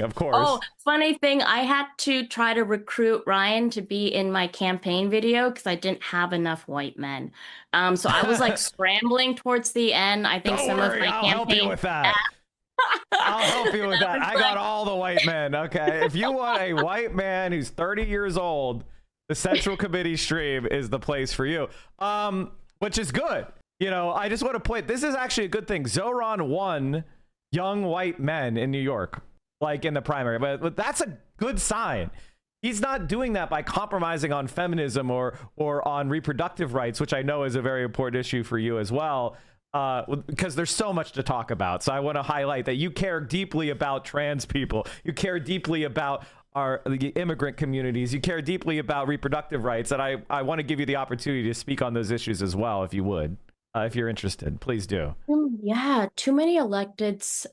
Of course. Oh, funny thing, I had to try to recruit Ryan to be in my campaign video because I didn't have enough white men. So I was like scrambling towards the end. I think Don't some worry, of my I'll campaign. help you with that. I'll help you with that. I got all the white men. Okay, if you want a white man who's 30 years old, the Central Committee stream is the place for you. Which is good. I just want to point. This is actually a good thing. Zoran won young white men in New York, like in the primary, but that's a good sign. He's not doing that by compromising on feminism or on reproductive rights, which I know is a very important issue for you as well, because there's so much to talk about. So I want to highlight that you care deeply about trans people. You care deeply about the immigrant communities. You care deeply about reproductive rights. And I want to give you the opportunity to speak on those issues as well, if you would. If you're interested, please do. Yeah, too many electeds,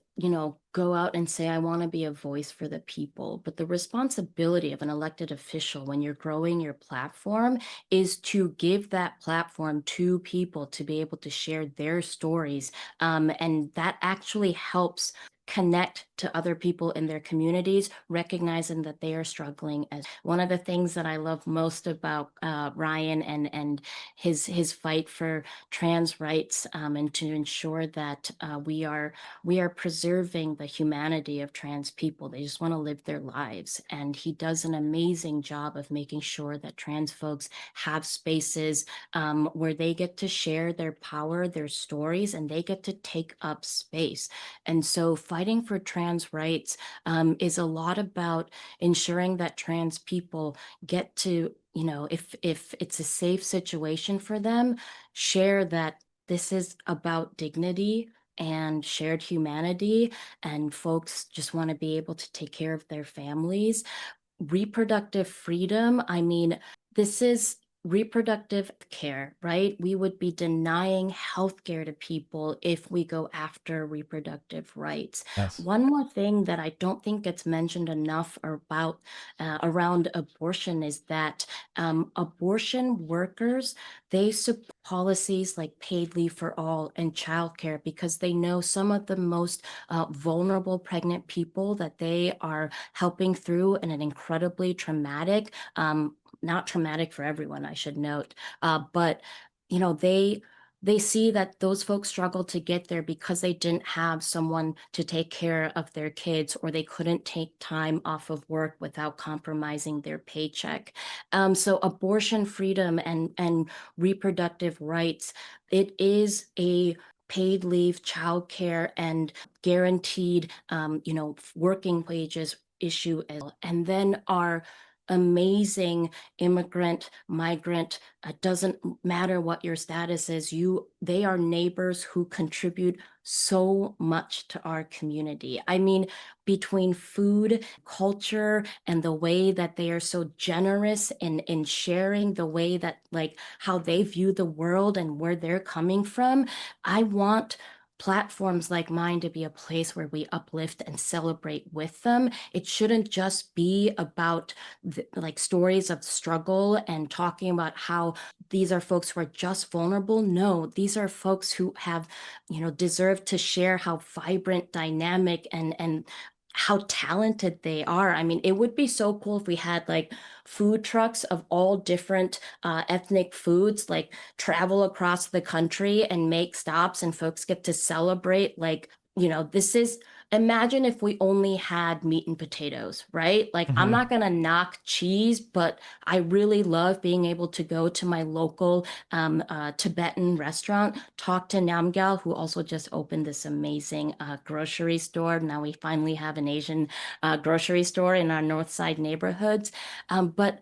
go out and say, I want to be a voice for the people. But the responsibility of an elected official when you're growing your platform is to give that platform to people to be able to share their stories. And that actually helps connect to other people in their communities, recognizing that they are struggling. As one of the things that I love most about Ryan and his fight for trans rights, and to ensure that we are preserving the humanity of trans people. They just want to live their lives, and he does an amazing job of making sure that trans folks have spaces where they get to share their power, their stories, and they get to take up space. And so fighting for trans rights is a lot about ensuring that trans people get to, if it's a safe situation for them, share that this is about dignity and shared humanity, and folks just want to be able to take care of their families. Reproductive freedom, this is reproductive care, right? We would be denying healthcare to people if we go after reproductive rights. Yes. One more thing that I don't think gets mentioned enough about around abortion is that abortion workers, they support policies like paid leave for all and childcare because they know some of the most vulnerable pregnant people that they are helping through in an incredibly traumatic, not traumatic for everyone, I should note, but they see that those folks struggle to get there because they didn't have someone to take care of their kids, or they couldn't take time off of work without compromising their paycheck. So abortion freedom and reproductive rights, it is a paid leave, childcare, and guaranteed, working wages issue. And then our amazing immigrant, migrant, doesn't matter what your status is, they are neighbors who contribute so much to our community. Between food, culture, and the way that they are so generous in sharing the way that, how they view the world and where they're coming from, I want platforms like mine to be a place where we uplift and celebrate with them. It shouldn't just be about stories of struggle and talking about how these are folks who are just vulnerable. No, these are folks who have, deserve to share how vibrant, dynamic, and how talented they are. It would be so cool if we had food trucks of all different ethnic foods, travel across the country and make stops, and folks get to celebrate. Imagine if we only had meat and potatoes, right? I'm not going to knock cheese, but I really love being able to go to my local Tibetan restaurant, talk to Namgyal, who also just opened this amazing grocery store. Now we finally have an Asian grocery store in our North Side neighborhoods. But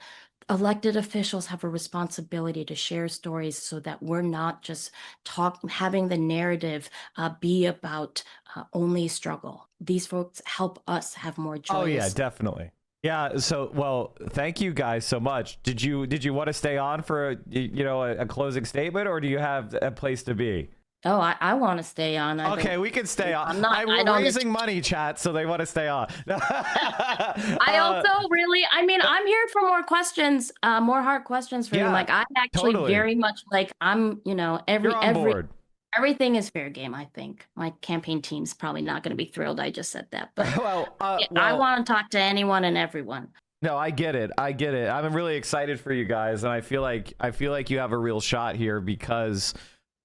elected officials have a responsibility to share stories so that we're not just having the narrative be about only struggle. These folks help us have more joyous. Oh yeah, definitely. Yeah. So, well, thank you guys so much. Did you want to stay on for a closing statement, or do you have a place to be? Oh, I want to stay on. Okay, we can stay on. I'm raising money, chat, so they want to stay on. I also really, I'm here for more questions, more hard questions for you. Like, I'm actually very much like, everything is fair game, I think. My campaign team's probably not going to be thrilled I just said that. But I want to talk to anyone and everyone. No, I get it. I'm really excited for you guys, and I feel like you have a real shot here because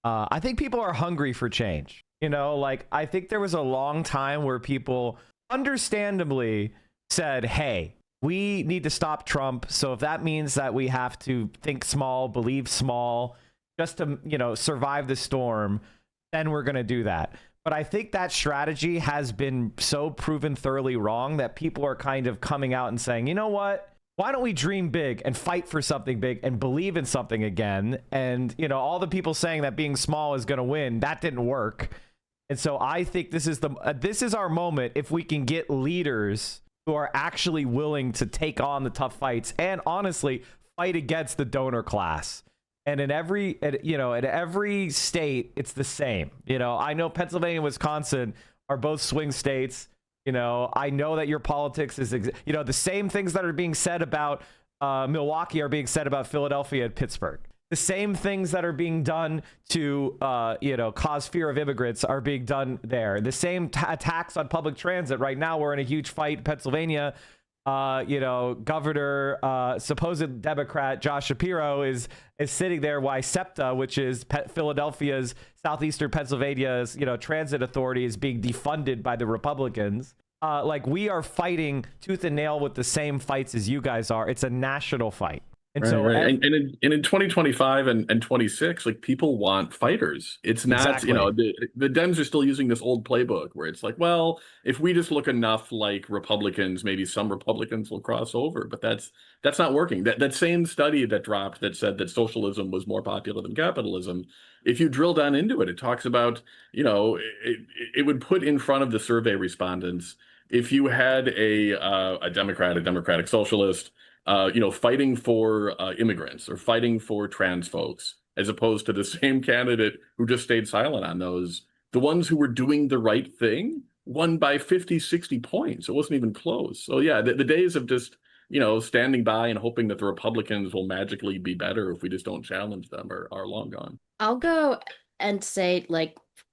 I think people are hungry for change. I think there was a long time where people understandably said, hey, we need to stop Trump. So if that means that we have to think small, believe small, just to, survive the storm, then we're going to do that. But I think that strategy has been so proven thoroughly wrong that people are kind of coming out and saying, you know what? Why don't we dream big and fight for something big and believe in something again? And, all the people saying that being small is going to win, that didn't work. And so I think this is our moment if we can get leaders who are actually willing to take on the tough fights and honestly fight against the donor class. And in every state, it's the same. I know Pennsylvania and Wisconsin are both swing states. I know that your politics is, the same things that are being said about Milwaukee are being said about Philadelphia and Pittsburgh. The same things that are being done to, cause fear of immigrants are being done there. The same attacks on public transit. Right now, we're in a huge fight in Pennsylvania. Governor, supposed Democrat Josh Shapiro is sitting there while SEPTA, which is Philadelphia's, southeastern Pennsylvania's, transit authority, is being defunded by the Republicans. We are fighting tooth and nail with the same fights as you guys are. It's a national fight. And And in 2025 and 26, people want fighters. It's not, the Dems are still using this old playbook where it's like, well, if we just look enough like Republicans, maybe some Republicans will cross over. But that's not working. That same study that dropped that said that socialism was more popular than capitalism, if you drill down into it, it talks about, it would put in front of the survey respondents, if you had a Democrat, a democratic socialist, fighting for immigrants or fighting for trans folks, as opposed to the same candidate who just stayed silent on those, the ones who were doing the right thing won by 50, 60 points. It wasn't even close. So yeah, the days of just, standing by and hoping that the Republicans will magically be better if we just don't challenge them are long gone. I'll go and say,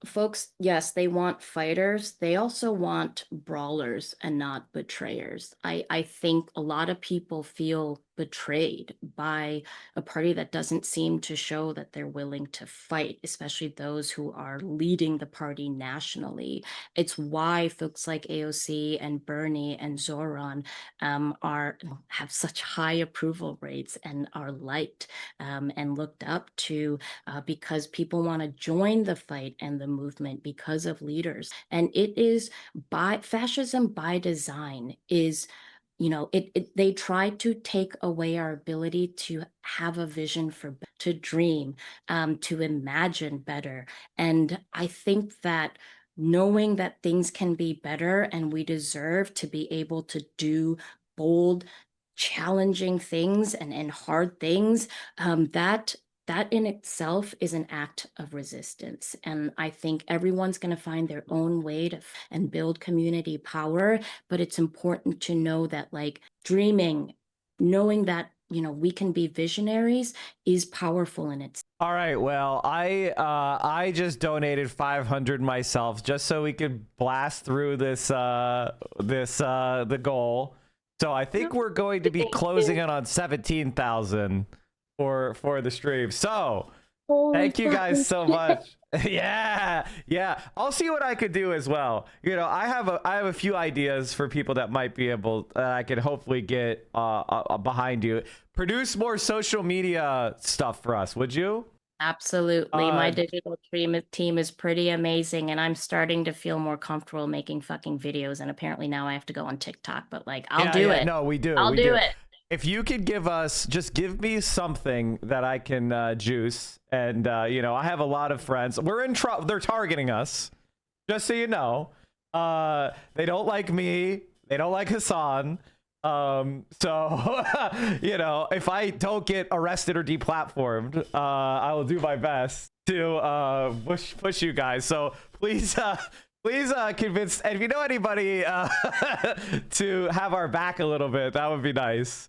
folks, yes, they want fighters. They also want brawlers and not betrayers. I think a lot of people feel betrayed by a party that doesn't seem to show that they're willing to fight, especially those who are leading the party nationally. It's why folks like AOC and Bernie and Zoran have such high approval rates and are liked and looked up to because people want to join the fight and the movement because of leaders. And it is fascism by design is, they try to take away our ability to have a vision to dream, to imagine better. And I think that knowing that things can be better and we deserve to be able to do bold, challenging things and hard things, that in itself is an act of resistance. And I think everyone's going to find their own way and build community power. But it's important to know that dreaming, knowing that, we can be visionaries is powerful in itself. All right. Well, I just donated 500 myself just so we could blast through the goal. So I think we're going to be closing in on 17,000. For the stream. So thank you guys so much. Yeah. I'll see what I could do as well. I have a few ideas for people that might be able I could hopefully get behind you. Produce more social media stuff for us, would you? Absolutely. My digital team is pretty amazing, and I'm starting to feel more comfortable making fucking videos. And apparently now I have to go on TikTok, but I'll do it. No, we do. I'll do it. if you could give me something that I can juice. And, I have a lot of friends. We're in trouble. They're targeting us, just so you know. They don't like me. They don't like Hassan. So, if I don't get arrested or deplatformed, I will do my best to push you guys. So please convince, and if you know anybody to have our back a little bit, that would be nice.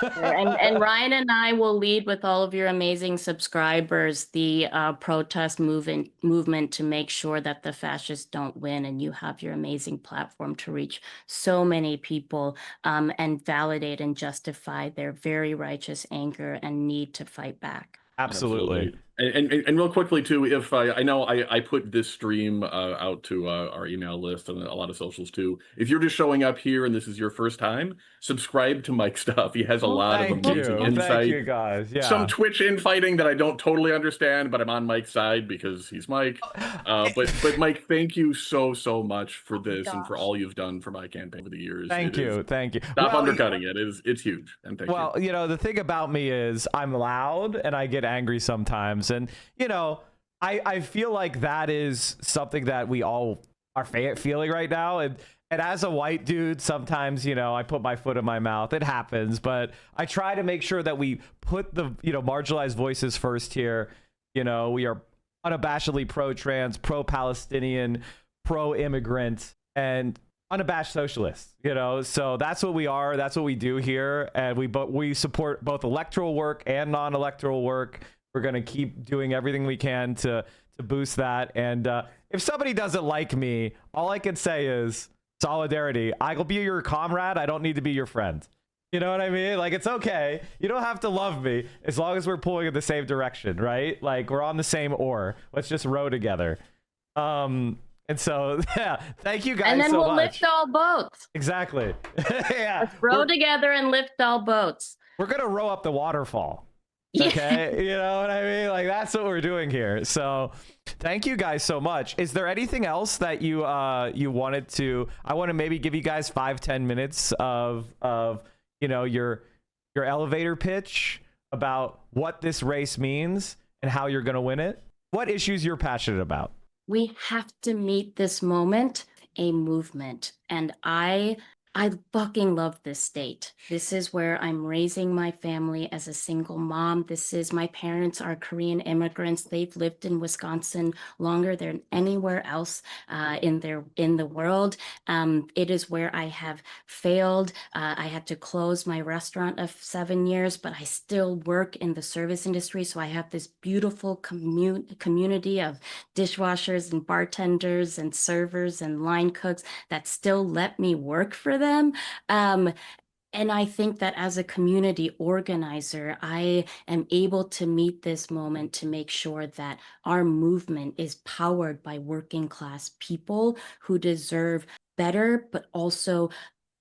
And Ryan and I will lead with all of your amazing subscribers the protest movement to make sure that the fascists don't win, and you have your amazing platform to reach so many people and validate and justify their very righteous anger and need to fight back. Absolutely. And real quickly too, if I know I put this stream out to our email list and a lot of socials too. If you're just showing up here and this is your first time, subscribe to Mike's stuff. He has a lot of amazing insight. Thank you guys. Yeah. Some Twitch infighting that I don't totally understand, but I'm on Mike's side because he's Mike. But Mike, thank you so much for this and for all you've done for my campaign over the years. Thank you. Stop undercutting it. It's huge. And thank you. The thing about me is I'm loud and I get angry sometimes. And, I feel like that is something that we all are feeling right now. And as a white dude, sometimes, I put my foot in my mouth. It happens. But I try to make sure that we put the, marginalized voices first here. We are unabashedly pro-trans, pro-Palestinian, pro-immigrant, and unabashed socialists, so that's what we are. That's what we do here. And we support both electoral work and non-electoral work. We're going to keep doing everything we can to boost that. And if somebody doesn't like me, all I can say is solidarity. I'll be your comrade. I don't need to be your friend. You know what I mean? Like, it's okay. You don't have to love me as long as we're pulling in the same direction, right? Like, we're on the same oar. Let's just row together. And so, yeah, thank you guys so much. And then we'll lift all boats. Exactly. Yeah. Let's row together and lift all boats. We're going to row up the waterfall. Okay. You know what I mean? Like, that's what we're doing here. So thank you guys so much. Is there anything else that you wanted to, I want to maybe give you guys 5-10 minutes of your elevator pitch about what this race means and how you're going to win it. What issues you're passionate about? We have to meet this moment a movement. And I fucking love this state. This is where I'm raising my family as a single mom. My parents are Korean immigrants. They've lived in Wisconsin longer than anywhere else in the world. It is where I have failed. I had to close my restaurant of 7 years, but I still work in the service industry. So I have this beautiful community of dishwashers and bartenders and servers and line cooks that still let me work for them. And I think that as a community organizer, I am able to meet this moment to make sure that our movement is powered by working class people who deserve better, but also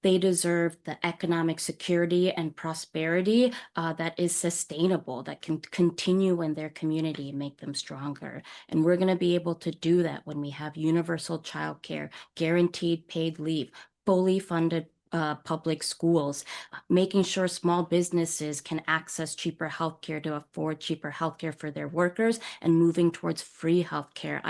they deserve the economic security and prosperity that is sustainable, that can continue in their community and make them stronger. And we're going to be able to do that when we have universal childcare, guaranteed paid leave, fully funded public schools, making sure small businesses can access cheaper healthcare to afford cheaper healthcare for their workers, and moving towards free healthcare.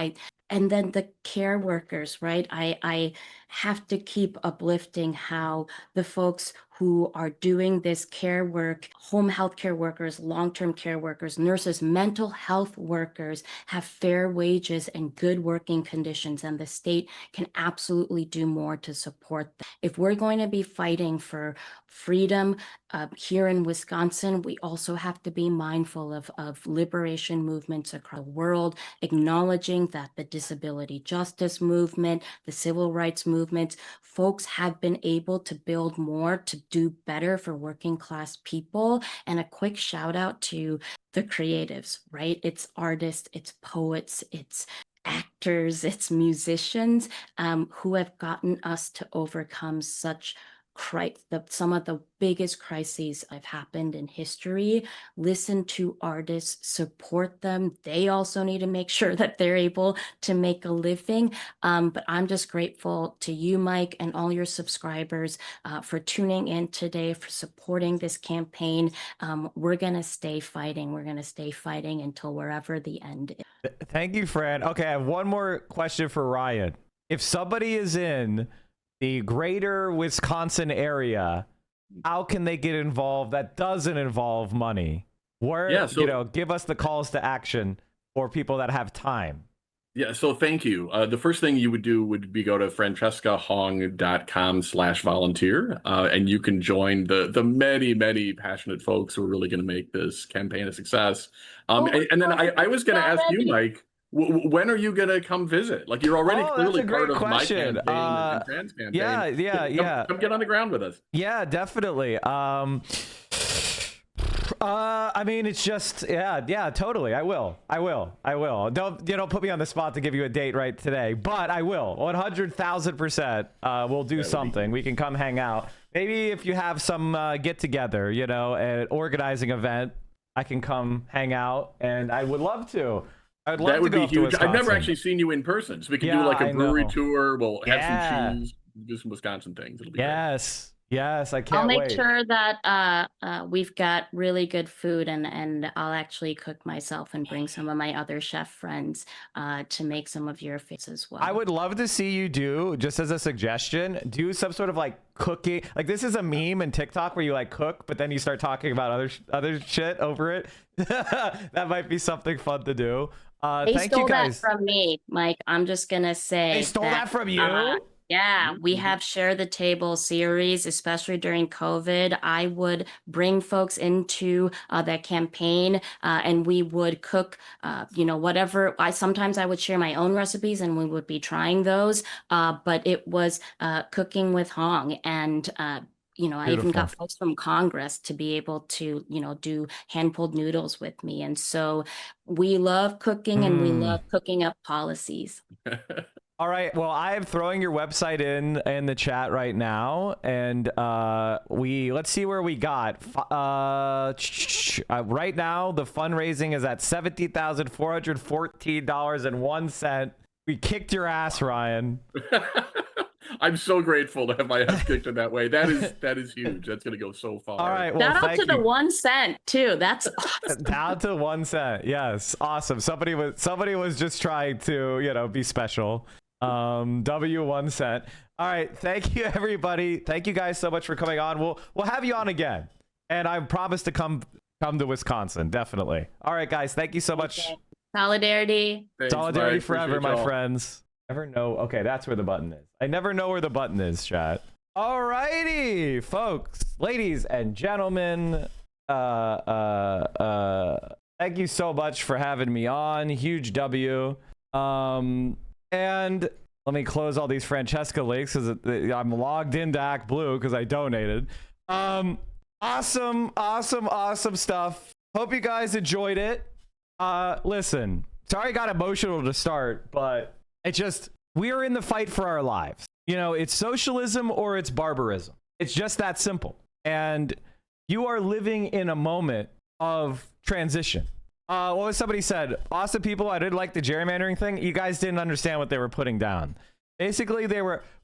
And then the care workers, right? I have to keep uplifting how the folks who are doing this care work, home health care workers, long-term care workers, nurses, mental health workers have fair wages and good working conditions, and the state can absolutely do more to support them. If we're going to be fighting for freedom here in Wisconsin, we also have to be mindful of liberation movements across the world, acknowledging that the disability justice movement, the civil rights movements, folks have been able to build more to do better for working class people. And a quick shout out to the creatives, right? It's artists, it's poets, it's actors, it's musicians who have gotten us to overcome such some of the biggest crises have happened in history. Listen to artists, support them. They also need to make sure that they're able to make a living. But I'm just grateful to you, Mike, and all your subscribers for tuning in today, for supporting this campaign. We're going to stay fighting. We're going to stay fighting until wherever the end is. Thank you, Fran. Okay, I have one more question for Ryan. If somebody is in the greater Wisconsin area, how can they get involved that doesn't involve money? Where, give us the calls to action for people that have time. Yeah, so thank you. The first thing you would do would be go to francescahong.com/volunteer, and you can join the many, many passionate folks who are really going to make this campaign a success. And then I was going to ask you, Mike, when are you going to come visit? Like, you're already clearly part of my campaign and Fran's campaign. Yeah. Come get on the ground with us. Yeah, definitely. I mean, it's just, totally. I will. Don't put me on the spot to give you a date right today, but I will. 100,000%. We'll do something. We can come hang out. Maybe if you have some get together, an organizing event, I can come hang out, and I would love to. I'd love that would to go be huge. to I've never actually seen you in person, so we can do like a brewery tour. We'll have some cheese, do some Wisconsin things. It'll be great. Yes, I can't I'll make wait. sure that we've got really good food, and I'll actually cook myself and bring some of my other chef friends to make some of your favorites as well. I would love to see you just as a suggestion, do some sort of like cooking. Like, this is a meme in TikTok where you like cook, but then you start talking about other shit over it. That might be something fun to do. They thank stole you guys. that from me, Mike. I'm just gonna say They stole that from you? Yeah, we have Share the Table series, especially during COVID. I would bring folks into that campaign, and we would cook, whatever. Sometimes I would share my own recipes, and we would be trying those. But it was cooking with Hong, and I even got folks from Congress to be able to, do hand-pulled noodles with me. And so we love cooking, and we love cooking up policies. All right. Well, I am throwing your website in the chat right now, and let's see where we got. Right now, the fundraising is at $70,414.01. We kicked your ass, Ryan. I'm so grateful to have my ass kicked in that way. That is huge. That's going to go so far. All right. Well, shout out to the 1 cent too. That's awesome. Down to 1 cent. Yes. Awesome. Somebody was just trying to, be special. W1 cent. All right. Thank you, everybody. Thank you guys so much for coming on. We'll have you on again. And I promise to come to Wisconsin. Definitely. All right, guys. Thank you so much. Solidarity. Thanks, Solidarity Mike. forever, Appreciate my y'all. friends. Never know. Okay, that's where the button is. I never know where the button is, chat. All righty, folks, ladies and gentlemen. Thank you so much for having me on. Huge W. And let me close all these Francesca links because I'm logged into Act Blue because I donated. Awesome stuff. Hope you guys enjoyed it. Listen, sorry I got emotional to start, but we are in the fight for our lives. It's socialism or it's barbarism. It's just that simple. And you are living in a moment of transition. What was somebody said? Awesome people, I didn't like the gerrymandering thing. You guys didn't understand what they were putting down. Basically,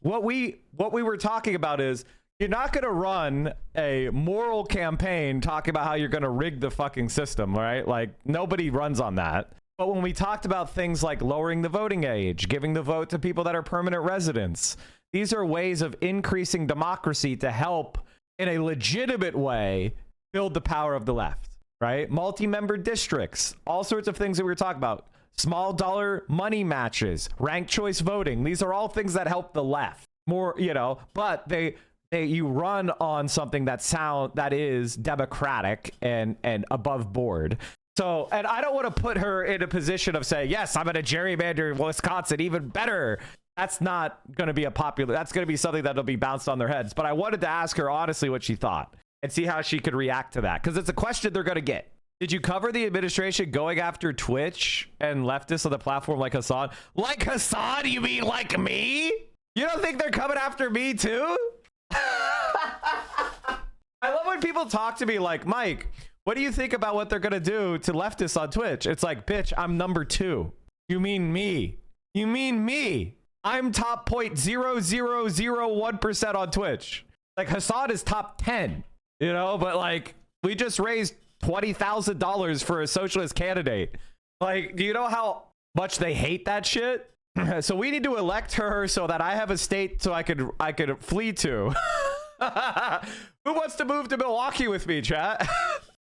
what we were talking about is you're not going to run a moral campaign talking about how you're going to rig the fucking system, right? Like, nobody runs on that. But when we talked about things like lowering the voting age, giving the vote to people that are permanent residents, these are ways of increasing democracy to help in a legitimate way build the power of the left. Right? Multi-member districts, all sorts of things that we were talking about. Small dollar money matches, ranked choice voting. These are all things that help the left more, but you run on something that is democratic and above board. So, and I don't want to put her in a position of saying, yes, I'm going to gerrymander Wisconsin even better. That's not going to be that's going to be something that'll be bounced on their heads. But I wanted to ask her honestly what she thought and see how she could react to that. Because it's a question they're going to get. Did you cover the administration going after Twitch and leftists on the platform like Hassan? Like Hassan? You mean like me? You don't think they're coming after me too? when people talk to me like, Mike, what do you think about what they're going to do to leftists on Twitch? It's like, bitch, I'm number 2. You mean me? You mean me? I'm top 0.0001% on Twitch. Like Hassad is top 10, you know, but like we just raised $20,000 for a socialist candidate. Like, do you know how much they hate that shit? So we need to elect her so that I have a state so I could flee to. Who wants to move to Milwaukee with me, chat?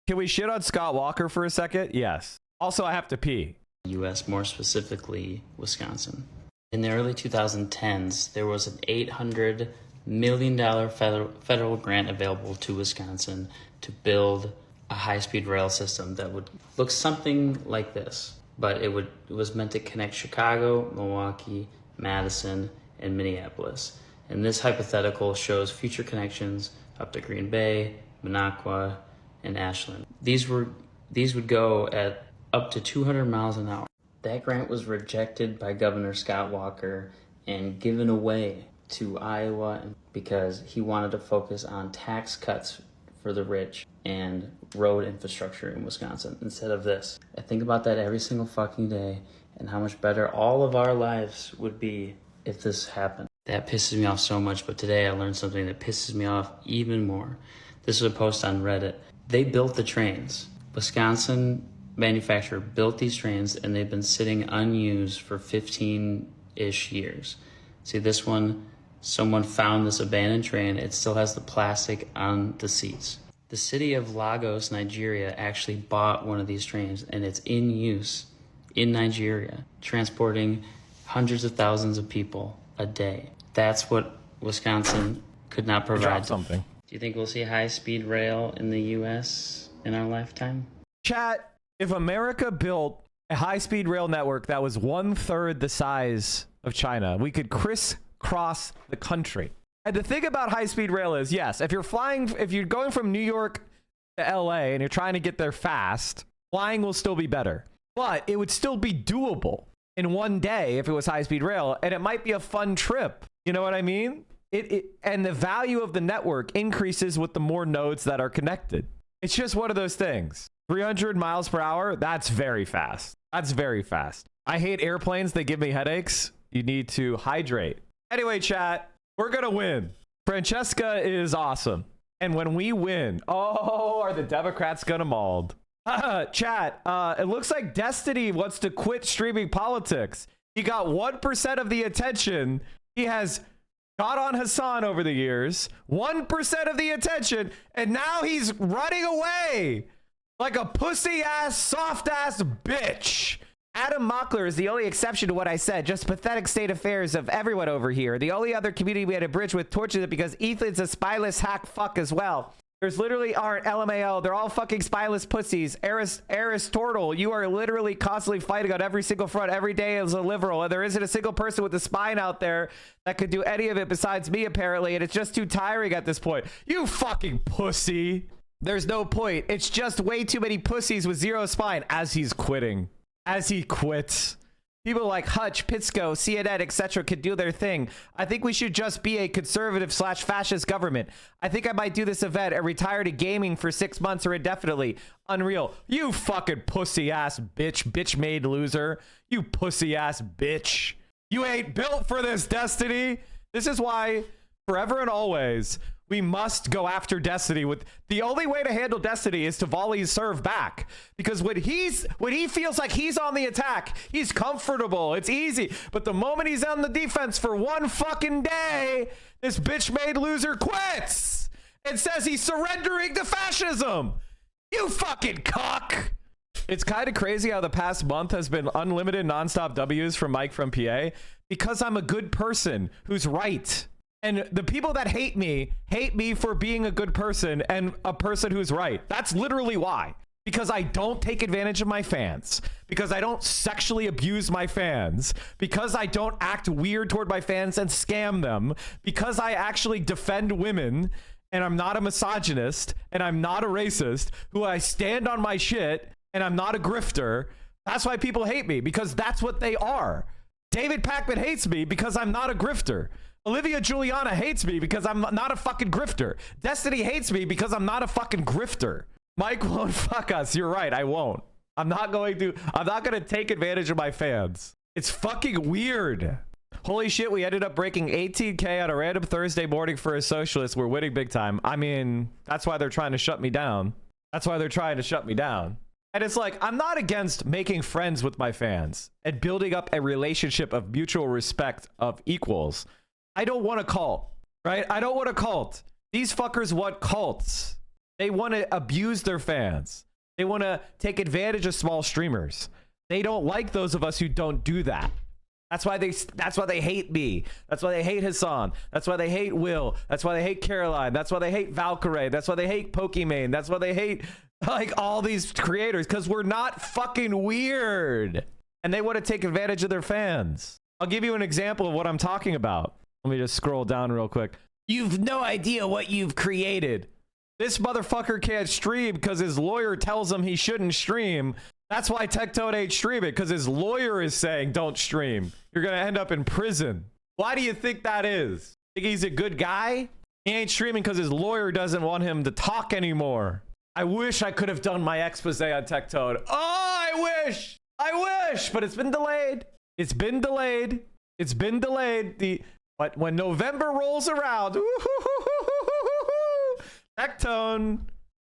Can we shit on Scott Walker for a second? Yes. Also, I have to pee. U.S., more specifically Wisconsin. In the early 2010s, there was an $800 million federal grant available to Wisconsin to build a high-speed rail system that would look something like this. But it was meant to connect Chicago, Milwaukee, Madison, and Minneapolis. And this hypothetical shows future connections up to Green Bay, Minocqua, and Ashland. These would go at up to 200 miles an hour. That grant was rejected by Governor Scott Walker and given away to Iowa because he wanted to focus on tax cuts for the rich and road infrastructure in Wisconsin instead of this. I think about that every single fucking day and how much better all of our lives would be if this happened. That pisses me off so much, but today I learned something that pisses me off even more. This was a post on Reddit. They built the trains. Wisconsin manufacturer built these trains and they've been sitting unused for 15-ish years. See this one? Someone found this abandoned train. It still has the plastic on the seats. The city of Lagos, Nigeria, actually bought one of these trains, and it's in use in Nigeria, transporting hundreds of thousands of people a day. That's what Wisconsin could not provide. Something. Do you think we'll see high-speed rail in the U.S. in our lifetime? Chat, if America built a high-speed rail network that was 1/3 the size of China, we could crisscross the country. And the thing about high-speed rail is, yes, if you're going from New York to LA and you're trying to get there fast, flying will still be better. But it would still be doable in one day if it was high-speed rail, and it might be a fun trip. You know what I mean? And the value of the network increases with the more nodes that are connected. It's just one of those things. 300 miles per hour, that's very fast. That's very fast. I hate airplanes. They give me headaches. You need to hydrate. Anyway, chat, we're going to win. Francesca is awesome. And when we win, oh, are the Democrats going to mold? Chat, it looks like Destiny wants to quit streaming politics. He got 1% of the attention. He has got on Hassan over the years. 1% of the attention. And now he's running away like a pussy-ass, soft-ass bitch. Adam Mockler is the only exception to what I said. Just pathetic state affairs of everyone over here. The only other community we had a bridge with tortured it because Ethan's a spyless hack fuck as well. There's literally aren't LMAO. They're all fucking spyless pussies. Aristotle, you are literally constantly fighting on every single front every day as a liberal. And there isn't a single person with a spine out there that could do any of it besides me, apparently. And it's just too tiring at this point. You fucking pussy. There's no point. It's just way too many pussies with zero spine as he's quitting. As he quits. People like Hutch, Pitsko, CNN, etc. could do their thing. I think we should just be a conservative/fascist government. I think I might do this event and retire to gaming for 6 months or indefinitely. Unreal. You fucking pussy-ass bitch-made loser. You pussy-ass bitch. You ain't built for this, Destiny. This is why, forever and always, we must go after Destiny. With the only way to handle Destiny is to volley serve back, because when he feels like he's on the attack, he's comfortable, it's easy. But the moment he's on the defense for one fucking day, this bitch made loser quits and says he's surrendering to fascism. You fucking cock. It's kind of crazy how the past month has been unlimited nonstop W's from Mike from PA, because I'm a good person who's right. And the people that hate me for being a good person and a person who's right. That's literally why. Because I don't take advantage of my fans. Because I don't sexually abuse my fans. Because I don't act weird toward my fans and scam them. Because I actually defend women. And I'm not a misogynist. And I'm not a racist. Who I stand on my shit. And I'm not a grifter. That's why people hate me. Because that's what they are. David Pakman hates me because I'm not a grifter. Olivia Juliana hates me because I'm not a fucking grifter. Destiny hates me because I'm not a fucking grifter. Mike won't fuck us. You're right. I won't. I'm not going to take advantage of my fans. It's fucking weird. Holy shit, we ended up breaking 18K on a random Thursday morning for a socialist. We're winning big time. I mean, that's why they're trying to shut me down. And it's like, I'm not against making friends with my fans and building up a relationship of mutual respect of equals. I don't want a cult, right? I don't want a cult. These fuckers want cults. They want to abuse their fans. They want to take advantage of small streamers. They don't like those of us who don't do that. That's why they hate me. That's why they hate Hassan. That's why they hate Will. That's why they hate Caroline. That's why they hate Valkyrie. That's why they hate Pokimane. That's why they hate like all these creators, because we're not fucking weird. And they want to take advantage of their fans. I'll give you an example of what I'm talking about. Let me just scroll down real quick. You've no idea what you've created. This motherfucker can't stream because his lawyer tells him he shouldn't stream. That's why Tectone ain't streaming, because his lawyer is saying don't stream. You're going to end up in prison. Why do you think that is? Think he's a good guy? He ain't streaming because his lawyer doesn't want him to talk anymore. I wish I could have done my expose on Tectone. Oh, I wish. But it's been delayed. But when November rolls around, Tectone,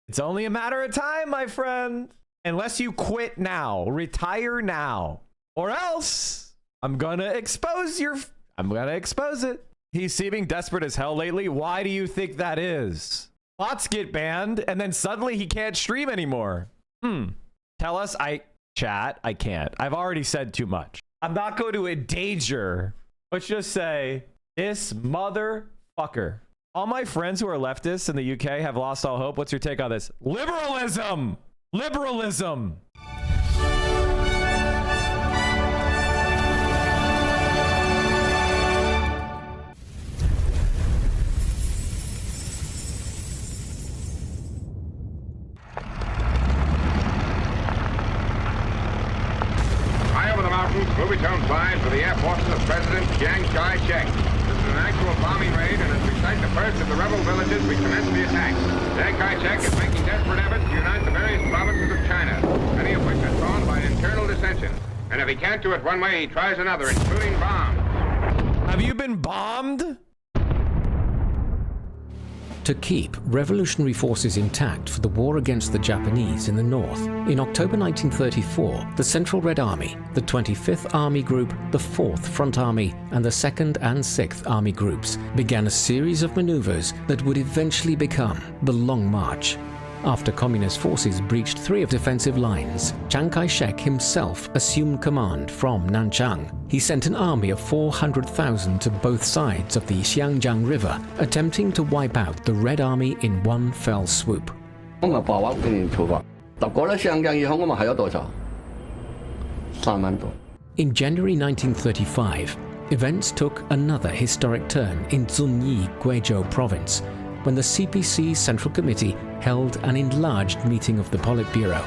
it's only a matter of time, my friend. Unless you quit now, retire now, or else I'm gonna expose it. He's seeming desperate as hell lately. Why do you think that is? Bots get banned, and then suddenly he can't stream anymore. Tell us. I can't. I've already said too much. I'm not going to endanger. Let's just say this motherfucker. All my friends who are leftists in the UK have lost all hope. What's your take on this? Liberalism. High over the mountains, movie-tone signs for the air forces of President Chiang Kai-shek. This is an actual bombing raid, and as we sight the first of the rebel villages, we commence the attack. Chiang Kai-shek is making desperate efforts to unite the various provinces of China, many of which are torn by internal dissension. And if he can't do it one way, he tries another, including bombs. Have you been bombed? To keep revolutionary forces intact for the war against the Japanese in the north, in October 1934, the Central Red Army, the 25th Army Group, the 4th Front Army, and the 2nd and 6th Army Groups began a series of maneuvers that would eventually become the Long March. After communist forces breached 3 of defensive lines, Chiang Kai-shek himself assumed command from Nanchang. He sent an army of 400,000 to both sides of the Xiangjiang River, attempting to wipe out the Red Army in one fell swoop. In January 1935, events took another historic turn in Zunyi, Guizhou province, when the CPC Central Committee held an enlarged meeting of the Politburo.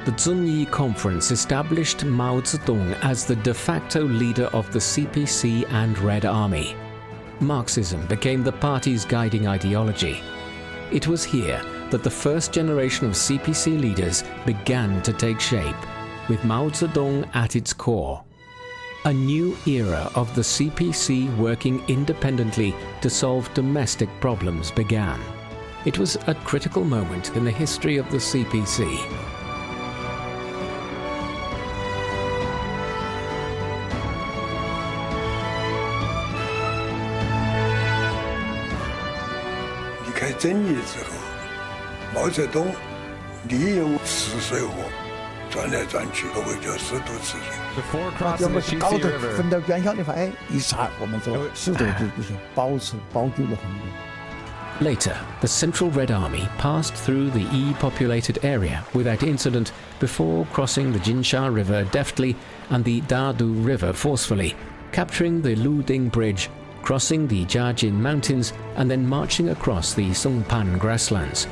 The Zunyi Conference established Mao Zedong as the de facto leader of the CPC and Red Army. Marxism became the party's guiding ideology. It was here that the first generation of CPC leaders began to take shape, with Mao Zedong at its core. A new era of the CPC working independently to solve domestic problems began. It was a critical moment in the history of the CPC. Before crossing the Shixi River. Later, the Central Red Army passed through the E-populated area without incident before crossing the Jinsha River deftly and the Dadu River forcefully, capturing the Luding Bridge, crossing the Jiajin Mountains, and then marching across the Songpan grasslands.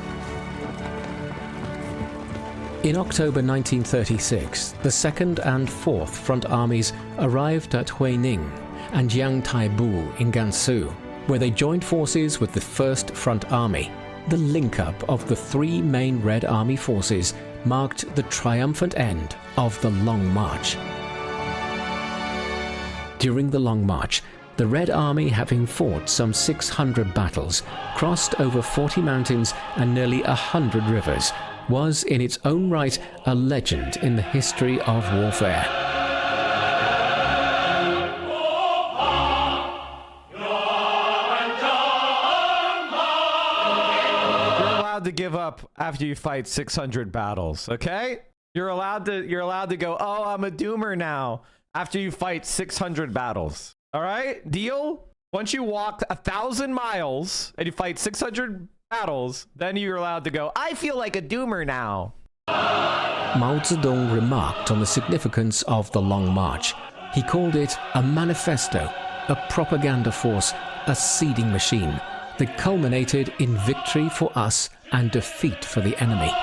In October 1936, the 2nd and 4th Front Armies arrived at Huining and Yangtaibu in Gansu, where they joined forces with the First Front Army. The link-up of the three main Red Army forces marked the triumphant end of the Long March. During the Long March, the Red Army, having fought some 600 battles, crossed over 40 mountains and nearly 100 rivers, was in its own right a legend in the history of warfare. You're allowed to give up after you fight 600 battles, okay? You're allowed to go, oh, I'm a doomer now, after you fight 600 battles. All right? Deal? Once you walked 1,000 miles and you fight 600 battles, then you're allowed to go, I feel like a doomer now. Mao Zedong remarked on the significance of the Long March. He called it a manifesto, a propaganda force, a seeding machine that culminated in victory for us and defeat for the enemy.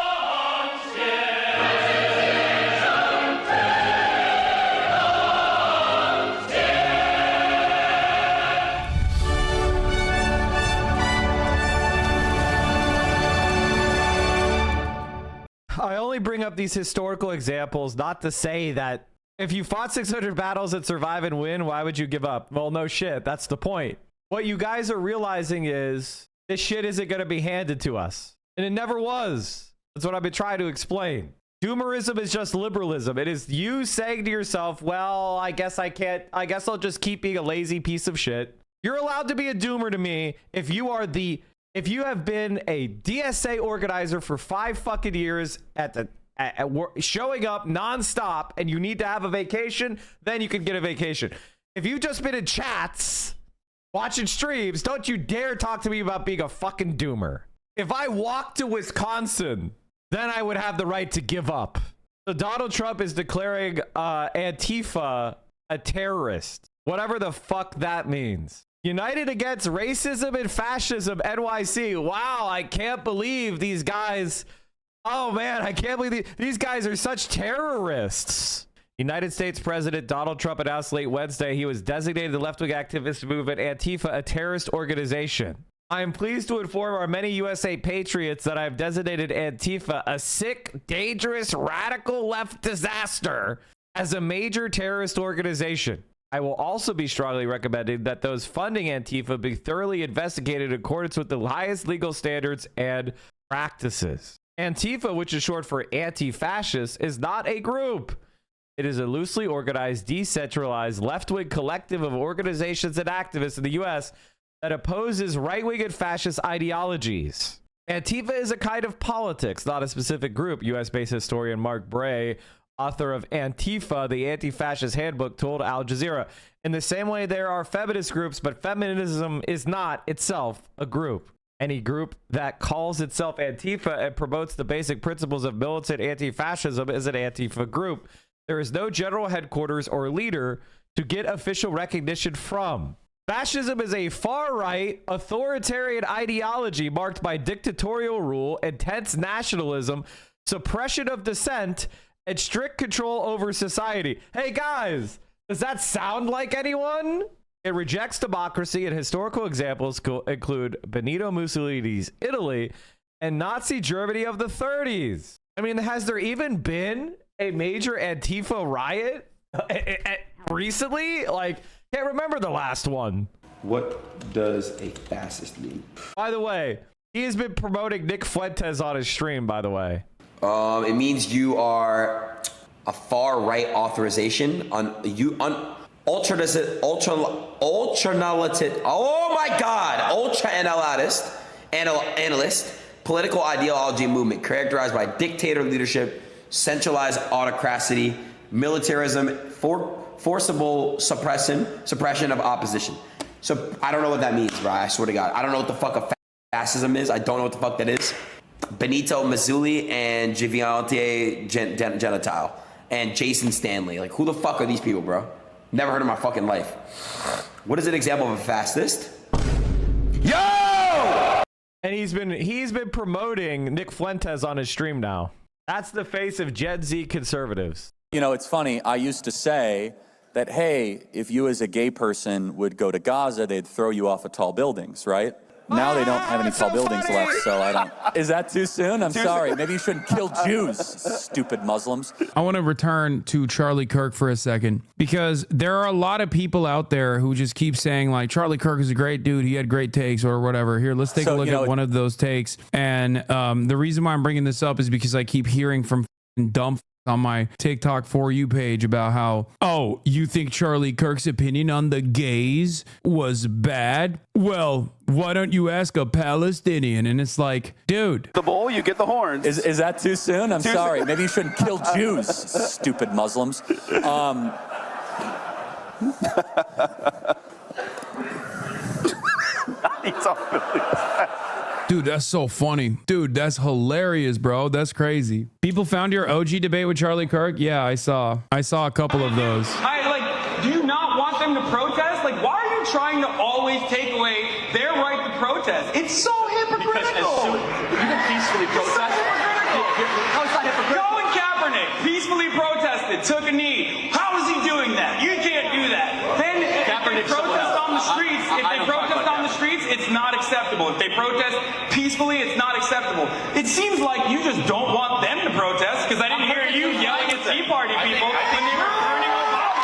I only bring up these historical examples not to say that if you fought 600 battles and survive and win, why would you give up? Well, no shit. That's the point. What you guys are realizing is this shit isn't going to be handed to us. And it never was. That's what I've been trying to explain. Doomerism is just liberalism. It is you saying to yourself, well, I guess I'll just keep being a lazy piece of shit. You're allowed to be a doomer to me if you have been a DSA organizer for 5 fucking years at showing up nonstop and you need to have a vacation, then you can get a vacation. If you've just been in chats, watching streams, don't you dare talk to me about being a fucking doomer. If I walked to Wisconsin, then I would have the right to give up. So Donald Trump is declaring Antifa a terrorist. Whatever the fuck that means. United Against Racism and Fascism, NYC. Wow, I can't believe these guys. Oh man, I can't believe these guys are such terrorists. United States President Donald Trump announced late Wednesday he was designated the left-wing activist movement Antifa a terrorist organization. I am pleased to inform our many USA patriots that I have designated Antifa a sick, dangerous, radical left disaster as a major terrorist organization. I will also be strongly recommending that those funding Antifa be thoroughly investigated in accordance with the highest legal standards and practices. Antifa, which is short for anti-fascist, is not a group. It is a loosely organized, decentralized, left-wing collective of organizations and activists in the U.S. that opposes right-wing and fascist ideologies. Antifa is a kind of politics, not a specific group, U.S.-based historian Mark Bray, author of Antifa, the Anti-Fascist Handbook, told Al Jazeera. In the same way, there are feminist groups, but feminism is not itself a group. Any group that calls itself Antifa and promotes the basic principles of militant anti-fascism is an Antifa group. There is no general headquarters or leader to get official recognition from. Fascism is a far-right, authoritarian ideology marked by dictatorial rule, intense nationalism, suppression of dissent, and strict control over society. Hey guys, does that sound like anyone? It rejects democracy, and historical examples include Benito Mussolini's Italy and Nazi Germany of the 30s. I mean, has there even been a major Antifa riot recently? Like, can't remember the last one. What does a fascist mean? By the way, he has been promoting Nick Fuentes on his stream, by the way. It means you are a far right authorization ultra-analytic, oh my God, ultra-analyst, political ideology movement characterized by dictator leadership, centralized autocracy, militarism, forcible suppression of opposition. So I don't know what that means, bro. I swear to God. I don't know what the fuck a fascism is. I don't know what the fuck that is. Benito Mussolini and Giviante Gentile and Jason Stanley. Like, who the fuck are these people, bro? Never heard of my fucking life. What is an example of a fascist? Yo! And he's been promoting Nick Fuentes on his stream now. That's the face of Gen Z conservatives. You know, it's funny. I used to say that, hey, if you as a gay person would go to Gaza, they'd throw you off of tall buildings, right? Now they don't have any tall buildings left, so I don't. Is that too soon? I'm sorry. Maybe you shouldn't kill Jews, stupid Muslims. I want to return to Charlie Kirk for a second, because there are a lot of people out there who just keep saying, like, Charlie Kirk is a great dude. He had great takes or whatever. Here, let's take a look at one of those takes. And the reason why I'm bringing this up is because I keep hearing from dumb on my TikTok For You page about how, oh, you think Charlie Kirk's opinion on the gays was bad? Well, why don't you ask a Palestinian? And it's like, dude. The bull, you get the horns. Is that too soon? I'm sorry. Maybe you shouldn't kill Jews, stupid Muslims. Dude, that's so funny. Dude, that's hilarious, bro. That's crazy. People found your OG debate with Charlie Kirk? Yeah, I saw a couple of those. Do you not want them to protest? Like, why are you trying to always take away their right to protest? It's so hypocritical. Because you can peacefully protest. How is that hypocritical? Colin Kaepernick peacefully protested, took a knee. How is he doing that? You can't do that. Then if they protest on the streets, it's not acceptable. If they protest peacefully, it's not acceptable. It seems like you just don't want them to protest, because I didn't hear you yelling at Tea Party people when they were burning Obama.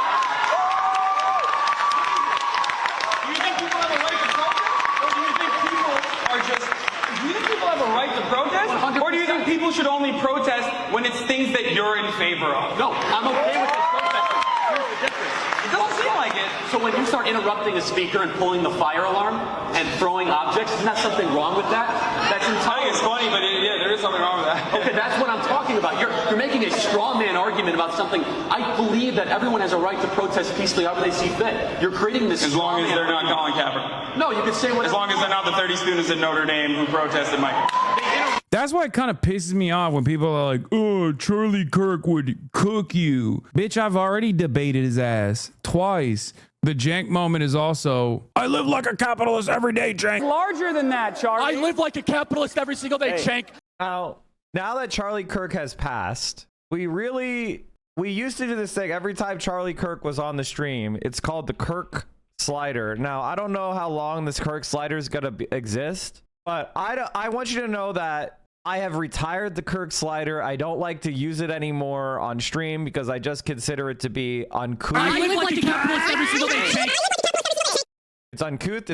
Do you think people have a right to protest? Or do you think people are just... Do you think people have a right to protest? 100%. Or do you think people should only protest when it's things that you're in favor of? No, I'm okay with this protesting. Here's the difference. It doesn't seem like it. So when you start interrupting a speaker and pulling the fire alarm and throwing objects, isn't that something wrong with that? That's entirely... It's funny, but yeah, there is something wrong with that. Okay, that's what I'm talking about. You're making a straw man argument about something. I believe that everyone has a right to protest peacefully however they see fit. You're creating this... As long as they're not Colin Kaepernick. No, you could say what... As long as they're not the 30 students at Notre Dame who protested Michael. That's why it kind of pisses me off when people are like, oh, Charlie Kirk would cook you. Bitch, I've already debated his ass twice. The jank moment is also, I live like a capitalist every day, jank. Larger than that, Charlie. I live like a capitalist every single day, jank. Now that Charlie Kirk has passed, we used to do this thing every time Charlie Kirk was on the stream. It's called the Kirk slider. Now, I don't know how long this Kirk slider is going to exist, but I want you to know that I have retired the Kirk slider. I don't like to use it anymore on stream because I just consider it to be uncouth. I live like a capitalist every single day, jank. It's uncouth.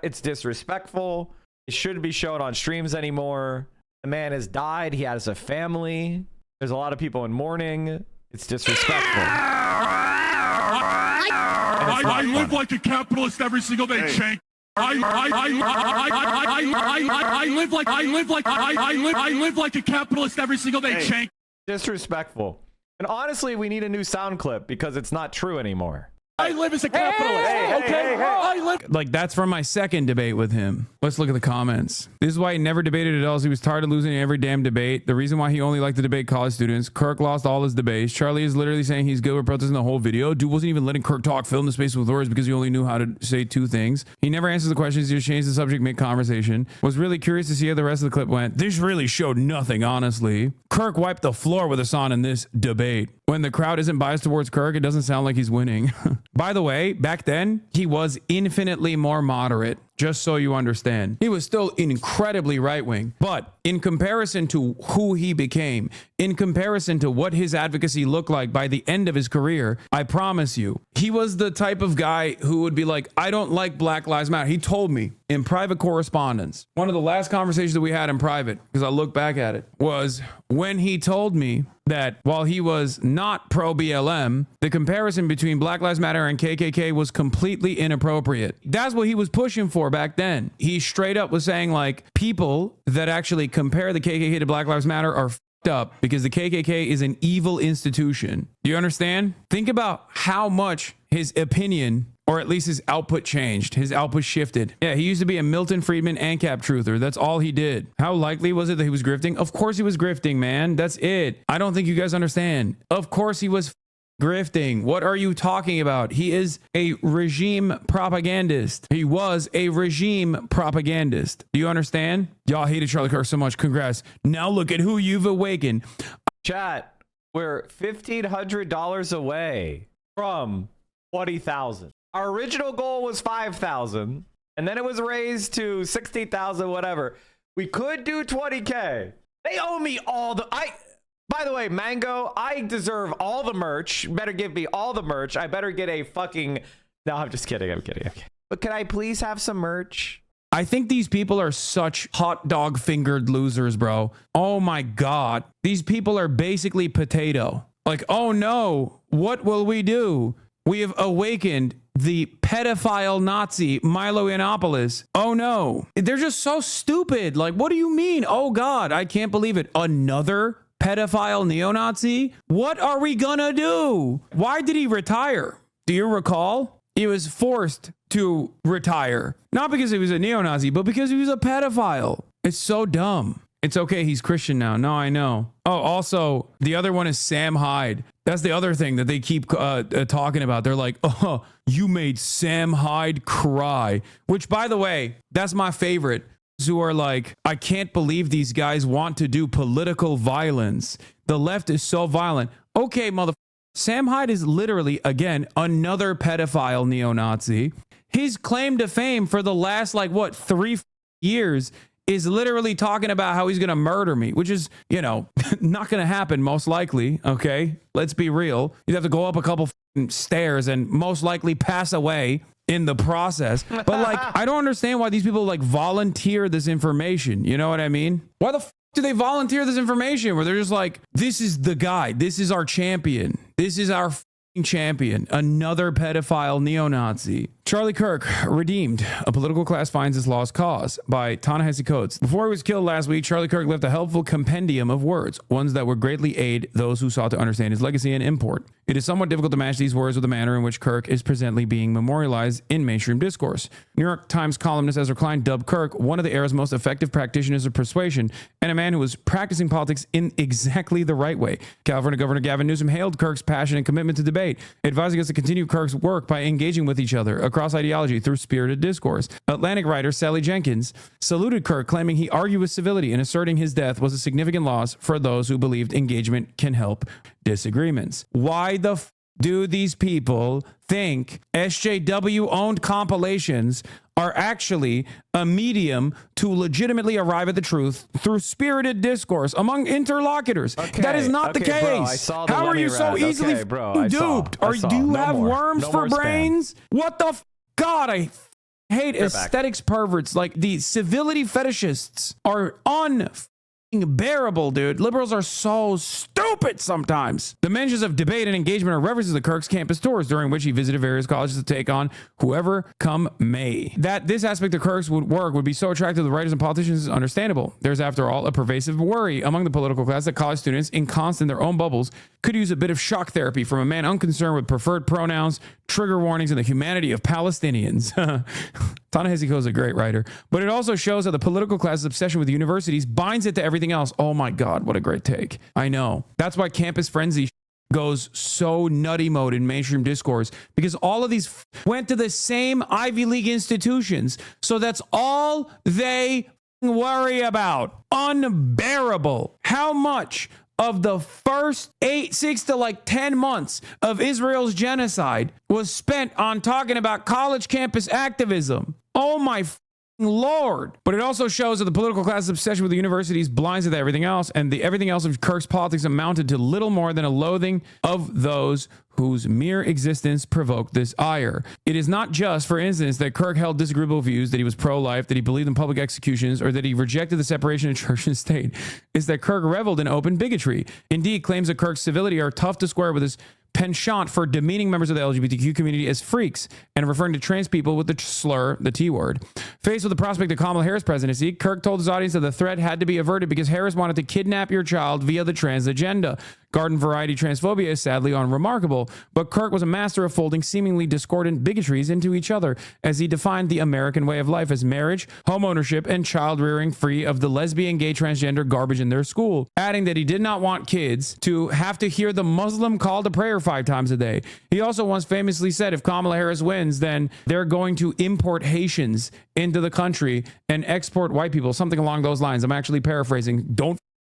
It's disrespectful. It shouldn't be shown on streams anymore. The man has died. He has a family. There's a lot of people in mourning. It's disrespectful. I live like a capitalist every single day, jank. I live like a capitalist every single day, jank. Disrespectful. And honestly, we need a new sound clip because it's not true anymore. I live as a capitalist. I live. Like, that's from my second debate with him. Let's look at the comments. This is why he never debated at all. He was tired of losing every damn debate. The reason why he only liked to debate college students. Kirk lost all his debates. Charlie is literally saying he's good with protesting the whole video. Dude wasn't even letting Kirk talk, fill in the space with words because he only knew how to say two things. He never answers the questions. He just changed the subject mid-conversation. Was really curious to see how the rest of the clip went. This really showed nothing, honestly. Kirk wiped the floor with Hassan in this debate. When the crowd isn't biased towards Kirk, it doesn't sound like he's winning. By the way, back then, he was infinitely more moderate, just so you understand. He was still incredibly right-wing, but in comparison to who he became, in comparison to what his advocacy looked like by the end of his career, I promise you, he was the type of guy who would be like, I don't like Black Lives Matter. He told me in private correspondence, one of the last conversations that we had in private, because I look back at it, was when he told me that while he was not pro-BLM, the comparison between Black Lives Matter and KKK was completely inappropriate. That's what he was pushing for back then. He straight up was saying, like, people that actually compare the KKK to Black Lives Matter are f***ed up because the KKK is an evil institution. Do you understand? Think about how much his opinion, or at least his output, changed. His output shifted. Yeah, he used to be a Milton Friedman ANCAP truther. That's all he did. How likely was it that he was grifting? Of course he was grifting, man. That's it. I don't think you guys understand. Of course he was grifting. What are you talking about? He is a regime propagandist. He was a regime propagandist. Do you understand? Y'all hated Charlie Kirk so much. Congrats. Now look at who you've awakened. Chat, we're $1,500 away from 20,000. Our original goal was 5,000, and then it was raised to 60,000, whatever. We could do 20K. They owe me all the... By the way, Mango, I deserve all the merch. Better give me all the merch. I better get a fucking... No, I'm just kidding. I'm kidding. Okay. But can I please have some merch? I think these people are such hot dog fingered losers, bro. Oh my God. These people are basically potato. Like, oh no, what will we do? We have awakened the pedophile Nazi Milo Yiannopoulos. Oh no. They're just so stupid. Like, what do you mean? Oh God, I can't believe it. Another pedophile neo-Nazi? What are we gonna do? Why did he retire? Do you recall? He was forced to retire. Not because he was a neo-Nazi, but because he was a pedophile. It's so dumb. It's okay, he's Christian now. No, I know. Oh, also, the other one is Sam Hyde. That's the other thing that they keep talking about. They're like, oh, you made Sam Hyde cry. Which, by the way, that's my favorite. Who are like, I can't believe these guys want to do political violence. The left is so violent. Okay, motherfucker. Sam Hyde is literally, again, another pedophile neo-Nazi. His claim to fame for the last, 3 years is literally talking about how he's going to murder me, which is, not going to happen most likely, okay? Let's be real. You'd have to go up a couple stairs and most likely pass away in the process. But, I don't understand why these people, volunteer this information. You know what I mean? Why the do they volunteer this information where they're just like, this is the guy. This is our champion. This is our champion. Another pedophile neo-Nazi. Charlie Kirk redeemed. A political class finds his lost cause by Ta-Nehisi Coates. Before he was killed last week, Charlie Kirk left a helpful compendium of words, ones that would greatly aid those who sought to understand his legacy and import. It is somewhat difficult to match these words with the manner in which Kirk is presently being memorialized in mainstream discourse. New York Times columnist Ezra Klein dubbed Kirk one of the era's most effective practitioners of persuasion and a man who was practicing politics in exactly the right way. California Governor Gavin Newsom hailed Kirk's passion and commitment to debate, advising us to continue Kirk's work by engaging with each other across ideology through spirited discourse. Atlantic writer Sally Jenkins saluted Kirk, claiming he argued with civility and asserting his death was a significant loss for those who believed engagement can help disagreements. Why the do these people think SJW-owned compilations are actually a medium to legitimately arrive at the truth through spirited discourse among interlocutors? Okay, that is not the case. Bro, I saw the How are you so easily duped? Or do you have worms for brains? What the God, I hate aesthetics perverts. Like the civility fetishists are unbearable, dude. Liberals are so stupid sometimes. The mentions of debate and engagement are references to Kirk's campus tours, during which he visited various colleges to take on whoever come may. That this aspect of Kirk's work would be so attractive to the writers and politicians is understandable. There's, after all, a pervasive worry among the political class that college students, ensconced in their own bubbles, could use a bit of shock therapy from a man unconcerned with preferred pronouns, trigger warnings, and the humanity of Palestinians. Ta-Nehisi Coates is a great writer, but it also shows how the political class's obsession with universities binds it to everything else. Oh my God, what a great take. I know. That's why campus frenzy goes so nutty mode in mainstream discourse, because all of these went to the same Ivy League institutions. So that's all they worry about. Unbearable. How much of the first 6 to 10 months of Israel's genocide was spent on talking about college campus activism? Oh my Lord. But it also shows that the political class's obsession with the universities blinds it to everything else, and the everything else of Kirk's politics amounted to little more than a loathing of those whose mere existence provoked this ire. It is not just, for instance, that Kirk held disagreeable views, that he was pro-life, that he believed in public executions, or that he rejected the separation of church and state. It's that Kirk reveled in open bigotry. Indeed, claims of Kirk's civility are tough to square with his penchant for demeaning members of the LGBTQ community as freaks and referring to trans people with the slur, the T word. Faced with the prospect of Kamala Harris' presidency, Kirk told his audience that the threat had to be averted because Harris wanted to kidnap your child via the trans agenda. Garden variety transphobia is sadly unremarkable, but Kirk was a master of folding seemingly discordant bigotries into each other as he defined the American way of life as marriage, home ownership, and child rearing free of the lesbian, gay, transgender garbage in their school, adding that he did not want kids to have to hear the Muslim call to prayer 5 times a day. He also once famously said if Kamala Harris wins, then they're going to import Haitians into the country and export white people, something along those lines. I'm actually paraphrasing. Don't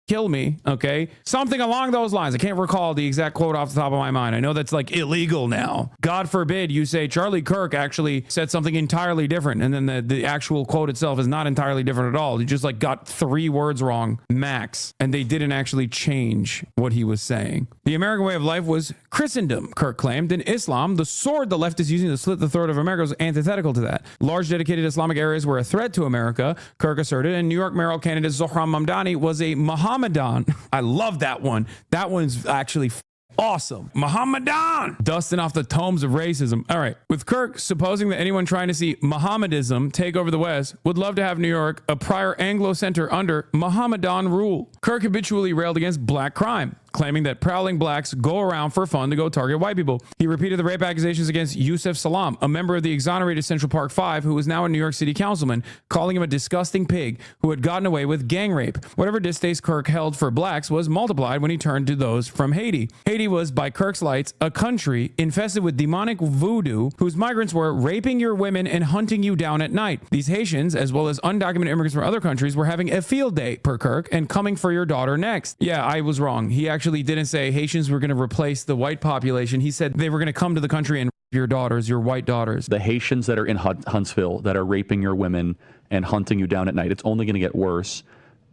kill me, okay? Something along those lines. I can't recall the exact quote off the top of my mind. I know that's like illegal now. God forbid you say Charlie Kirk actually said something entirely different, and then the actual quote itself is not entirely different at all. He just like got 3 words wrong, max, and they didn't actually change what he was saying. The American way of life was Christendom, Kirk claimed. In Islam, the sword the left is using to slit the throat of America was antithetical to that. Large dedicated Islamic areas were a threat to America, Kirk asserted, and New York mayoral candidate Zohran Mamdani was a Mohammedan. I love that one. That one's actually awesome. Mohammedan! Dusting off the tomes of racism. All right. With Kirk supposing that anyone trying to see Mohammedism take over the West would love to have New York a prior Anglo center under Mohammedan rule. Kirk habitually railed against black crime, claiming that prowling blacks go around for fun to go target white people. He repeated the rape accusations against Yusef Salam, a member of the exonerated Central Park 5 who is now a New York City councilman, calling him a disgusting pig who had gotten away with gang rape. Whatever distaste Kirk held for blacks was multiplied when he turned to those from Haiti. Haiti was, by Kirk's lights, a country infested with demonic voodoo whose migrants were raping your women and hunting you down at night. These Haitians, as well as undocumented immigrants from other countries, were having a field day, per Kirk, and coming for your daughter next. Yeah, I was wrong. He actually didn't say Haitians were going to replace the white population. He said they were going to come to the country and rape your daughters, your white daughters. The Haitians that are in Huntsville that are raping your women and hunting you down at night, it's only going to get worse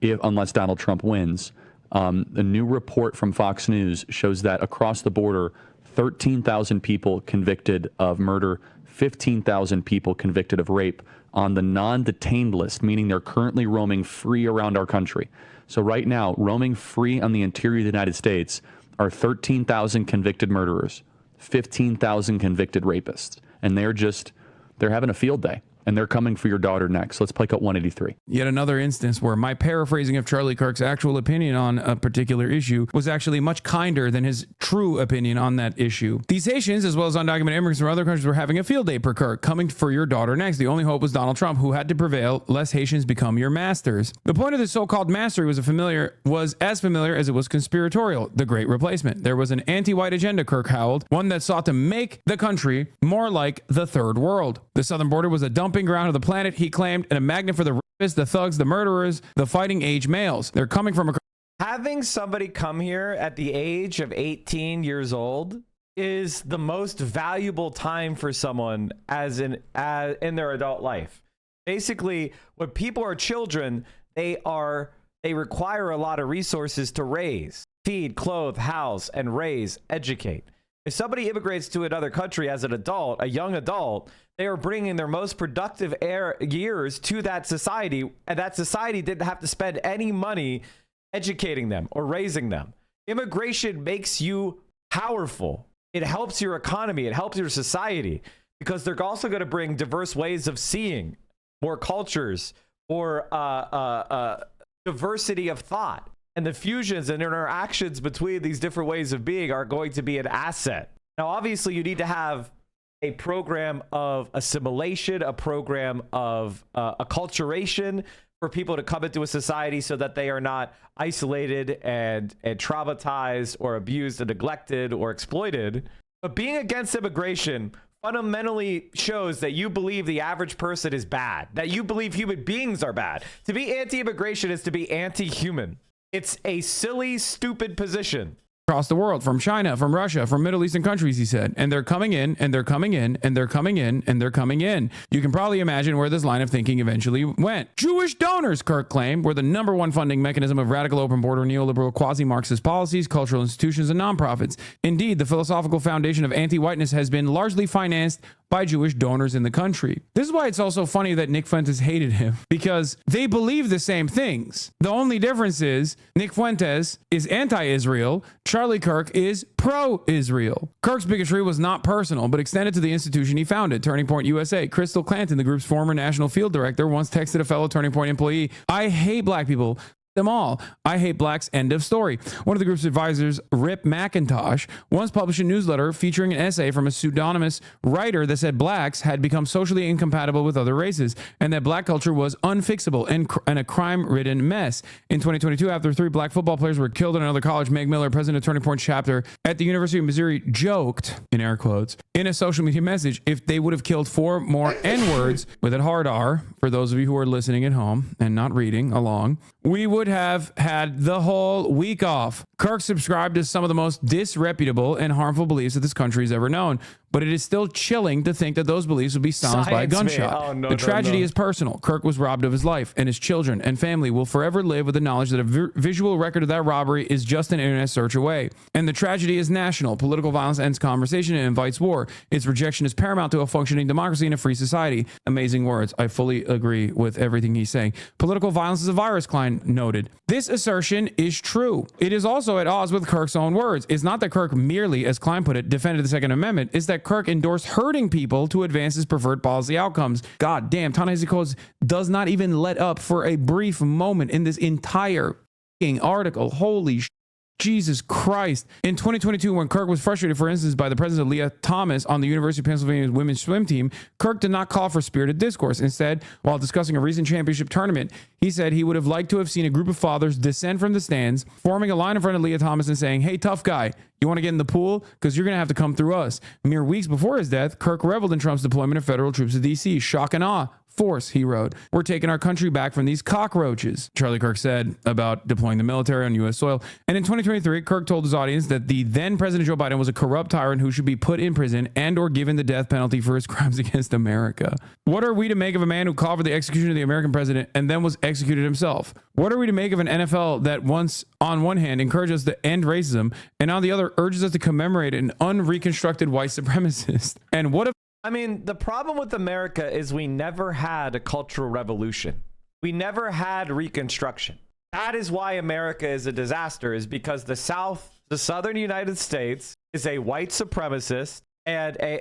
unless Donald Trump wins. A new report from Fox News shows that across the border, 13,000 people convicted of murder, 15,000 people convicted of rape on the non-detained list, meaning they're currently roaming free around our country. So right now, roaming free on the interior of the United States are 13,000 convicted murderers, 15,000 convicted rapists, and they're having a field day. And they're coming for your daughter next. Let's play cut 183. Yet another instance where my paraphrasing of Charlie Kirk's actual opinion on a particular issue was actually much kinder than his true opinion on that issue. These Haitians, as well as undocumented immigrants from other countries, were having a field day per Kirk, coming for your daughter next. The only hope was Donald Trump, who had to prevail, lest Haitians become your masters. The point of this so-called mastery was as familiar as it was conspiratorial, the Great Replacement. There was an anti-white agenda, Kirk howled, one that sought to make the country more like the third world. The southern border was a dumping ground of the planet, he claimed, and a magnet for the rapists, the thugs, the murderers, the fighting age males. They're coming from having somebody come here at the age of 18 years old is the most valuable time for someone in their adult life. Basically, when people are children, they require a lot of resources to raise, feed, clothe, house, and raise, educate. If somebody immigrates to another country as an adult, a young adult, they are bringing their most productive years to that society, and that society didn't have to spend any money educating them or raising them. Immigration makes you powerful. It helps your economy. It helps your society, because they're also going to bring diverse ways of seeing, more cultures, or diversity of thought. And the fusions and interactions between these different ways of being are going to be an asset. Now, obviously, you need to have a program of assimilation, a program of acculturation for people to come into a society so that they are not isolated and traumatized or abused and neglected or exploited. But being against immigration fundamentally shows that you believe the average person is bad, that you believe human beings are bad. To be anti-immigration is to be anti-human. It's a silly, stupid position. Across the world, from China, from Russia, from Middle Eastern countries, he said. And they're coming in, and they're coming in, and they're coming in, and they're coming in. You can probably imagine where this line of thinking eventually went. Jewish donors, Kirk claimed, were the #1 funding mechanism of radical open border neoliberal quasi-Marxist policies, cultural institutions, and nonprofits. Indeed, the philosophical foundation of anti-whiteness has been largely financed by Jewish donors in the country. This is why it's also funny that Nick Fuentes hated him, because they believe the same things. The only difference is Nick Fuentes is anti-Israel, Charlie Kirk is pro-Israel. Kirk's bigotry was not personal, but extended to the institution he founded, Turning Point USA. Crystal Clanton, the group's former national field director, once texted a fellow Turning Point employee, "I hate black people. Them all. I hate blacks, end of story." One of the group's advisors, Rip McIntosh, once published a newsletter featuring an essay from a pseudonymous writer that said blacks had become socially incompatible with other races and that black culture was unfixable and a crime-ridden mess. In 2022, after 3 black football players were killed at another college, Meg Miller, president of Turning Point chapter at the University of Missouri, joked, in air quotes, in a social media message, if they would have killed 4 more N-words with a hard R, for those of you who are listening at home and not reading along, we would would have had the whole week off. Kirk subscribed to some of the most disreputable and harmful beliefs that this country has ever known, but it is still chilling to think that those beliefs would be silenced by a gunshot. Oh, no, the tragedy is personal. Kirk was robbed of his life, and his children and family will forever live with the knowledge that a visual record of that robbery is just an internet search away. And the tragedy is national. Political violence ends conversation and invites war. Its rejection is paramount to a functioning democracy and a free society. Amazing words. I fully agree with everything he's saying. Political violence is a virus, Klein noted. This assertion is true. It is also at odds with Kirk's own words. It's not that Kirk merely, as Klein put it, defended the Second Amendment. It's that Kirk endorsed hurting people to advance his preferred policy outcomes. God damn, Ta-Nehisi Coates does not even let up for a brief moment in this entire article. Holy shit. Jesus Christ. In 2022, when Kirk was frustrated, for instance, by the presence of Leah Thomas on the University of Pennsylvania's women's swim team, Kirk did not call for spirited discourse. Instead, while discussing a recent championship tournament, he said he would have liked to have seen a group of fathers descend from the stands, forming a line in front of Leah Thomas and saying, "Hey, tough guy, you want to get in the pool? Because you're going to have to come through us." Mere weeks before his death, Kirk reveled in Trump's deployment of federal troops to D.C. Shock and awe. Force, he wrote. We're taking our country back from these cockroaches, Charlie Kirk said about deploying the military on U.S. soil. And in 2023, Kirk told his audience that the then President Joe Biden was a corrupt tyrant who should be put in prison and or given the death penalty for his crimes against America. What are we to make of a man who called for the execution of the American president and then was executed himself? What are we to make of an NFL that once, on one hand, encouraged us to end racism and on the other urges us to commemorate an unreconstructed white supremacist? And what if I mean, the problem with America is we never had a cultural revolution. We never had Reconstruction. That is why America is a disaster, is because the southern United States is a white supremacist and a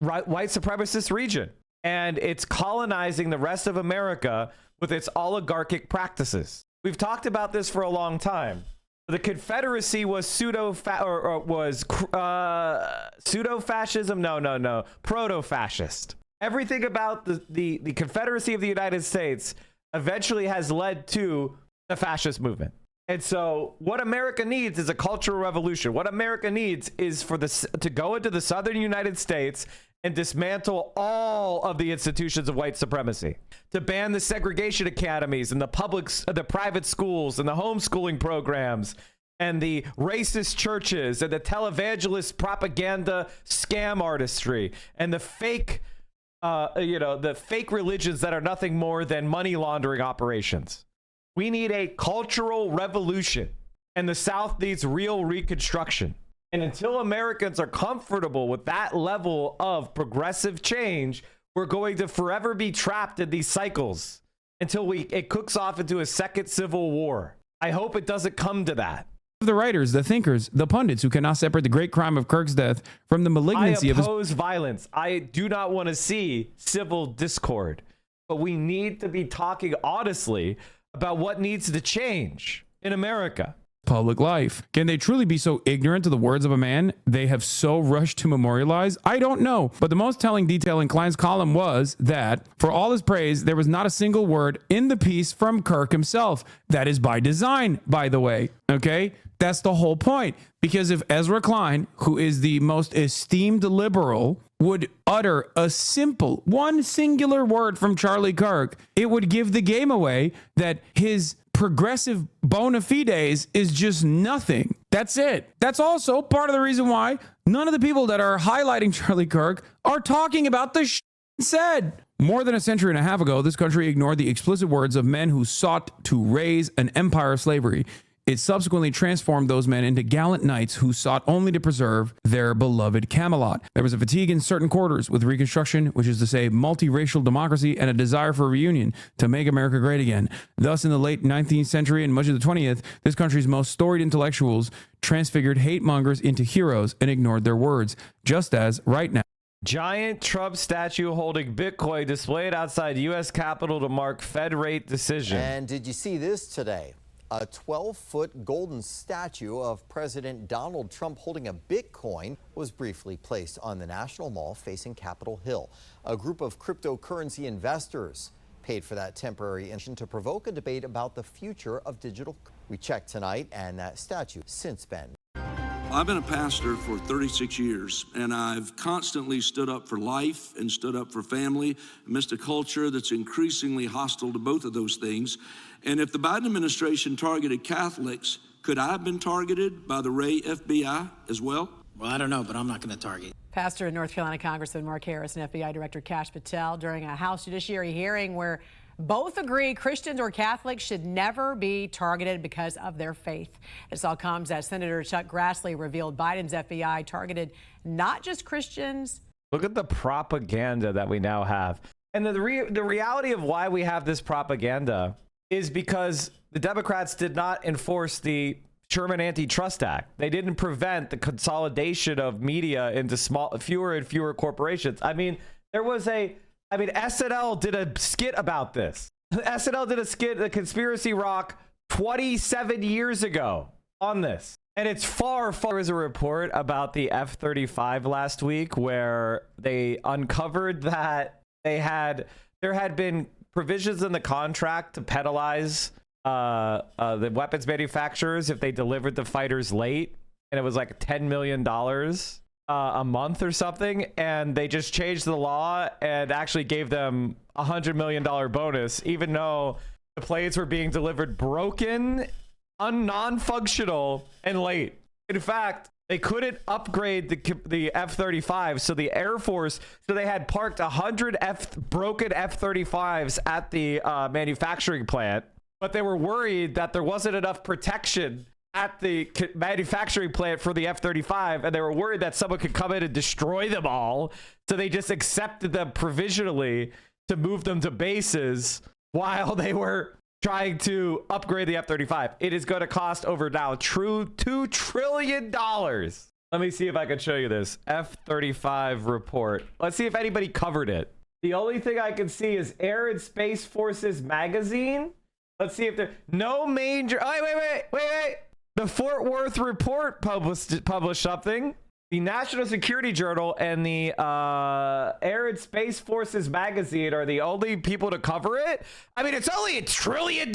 white supremacist region. And it's colonizing the rest of America with its oligarchic practices. We've talked about this for a long time. The Confederacy was pseudo-fascism. No. Proto-fascist. Everything about the Confederacy of the United States eventually has led to the fascist movement. And so what America needs is a cultural revolution. What America needs is to go into the southern United States and dismantle all of the institutions of white supremacy, to ban the segregation academies and the private schools and the homeschooling programs and the racist churches and the televangelist propaganda scam artistry and the fake religions that are nothing more than money laundering operations. We need a cultural revolution, and the South needs real Reconstruction. And until Americans are comfortable with that level of progressive change, we're going to forever be trapped in these cycles until it cooks off into a second civil war. I hope it doesn't come to that. The writers, the thinkers, the pundits who cannot separate the great crime of Kirk's death from the malignancy of his... I oppose violence. I do not want to see civil discord. But we need to be talking honestly about what needs to change in America. Public life. Can they truly be so ignorant to the words of a man they have so rushed to memorialize? I don't know. But the most telling detail in Klein's column was that, for all his praise, there was not a single word in the piece from Kirk himself. That is by design, by the way. Okay? That's the whole point. Because if Ezra Klein, who is the most esteemed liberal, would utter a simple, one singular word from Charlie Kirk, it would give the game away that his progressive bona fides is just nothing. That's it. That's also part of the reason why none of the people that are highlighting Charlie Kirk are talking about the said. More than a century and a half ago, this country ignored the explicit words of men who sought to raise an empire of slavery. It subsequently transformed those men into gallant knights who sought only to preserve their beloved Camelot. There was a fatigue in certain quarters with Reconstruction, which is to say multiracial democracy, and a desire for reunion to make America great again. Thus, in the late 19th century and much of the 20th, this country's most storied intellectuals transfigured hate mongers into heroes and ignored their words, just as, right now, giant Trump statue holding Bitcoin displayed outside U.S. Capitol to mark Fed rate decision. And did you see this today? A 12-foot golden statue of President Donald Trump holding a Bitcoin was briefly placed on the National Mall facing Capitol Hill. A group of cryptocurrency investors paid for that temporary installation to provoke a debate about the future of digital. We checked tonight, and that statue has since been. I've been a pastor for 36 years, and I've constantly stood up for life and stood up for family amidst a culture that's increasingly hostile to both of those things. And if the Biden administration targeted Catholics, could I have been targeted by the Ray FBI as well? Well, I don't know, but I'm not going to target. Pastor and North Carolina Congressman Mark Harris and FBI Director Kash Patel during a House Judiciary hearing where both agree Christians or Catholics should never be targeted because of their faith. This all comes as Senator Chuck Grassley revealed Biden's FBI targeted not just Christians. Look at the propaganda that we now have. And the reality of why we have this propaganda is because the Democrats did not enforce the Sherman Antitrust Act. They didn't prevent the consolidation of media into fewer and fewer corporations. I mean, SNL did a skit about this. SNL did a skit, the Conspiracy Rock, 27 years ago on this. And it's far as a report about the F-35 last week where they uncovered that there had been provisions in the contract to penalize the weapons manufacturers if they delivered the fighters late. And it was like $10 million a month or something, and they just changed the law and actually gave them $100 million bonus, even though the planes were being delivered broken, non-functional, and late. In fact, they couldn't upgrade the F-35, so the Air Force, so they had parked 100 broken F-35s at the manufacturing plant, but they were worried that there wasn't enough protection at the manufacturing plant for the F-35, and they were worried that someone could come in and destroy them all. So they just accepted them provisionally to move them to bases while they were trying to upgrade the F-35. It is going to cost over now $2 trillion. Let me see if I can show you this F-35 report. Let's see if anybody covered it. The only thing I can see is Air and Space Forces magazine. Let's see if there no major. Oh, wait. The Fort Worth Report published something. The National Security Journal and the Air and Space Forces magazine are the only people to cover it. I mean, it's only $1 trillion.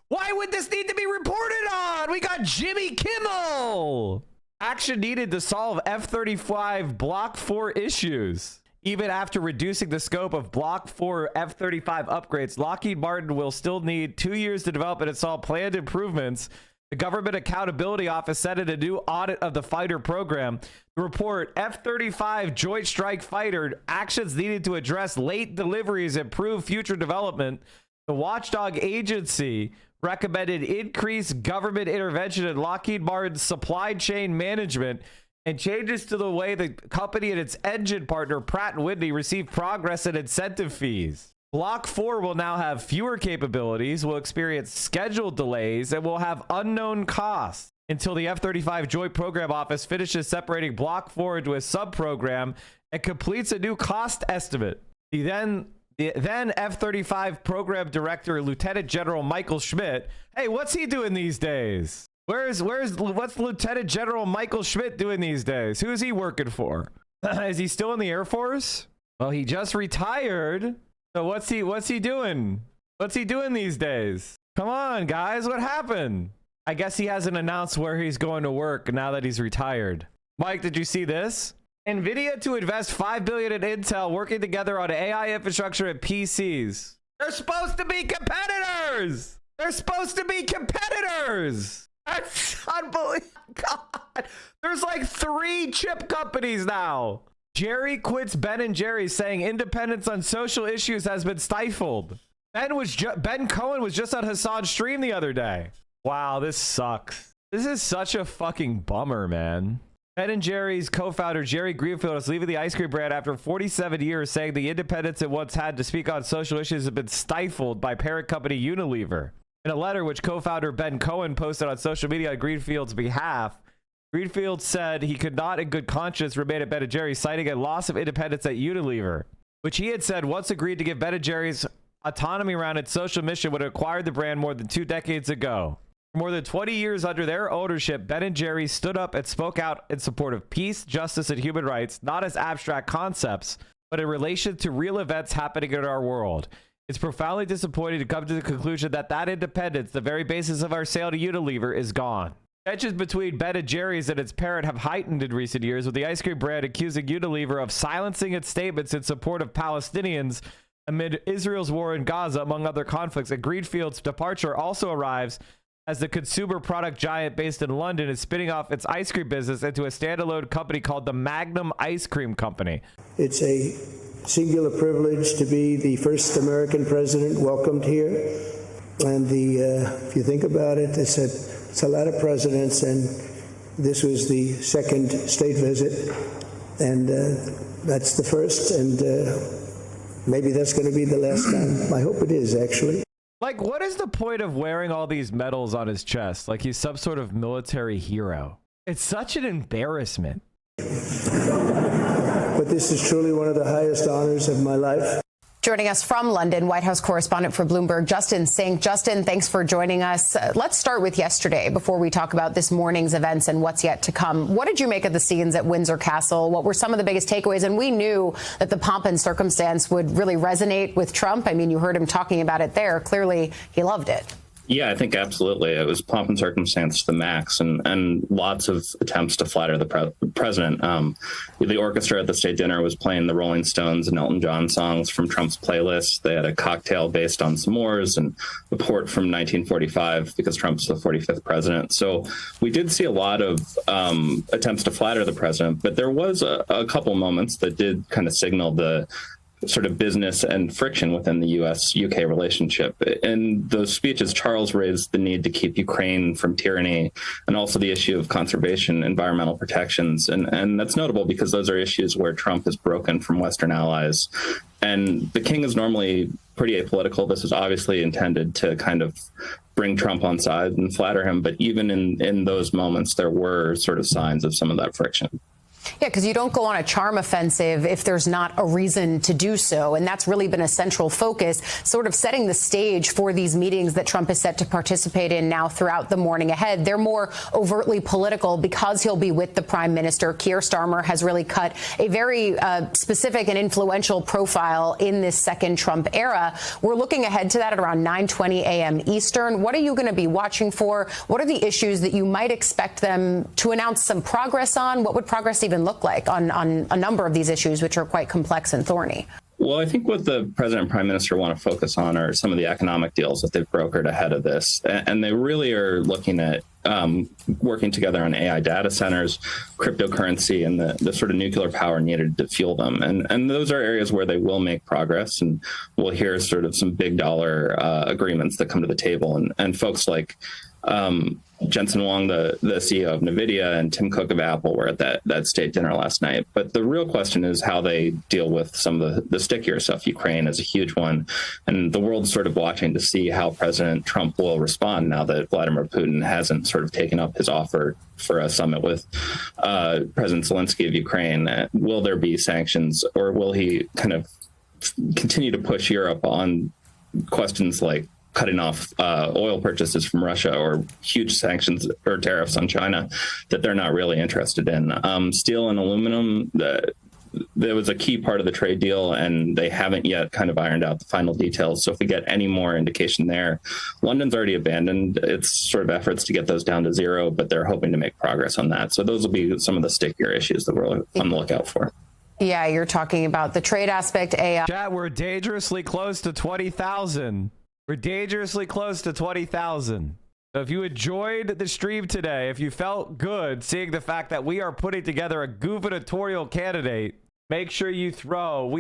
Why would this need to be reported on? We got Jimmy Kimmel. Action needed to solve F-35 Block 4 issues. Even after reducing the scope of Block 4 F-35 upgrades, Lockheed Martin will still need 2 years to develop and install planned improvements. The Government Accountability Office said in a new audit of the fighter program, the report F-35 Joint Strike Fighter actions needed to address late deliveries, improve future development. The watchdog agency recommended increased government intervention in Lockheed Martin's supply chain management and changes to the way the company and its engine partner Pratt & Whitney receive progress and incentive fees. Block 4 will now have fewer capabilities, will experience scheduled delays, and will have unknown costs until the F-35 Joint Program Office finishes separating Block 4 into a sub-program and completes a new cost estimate. The then F-35 Program Director, Lieutenant General Michael Schmidt. Hey, what's he doing these days? What's Lieutenant General Michael Schmidt doing these days? Who is he working for? Is he still in the Air Force? Well, he just retired. So what's he doing? What's he doing these days? Come on, guys, what happened? I guess he hasn't announced where he's going to work now that he's retired. Mike, did you see this? Nvidia to invest $5 billion in Intel working together on AI infrastructure and PCs. They're supposed to be competitors. That's unbelievable. God. There's like 3 chip companies now. Jerry quits Ben & Jerry's, saying independence on social issues has been stifled. Ben Cohen was just on Hassan's stream the other day. Wow, this sucks. This is such a fucking bummer, man. Ben & Jerry's co-founder Jerry Greenfield is leaving the ice cream brand after 47 years, saying the independence it once had to speak on social issues has been stifled by parent company Unilever. In a letter which co-founder Ben Cohen posted on social media on Greenfield's behalf, Greenfield said he could not in good conscience remain at Ben & Jerry's, citing a loss of independence at Unilever, which he had said once agreed to give Ben & Jerry's autonomy around its social mission when it acquired the brand more than 2 decades ago. For more than 20 years under their ownership, Ben & Jerry's stood up and spoke out in support of peace, justice, and human rights, not as abstract concepts, but in relation to real events happening in our world. It's profoundly disappointing to come to the conclusion that independence, the very basis of our sale to Unilever, is gone. Tensions between Ben & Jerry's and its parent have heightened in recent years, with the ice cream brand accusing Unilever of silencing its statements in support of Palestinians amid Israel's war in Gaza, among other conflicts. And Greenfield's departure also arrives as the consumer product giant based in London is spinning off its ice cream business into a standalone company called the Magnum Ice Cream Company. It's a singular privilege to be the first American president welcomed here. And if you think about it, it's a lot of presidents, and this was the second state visit, and that's the first, and maybe that's going to be the last time. I hope it is, actually. Like, what is the point of wearing all these medals on his chest? Like he's some sort of military hero. It's such an embarrassment. But this is truly one of the highest honors of my life. Joining us from London, White House correspondent for Bloomberg, Justin Sink. Justin, thanks for joining us. Let's start with yesterday before we talk about this morning's events and what's yet to come. What did you make of the scenes at Windsor Castle? What were some of the biggest takeaways? And we knew that the pomp and circumstance would really resonate with Trump. I mean, you heard him talking about it there. Clearly, he loved it. Yeah, I think absolutely. It was pomp and circumstance to the max, and lots of attempts to flatter the president. The orchestra at the state dinner was playing the Rolling Stones and Elton John songs from Trump's playlist. They had a cocktail based on s'mores and a port from 1945 because Trump's the 45th president. So we did see a lot of attempts to flatter the president, but there was a couple moments that did kind of signal the sort of business and friction within the U.S.-UK relationship. In those speeches, Charles raised the need to keep Ukraine from tyranny and also the issue of conservation, environmental protections. And that's notable because those are issues where Trump has broken from Western allies. And the king is normally pretty apolitical. This is obviously intended to kind of bring Trump on side and flatter him. But even in those moments, there were sort of signs of some of that friction. Yeah, because you don't go on a charm offensive if there's not a reason to do so. And that's really been a central focus, sort of setting the stage for these meetings that Trump is set to participate in now throughout the morning ahead. They're more overtly political because he'll be with the prime minister. Keir Starmer has really cut a very specific and influential profile in this second Trump era. We're looking ahead to that at around 9:20 a.m. Eastern. What are you going to be watching for? What are the issues that you might expect them to announce some progress on? What would progress even look like on a number of these issues, which are quite complex and thorny? Well, I think what the president and prime minister want to focus on are some of the economic deals that they've brokered ahead of this. And they really are looking at working together on AI data centers, cryptocurrency, and the sort of nuclear power needed to fuel them. And those are areas where they will make progress. And we'll hear sort of some big dollar agreements that come to the table. And folks like Jensen Huang, the CEO of NVIDIA, and Tim Cook of Apple were at that state dinner last night. But the real question is how they deal with some of the stickier stuff. Ukraine is a huge one. And the world's sort of watching to see how President Trump will respond now that Vladimir Putin hasn't sort of taken up his offer for a summit with President Zelensky of Ukraine. Will there be sanctions, or will he kind of continue to push Europe on questions like cutting off oil purchases from Russia or huge sanctions or tariffs on China that they're not really interested in? Steel and aluminum, there was a key part of the trade deal, and they haven't yet kind of ironed out the final details. So if we get any more indication there, London's already abandoned its sort of efforts to get those down to zero, but they're hoping to make progress on that. So those will be some of the stickier issues that we're on the lookout for. Yeah, you're talking about the trade aspect, AI. Chat, we're dangerously close to 20,000. We're dangerously close to 20,000. So if you enjoyed the stream today, if you felt good seeing the fact that we are putting together a gubernatorial candidate, make sure you throw.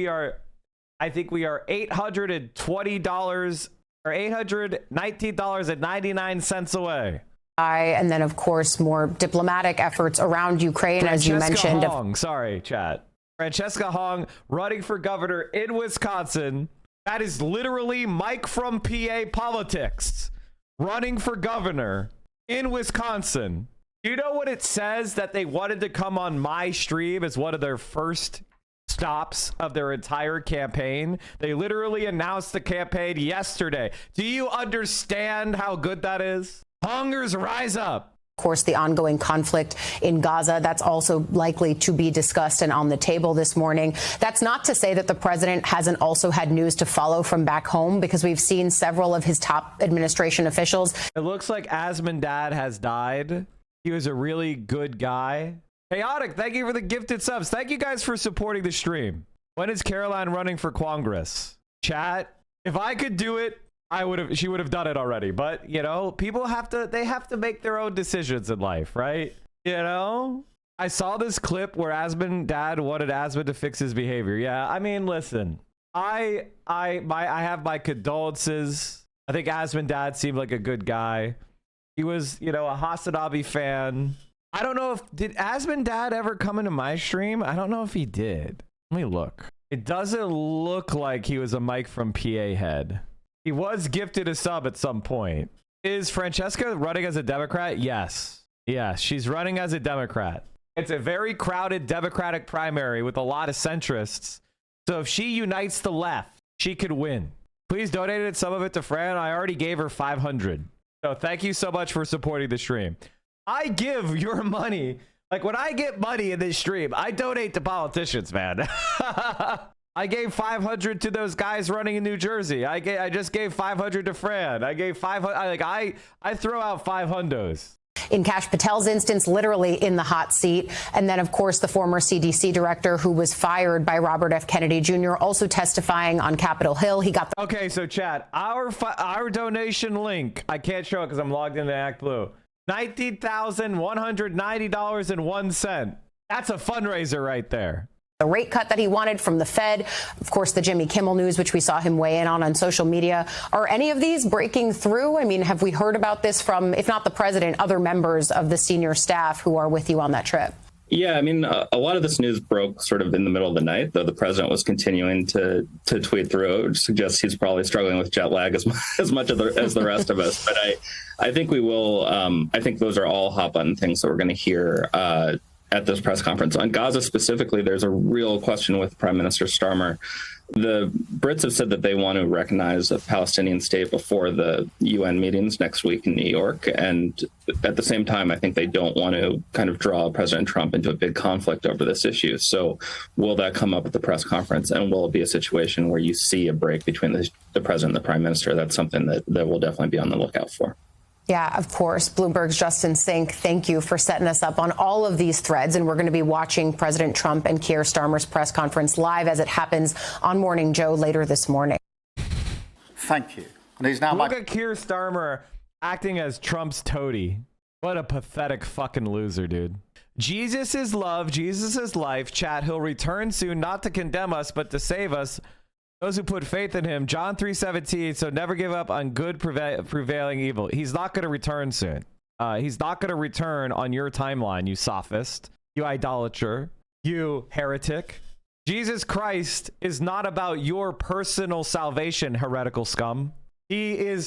I think we are $820 or $819.99 away. And then, of course, more diplomatic efforts around Ukraine, as you mentioned. Sorry, chat. Francesca Hong running for governor in Wisconsin. That is literally Mike from PA politics running for governor in Wisconsin. Do you know what it says that they wanted to come on my stream as one of their first stops of their entire campaign? They literally announced the campaign yesterday. Do you understand how good that is? Hungers rise up. Of course, the ongoing conflict in Gaza, that's also likely to be discussed and on the table this morning. That's not to say that the president hasn't also had news to follow from back home, because we've seen several of his top administration officials. It looks like Asmundad has died. He was a really good guy. Chaotic, thank you for the gifted subs. Thank you guys for supporting the stream. When is Caroline running for Congress? Chat, if I could do it, she would have done it already. But, you know, people have to make their own decisions in life, right? You know? I saw this clip where Asmund dad wanted Asmund to fix his behavior. Yeah, I mean, listen, I have my condolences. I think Asmund dad seemed like a good guy. He was, you know, a Hasanabi fan. I don't know did Asmund dad ever come into my stream? I don't know if he did. Let me look. It doesn't look like he was a Mike from PA head. He was gifted a sub at some point. Is Francesca running as a Democrat? Yes. Yeah, she's running as a Democrat. It's a very crowded Democratic primary with a lot of centrists. So if she unites the left, she could win. Please donate some of it to Fran. I already gave her 500. So thank you so much for supporting the stream. I give your money. Like when I get money in this stream, I donate to politicians, man. I gave 500 to those guys running in New Jersey. I just gave 500 to Fran. I gave 500. I throw out 500s. In Kash Patel's instance, literally in the hot seat. And then, of course, the former CDC director who was fired by Robert F. Kennedy Jr. also testifying on Capitol Hill. He got okay, so chat, our donation link, I can't show it because I'm logged into ActBlue. $19,190.01. That's a fundraiser right there. The rate cut that he wanted from the Fed, of course, the Jimmy Kimmel news, which we saw him weigh in on social media. Are any of these breaking through? I mean, have we heard about this from, if not the president, other members of the senior staff who are with you on that trip? Yeah, I mean, a lot of this news broke sort of in the middle of the night, though the president was continuing to tweet through it, which suggests he's probably struggling with jet lag as much as the rest of us. But I think we will. I think those are all hot button things that we're going to hear at this press conference. On Gaza specifically, there's a real question with Prime Minister Starmer. The Brits have said that they want to recognize a Palestinian state before the UN meetings next week in New York. And at the same time, I think they don't want to kind of draw President Trump into a big conflict over this issue. So will that come up at the press conference? And will it be a situation where you see a break between the president and the prime minister? That's something that we'll definitely be on the lookout for. Yeah, of course. Bloomberg's Justin Sink, thank you for setting us up on all of these threads. And we're going to be watching President Trump and Keir Starmer's press conference live as it happens on Morning Joe later this morning. Thank you. And he's now Look at Keir Starmer acting as Trump's toady. What a pathetic fucking loser, dude. Jesus is love. Jesus is life. Chat, he'll return soon, not to condemn us, but to save us. Those who put faith in him. John 3:17. So never give up on good prevailing evil. He's not going to return soon. He's not going to return on your timeline, you sophist, you idolater, you heretic. Jesus Christ is not about your personal salvation, heretical scum. He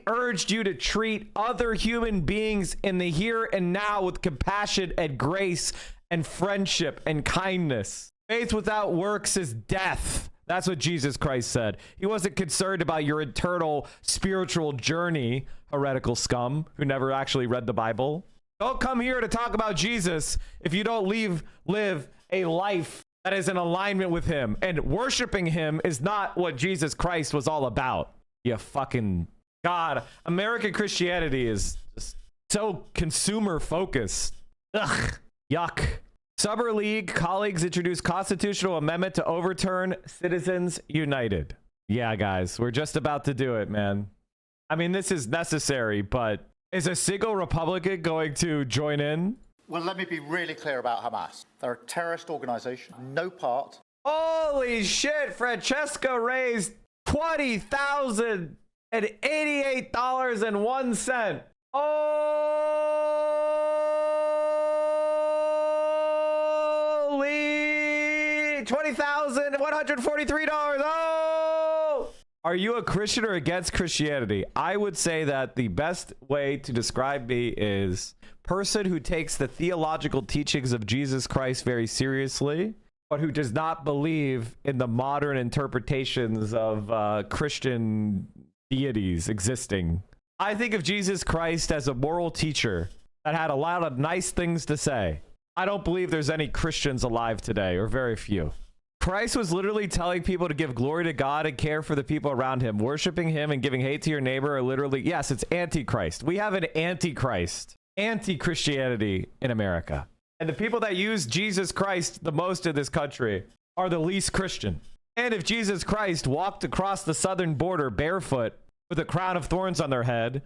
urged you to treat other human beings in the here and now with compassion and grace and friendship and kindness. Faith without works is death. That's what Jesus Christ said. He wasn't concerned about your eternal spiritual journey, heretical scum who never actually read the Bible. Don't come here to talk about Jesus if you don't live a life that is in alignment with him. And worshiping him is not what Jesus Christ was all about. You fucking God. American Christianity is just so consumer focused. Ugh. Yuck. Summer League colleagues introduced constitutional amendment to overturn Citizens United. Yeah, guys, we're just about to do it, man. I mean, this is necessary, but is a single Republican going to join in? Well, let me be really clear about Hamas. They're a terrorist organization, no part. Holy shit, Francesca raised $20,088.01. $20,143. Oh! Are you a Christian or against Christianity? I would say that the best way to describe me is person who takes the theological teachings of Jesus Christ very seriously, but who does not believe in the modern interpretations of Christian deities existing. I think of Jesus Christ as a moral teacher that had a lot of nice things to say. I don't believe there's any Christians alive today, or very few. Christ was literally telling people to give glory to God and care for the people around him. Worshiping him and giving hate to your neighbor are literally, yes, it's antichrist. We have an antichrist anti-Christianity in America. And the people that use Jesus Christ the most in this country are the least Christian. And if Jesus Christ walked across the southern border barefoot with a crown of thorns on their head,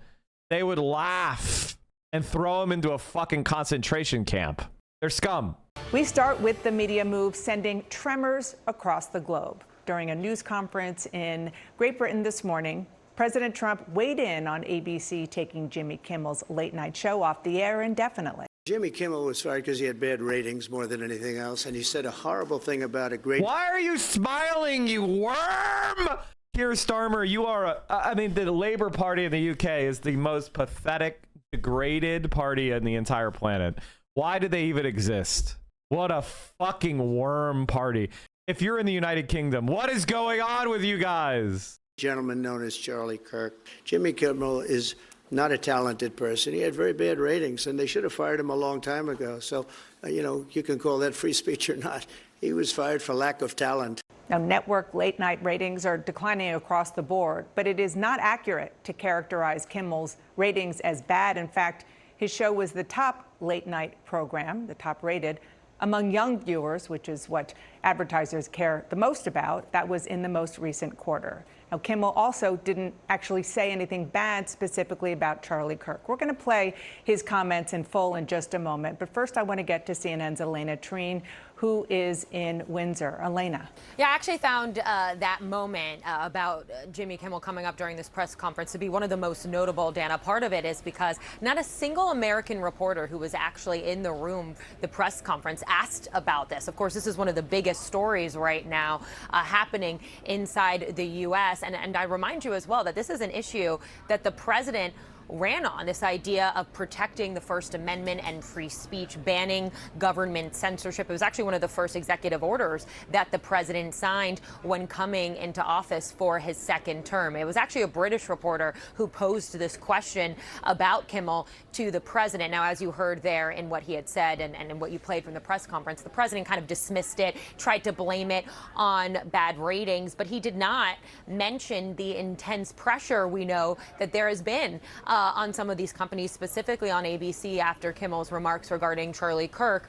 they would laugh and throw him into a fucking concentration camp. They're scum. We start with the media move sending tremors across the globe. During a news conference in Great Britain this morning, President Trump weighed in on ABC taking Jimmy Kimmel's late night show off the air indefinitely. Jimmy Kimmel was fired because he had bad ratings more than anything else, and he said a horrible thing about a great... Why are you smiling, you worm? Keir Starmer, you are the Labour Party in the UK is the most pathetic, degraded party on the entire planet. Why do they even exist? What a fucking worm party. If you're in the United Kingdom, what is going on with you guys? Gentleman known as Charlie Kirk. Jimmy Kimmel is not a talented person. He had very bad ratings, and they should have fired him a long time ago. So, you can call that free speech or not. He was fired for lack of talent. Now, network late night ratings are declining across the board, but it is not accurate to characterize Kimmel's ratings as bad. In fact, his show was the top late night program, the top rated, among young viewers, which is what advertisers care the most about. That was in the most recent quarter. Now, Kimmel also didn't actually say anything bad specifically about Charlie Kirk. We're going to play his comments in full in just a moment. But first, I want to get to CNN's Elena Treen, who is in Windsor. Elena. Yeah, I actually found that moment about Jimmy Kimmel coming up during this press conference to be one of the most notable, Dana. Part of it is because not a single American reporter who was actually in the room, the press conference, asked about this. Of course, this is one of the biggest stories right now happening inside the U.S. And I remind you as well that this is an issue that the president ran on, this idea of protecting the First Amendment and free speech, banning government censorship. It was actually one of the first executive orders that the president signed when coming into office for his second term. It was actually a British reporter who posed this question about Kimmel to the president. Now, as you heard there in what he had said and what you played from the press conference, the president kind of dismissed it, tried to blame it on bad ratings, but he did not mention the intense pressure we know that there has been on some of these companies, specifically on ABC after Kimmel's remarks regarding Charlie Kirk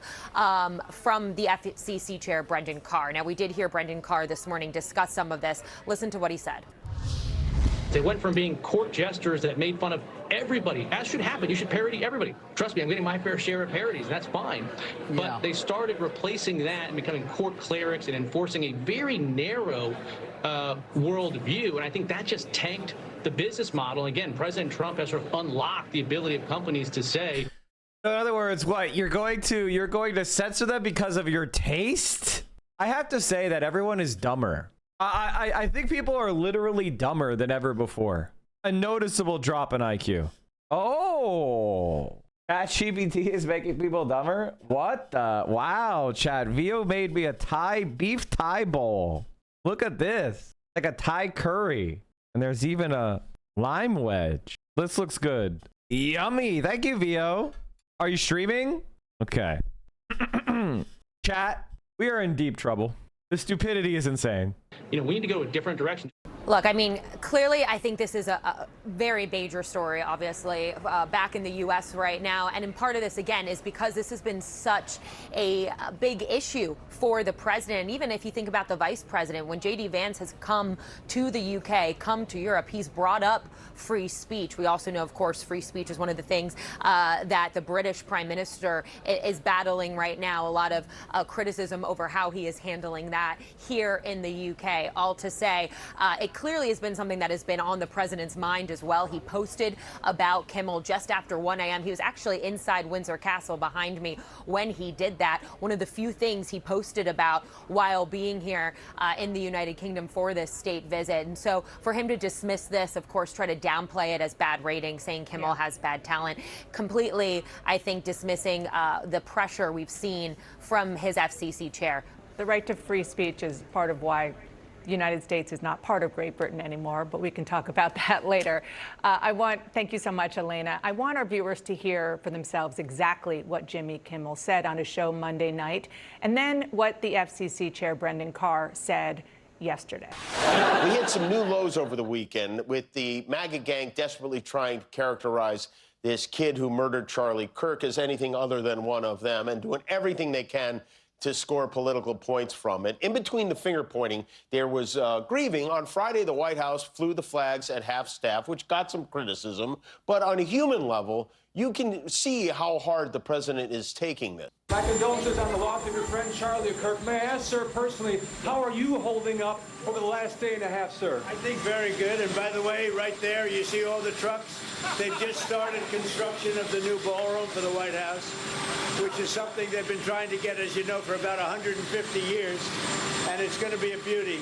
from the FCC chair, Brendan Carr. Now, we did hear Brendan Carr this morning discuss some of this. Listen to what he said. They went from being court jesters that made fun of everybody, as should happen. You should parody everybody. Trust me, I'm getting my fair share of parodies, and that's fine. But they started replacing that and becoming court clerics and enforcing a very narrow world view. And I think that just tanked the business model. Again, President Trump has sort of unlocked the ability of companies to say. In other words, what you're going to censor them because of your taste? I have to say that everyone is dumber. I think people are literally dumber than ever before. A noticeable drop in IQ. Oh, ChatGPT is making people dumber? What the? Wow, chat. Vio made me a beef Thai bowl. Look at this. Like a Thai curry. And there's even a lime wedge. This looks good. Yummy. Thank you, Vio. Are you streaming? Okay. Chat, we are in deep trouble. The stupidity is insane. We need to go a different direction. Look, I mean, clearly, I think this is a very major story, obviously, back in the U.S. right now. And in part of this, again, is because this has been such a big issue for the president. And even if you think about the vice president, when J.D. Vance has come to the U.K., come to Europe, he's brought up free speech. We also know, of course, free speech is one of the things that the British prime minister is battling right now. A lot of criticism over how he is handling that here in the U.K. All to say, it clearly has been something that has been on the president's mind as well. He posted about Kimmel just after 1 a.m. He was actually inside Windsor Castle behind me when he did that. One of the few things he posted about while being here in the United Kingdom for this state visit. And so for him to dismiss this, of course, try to downplay it as bad ratings, saying Kimmel has bad talent, completely, I think, dismissing the pressure we've seen from his FCC chair. The right to free speech is part of why the United States is not part of Great Britain anymore, but we can talk about that later. Thank you so much, Elena. I want our viewers to hear for themselves exactly what Jimmy Kimmel said on his show Monday night, and then what the FCC chair, Brendan Carr, said yesterday. We hit some new lows over the weekend with the MAGA gang desperately trying to characterize this kid who murdered Charlie Kirk as anything other than one of them and doing everything they can to score political points from it. In between the finger pointing, there was grieving. On Friday, the White House flew the flags at half-staff, which got some criticism. But on a human level, you can see how hard the president is taking this. My condolences on the loss of your friend Charlie Kirk. May I ask, sir, personally, how are you holding up over the last day and a half, sir? I think very good. And by the way, right there, you see all the trucks? They've just started construction of the new ballroom for the White House, which is something they've been trying to get, as you know, for about 150 years. And it's going to be a beauty.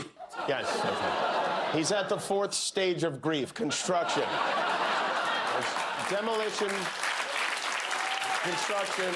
Yes. Okay. He's at the fourth stage of grief, construction. Demolition, construction.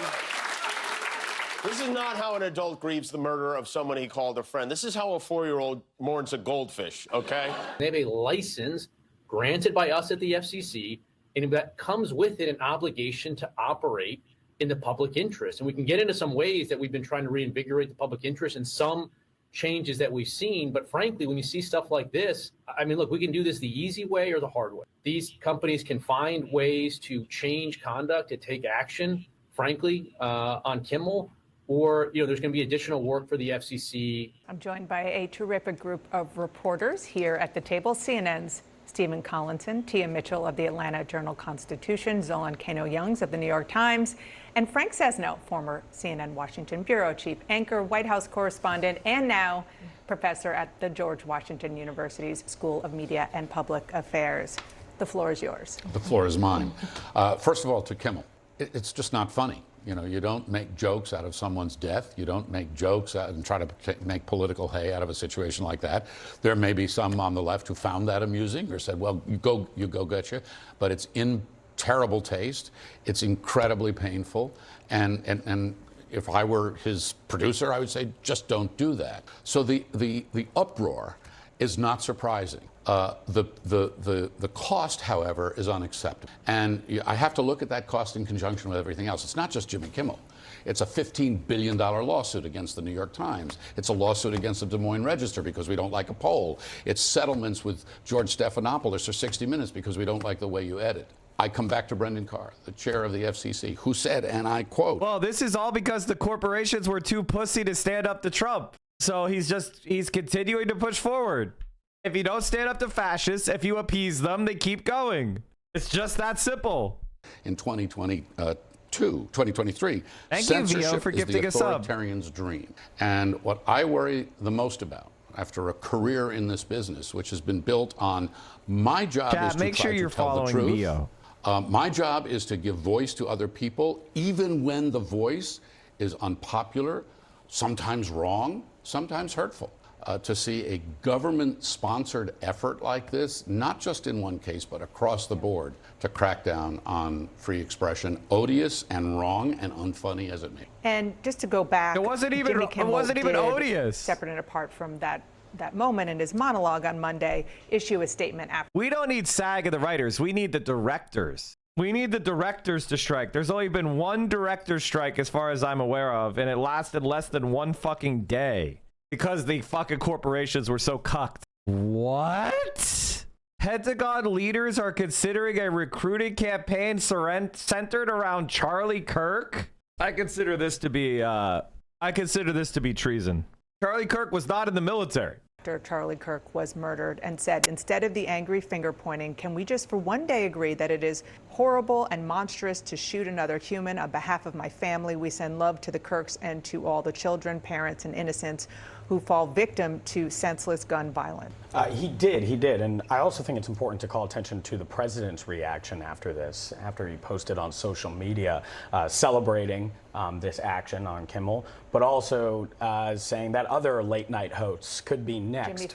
This is not how an adult grieves the murder of someone he called a friend. This is how a 4-year-old mourns a goldfish, okay? They have a license granted by us at the FCC, and that comes with it an obligation to operate in the public interest. And we can get into some ways that we've been trying to reinvigorate the public interest and some changes that we've seen. But frankly, when you see stuff like this, I mean, look, we can do this the easy way or the hard way. These companies can find ways to change conduct, to take action, frankly, on Kimmel, or, you know, there's going to be additional work for the FCC. I'm joined by a terrific group of reporters here at the table. CNN's Stephen Collinson, Tia Mitchell of the Atlanta Journal-Constitution, Zolan Kano-Youngs of the New York Times, and Frank Sesno, former CNN Washington bureau chief, anchor, White House correspondent, and now professor at the George Washington University's School of Media and Public Affairs. The floor is yours. The floor is mine. First of all, to Kimmel, it's just not funny. You know, you don't make jokes out of someone's death. You don't make jokes and try to make political hay out of a situation like that. There may be some on the left who found that amusing or said, well, you go get you. But it's in terrible taste. It's incredibly painful. And if I were his producer, I would say, just don't do that. So the uproar is not surprising. The cost, however, is unacceptable. And I have to look at that cost in conjunction with everything else. It's not just Jimmy Kimmel. It's a $15 billion lawsuit against the New York Times. It's a lawsuit against the Des Moines Register because we don't like a poll. It's settlements with George Stephanopoulos for 60 Minutes because we don't like the way you edit. I come back to Brendan Carr, the chair of the FCC, who said, and I quote, well, this is all because the corporations were too pussy to stand up to Trump. So he's continuing to push forward. If you don't stand up to fascists, if you appease them, they keep going. It's just that simple. In 2023, Thank you, Vio, for is gifting the a sub. authoritarian's dream. And what I worry the most about, after a career in this business, which has been built on my job is to make try sure to you're tell following the truth. Vio. My job is to give voice to other people, even when the voice is unpopular, sometimes wrong, sometimes hurtful. To see a government-sponsored effort like this, not just in one case, but across the board, to crack down on free expression, odious and wrong and unfunny as it may. And just to go back, it wasn't even odious. Separate and apart from that moment in his monologue on Monday, issue a statement after. We don't need SAG and the writers. We need the directors. We need the directors to strike. There's only been one director's strike as far as I'm aware of, and it lasted less than one fucking day. Because the fucking corporations were so cucked. What? Pentagon leaders are considering a recruiting campaign centered around Charlie Kirk? I consider this to be treason. Charlie Kirk was not in the military. After Charlie Kirk was murdered, and said, instead of the angry finger pointing, can we just for one day agree that it is horrible and monstrous to shoot another human? On behalf of my family, we send love to the Kirks and to all the children, parents, and innocents who fall victim to senseless gun violence. He did. And I also think it's important to call attention to the president's reaction after this, after he posted on social media celebrating this action on Kimmel, but also saying that other late night hosts could be next.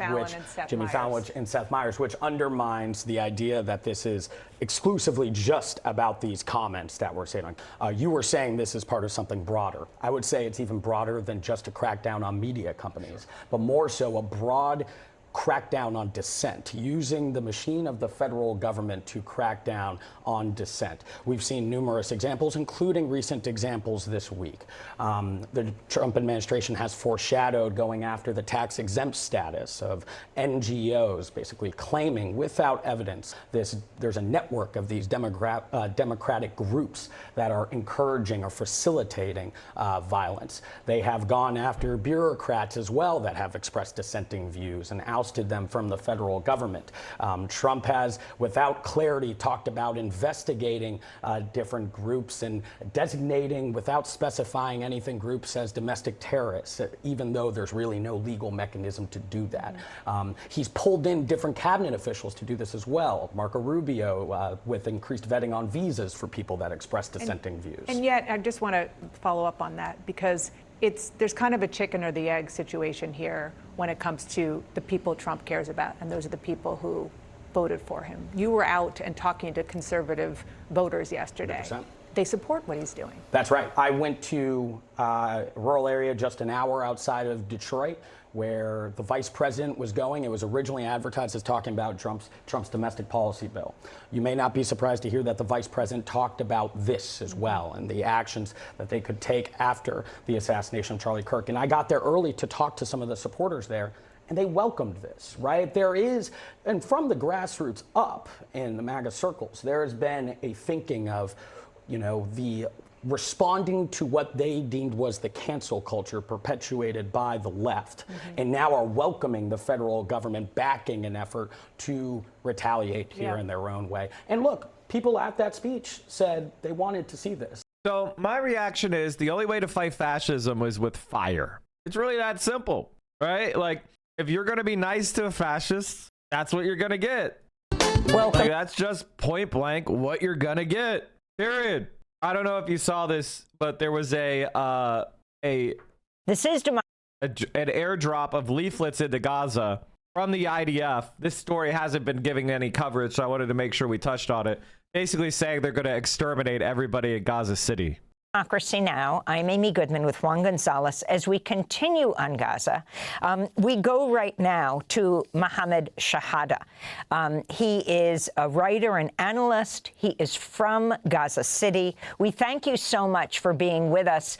Jimmy Fallon and Seth Meyers, which undermines the idea that this is exclusively just about these comments that we're saying. You were saying this is part of something broader. I would say it's even broader than just a crackdown on media companies, but more so a broad crack down on dissent, using the machine of the federal government to crack down on dissent. We've seen numerous examples, including recent examples this week. The Trump administration has foreshadowed going after the tax-exempt status of NGOs, basically claiming without evidence there's a network of these democratic groups that are encouraging or facilitating violence. They have gone after bureaucrats as well that have expressed dissenting views and ousted them from the federal government. Trump has, without clarity, talked about investigating different groups and designating, without specifying anything, groups as domestic terrorists, even though there's really no legal mechanism to do that. He's pulled in different cabinet officials to do this as well. Marco Rubio with increased vetting on visas for people that express dissenting views. And yet, I just want to follow up on that, because there's kind of a chicken or the egg situation here when it comes to the people Trump cares about, and those are the people who voted for him. You were out and talking to conservative voters yesterday. 100%. They support what he's doing. That's right. I went to a rural area just an hour outside of Detroit where the vice president was going. It was originally advertised as talking about Trump's domestic policy bill. You may not be surprised to hear that the vice president talked about this as well and the actions that they could take after the assassination of Charlie Kirk. And I got there early to talk to some of the supporters there, and they welcomed this, right? There is, and from the grassroots up in the MAGA circles, there has been a thinking of, the responding to what they deemed was the cancel culture perpetuated by the left, and now are welcoming the federal government backing an effort to retaliate here in their own way. And look, people at that speech said they wanted to see this. So my reaction is the only way to fight fascism is with fire. It's really that simple, right? Like, if you're going to be nice to a fascist, that's what you're going to get. Well, like, that's just point blank what you're going to get. Period. I don't know if you saw this, but there was an airdrop of leaflets into Gaza from the IDF. This story hasn't been giving any coverage, so I wanted to make sure we touched on it. Basically saying they're going to exterminate everybody in Gaza City. Democracy Now! I'm Amy Goodman with Juan Gonzalez. As we continue on Gaza, we go right now to Mohammed Shahada. He is a writer and analyst. He is from Gaza City. We thank you so much for being with us.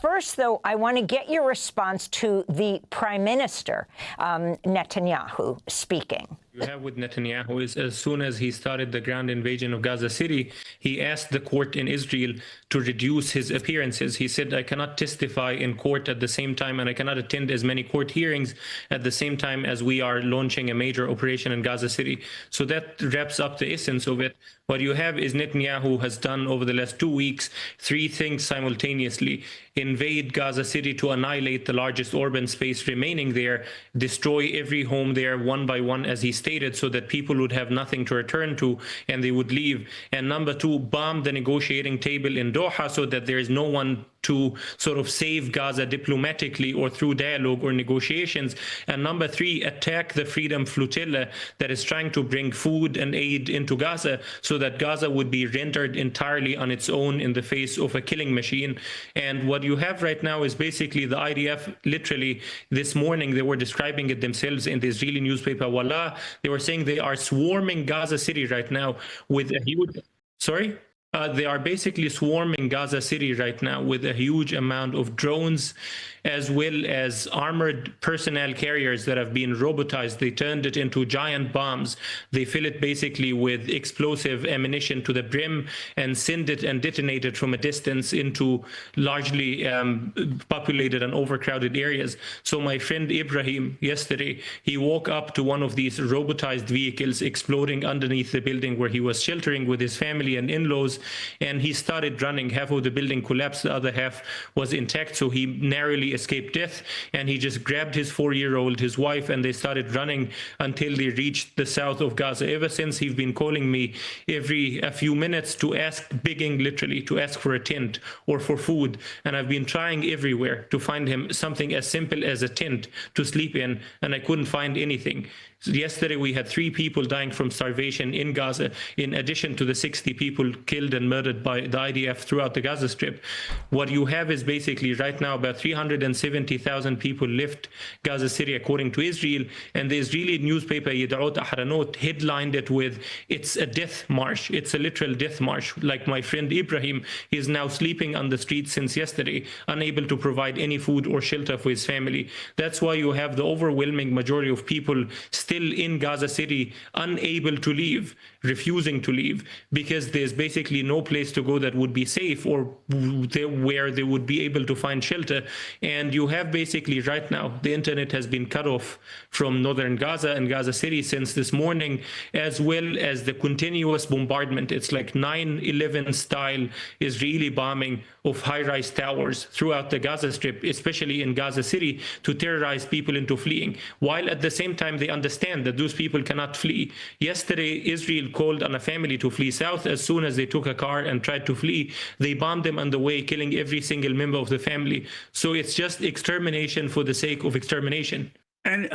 First, though, I want to get your response to the Prime Minister, Netanyahu, speaking. You have with Netanyahu is as soon as he started the ground invasion of Gaza City, he asked the court in Israel to reduce his appearances. He said, I cannot testify in court at the same time, and I cannot attend as many court hearings at the same time as we are launching a major operation in Gaza City. So that wraps up the essence of it. What you have is Netanyahu has done over the last 2 weeks 3 things simultaneously: invade Gaza City to annihilate the largest urban space remaining there, destroy every home there one by one, as he stated, so that people would have nothing to return to and they would leave. And number 2, bomb the negotiating table in Doha so that there is no one to sort of save Gaza diplomatically or through dialogue or negotiations. And number 3, attack the Freedom Flotilla that is trying to bring food and aid into Gaza so that Gaza would be rendered entirely on its own in the face of a killing machine. And what you have right now is basically the IDF, literally this morning, they were describing it themselves in the Israeli newspaper, Wallah. They were saying they are swarming Gaza City right now with a huge, they are basically swarming Gaza City right now with a huge amount of drones, as well as armored personnel carriers that have been robotized. They turned it into giant bombs. They fill it basically with explosive ammunition to the brim and send it and detonate it from a distance into largely populated and overcrowded areas. So my friend Ibrahim, yesterday, he woke up to one of these robotized vehicles exploding underneath the building where he was sheltering with his family and in-laws, and he started running. Half of the building collapsed, the other half was intact, so he narrowly escaped death, and he just grabbed his 4-year-old, his wife, and they started running until they reached the south of Gaza. Ever since, he's been calling me every a few minutes to ask, begging literally, to ask for a tent or for food, and I've been trying everywhere to find him something as simple as a tent to sleep in, and I couldn't find anything. Yesterday, we had 3 people dying from starvation in Gaza, in addition to the 60 people killed and murdered by the IDF throughout the Gaza Strip. What you have is basically right now about 370,000 people left Gaza City, according to Israel, and the Israeli newspaper Yeda'ot Ahranot headlined it with, "It's a death march. It's a literal death march." Like my friend Ibrahim, he is now sleeping on the street since yesterday, unable to provide any food or shelter for his family. That's why you have the overwhelming majority of people still in Gaza City, unable to leave, refusing to leave, because there's basically no place to go that would be safe or where they would be able to find shelter. And you have basically right now, the internet has been cut off from northern Gaza and Gaza City since this morning, as well as the continuous bombardment. It's like 9/11 style Israeli bombing of high-rise towers throughout the Gaza Strip, especially in Gaza City, to terrorize people into fleeing, while at the same time they understand that those people cannot flee. Yesterday, Israel called on a family to flee south. As soon as they took a car and tried to flee, they bombed them on the way, killing every single member of the family. So it's just extermination for the sake of extermination. And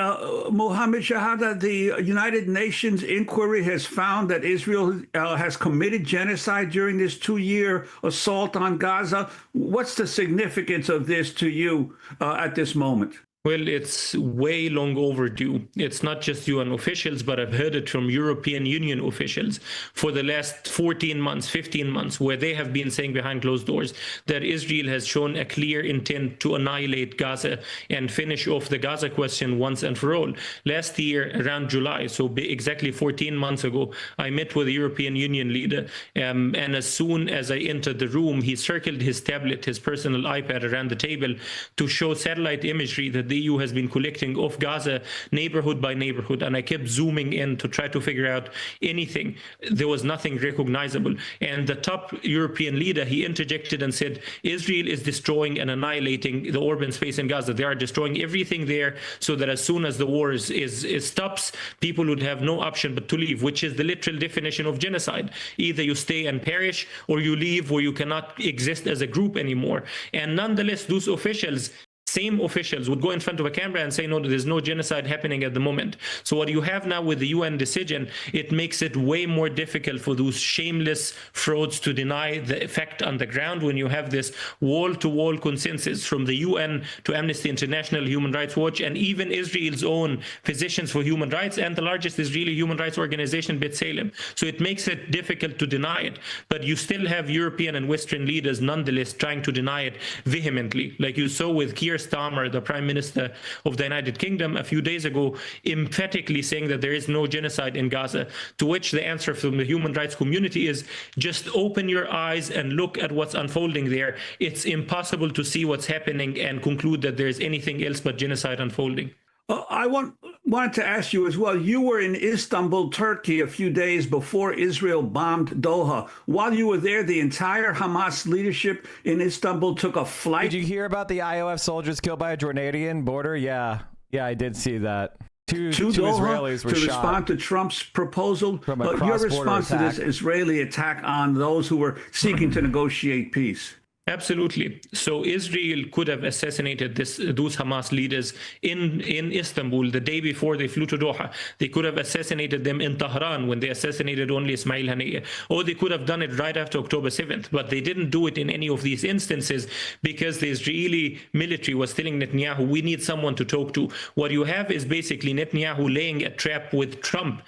Mohammed Shahada, the United Nations inquiry has found that Israel has committed genocide during this 2-year assault on Gaza. What's the significance of this to you at this moment? Well, it's way long overdue. It's not just UN officials, but I've heard it from European Union officials for the last 14 months, 15 months, where they have been saying behind closed doors that Israel has shown a clear intent to annihilate Gaza and finish off the Gaza question once and for all. Last year, around July, so exactly 14 months ago, I met with the European Union leader, and as soon as I entered the room, he circled his tablet, his personal iPad around the table to show satellite imagery that the EU has been collecting of Gaza neighborhood by neighborhood, and I kept zooming in to try to figure out anything. There was nothing recognizable. And the top European leader, he interjected and said, Israel is destroying and annihilating the urban space in Gaza. They are destroying everything there so that as soon as the war stops, people would have no option but to leave, which is the literal definition of genocide. Either you stay and perish, or you leave where you cannot exist as a group anymore. And nonetheless, those officials, same officials, would go in front of a camera and say, no, there's no genocide happening at the moment. So what you have now with the UN decision, it makes it way more difficult for those shameless frauds to deny the effect on the ground when you have this wall-to-wall consensus from the UN to Amnesty International, Human Rights Watch, and even Israel's own physicians for human rights and the largest Israeli human rights organization, B'Tselem. So it makes it difficult to deny it. But you still have European and Western leaders nonetheless trying to deny it vehemently, like you saw with Keir Starmer, the Prime Minister of the United Kingdom, a few days ago, emphatically saying that there is no genocide in Gaza, to which the answer from the human rights community is just open your eyes and look at what's unfolding there. It's impossible to see what's happening and conclude that there's anything else but genocide unfolding. I wanted to ask you as well. You were in Istanbul, Turkey, a few days before Israel bombed Doha. While you were there, the entire Hamas leadership in Istanbul took a flight. Did you hear about the IOF soldiers killed by a Jordanian border? Yeah, I did see that. Two Israelis were to shot respond to Trump's proposal. From a Your cross-border response to this Israeli attack on those who were seeking to negotiate peace. Absolutely. So Israel could have assassinated those Hamas leaders in Istanbul the day before they flew to Doha. They could have assassinated them in Tehran when they assassinated only Ismail Haniyeh. Or they could have done it right after October 7th. But they didn't do it in any of these instances because the Israeli military was telling Netanyahu, we need someone to talk to. What you have is basically Netanyahu laying a trap with Trump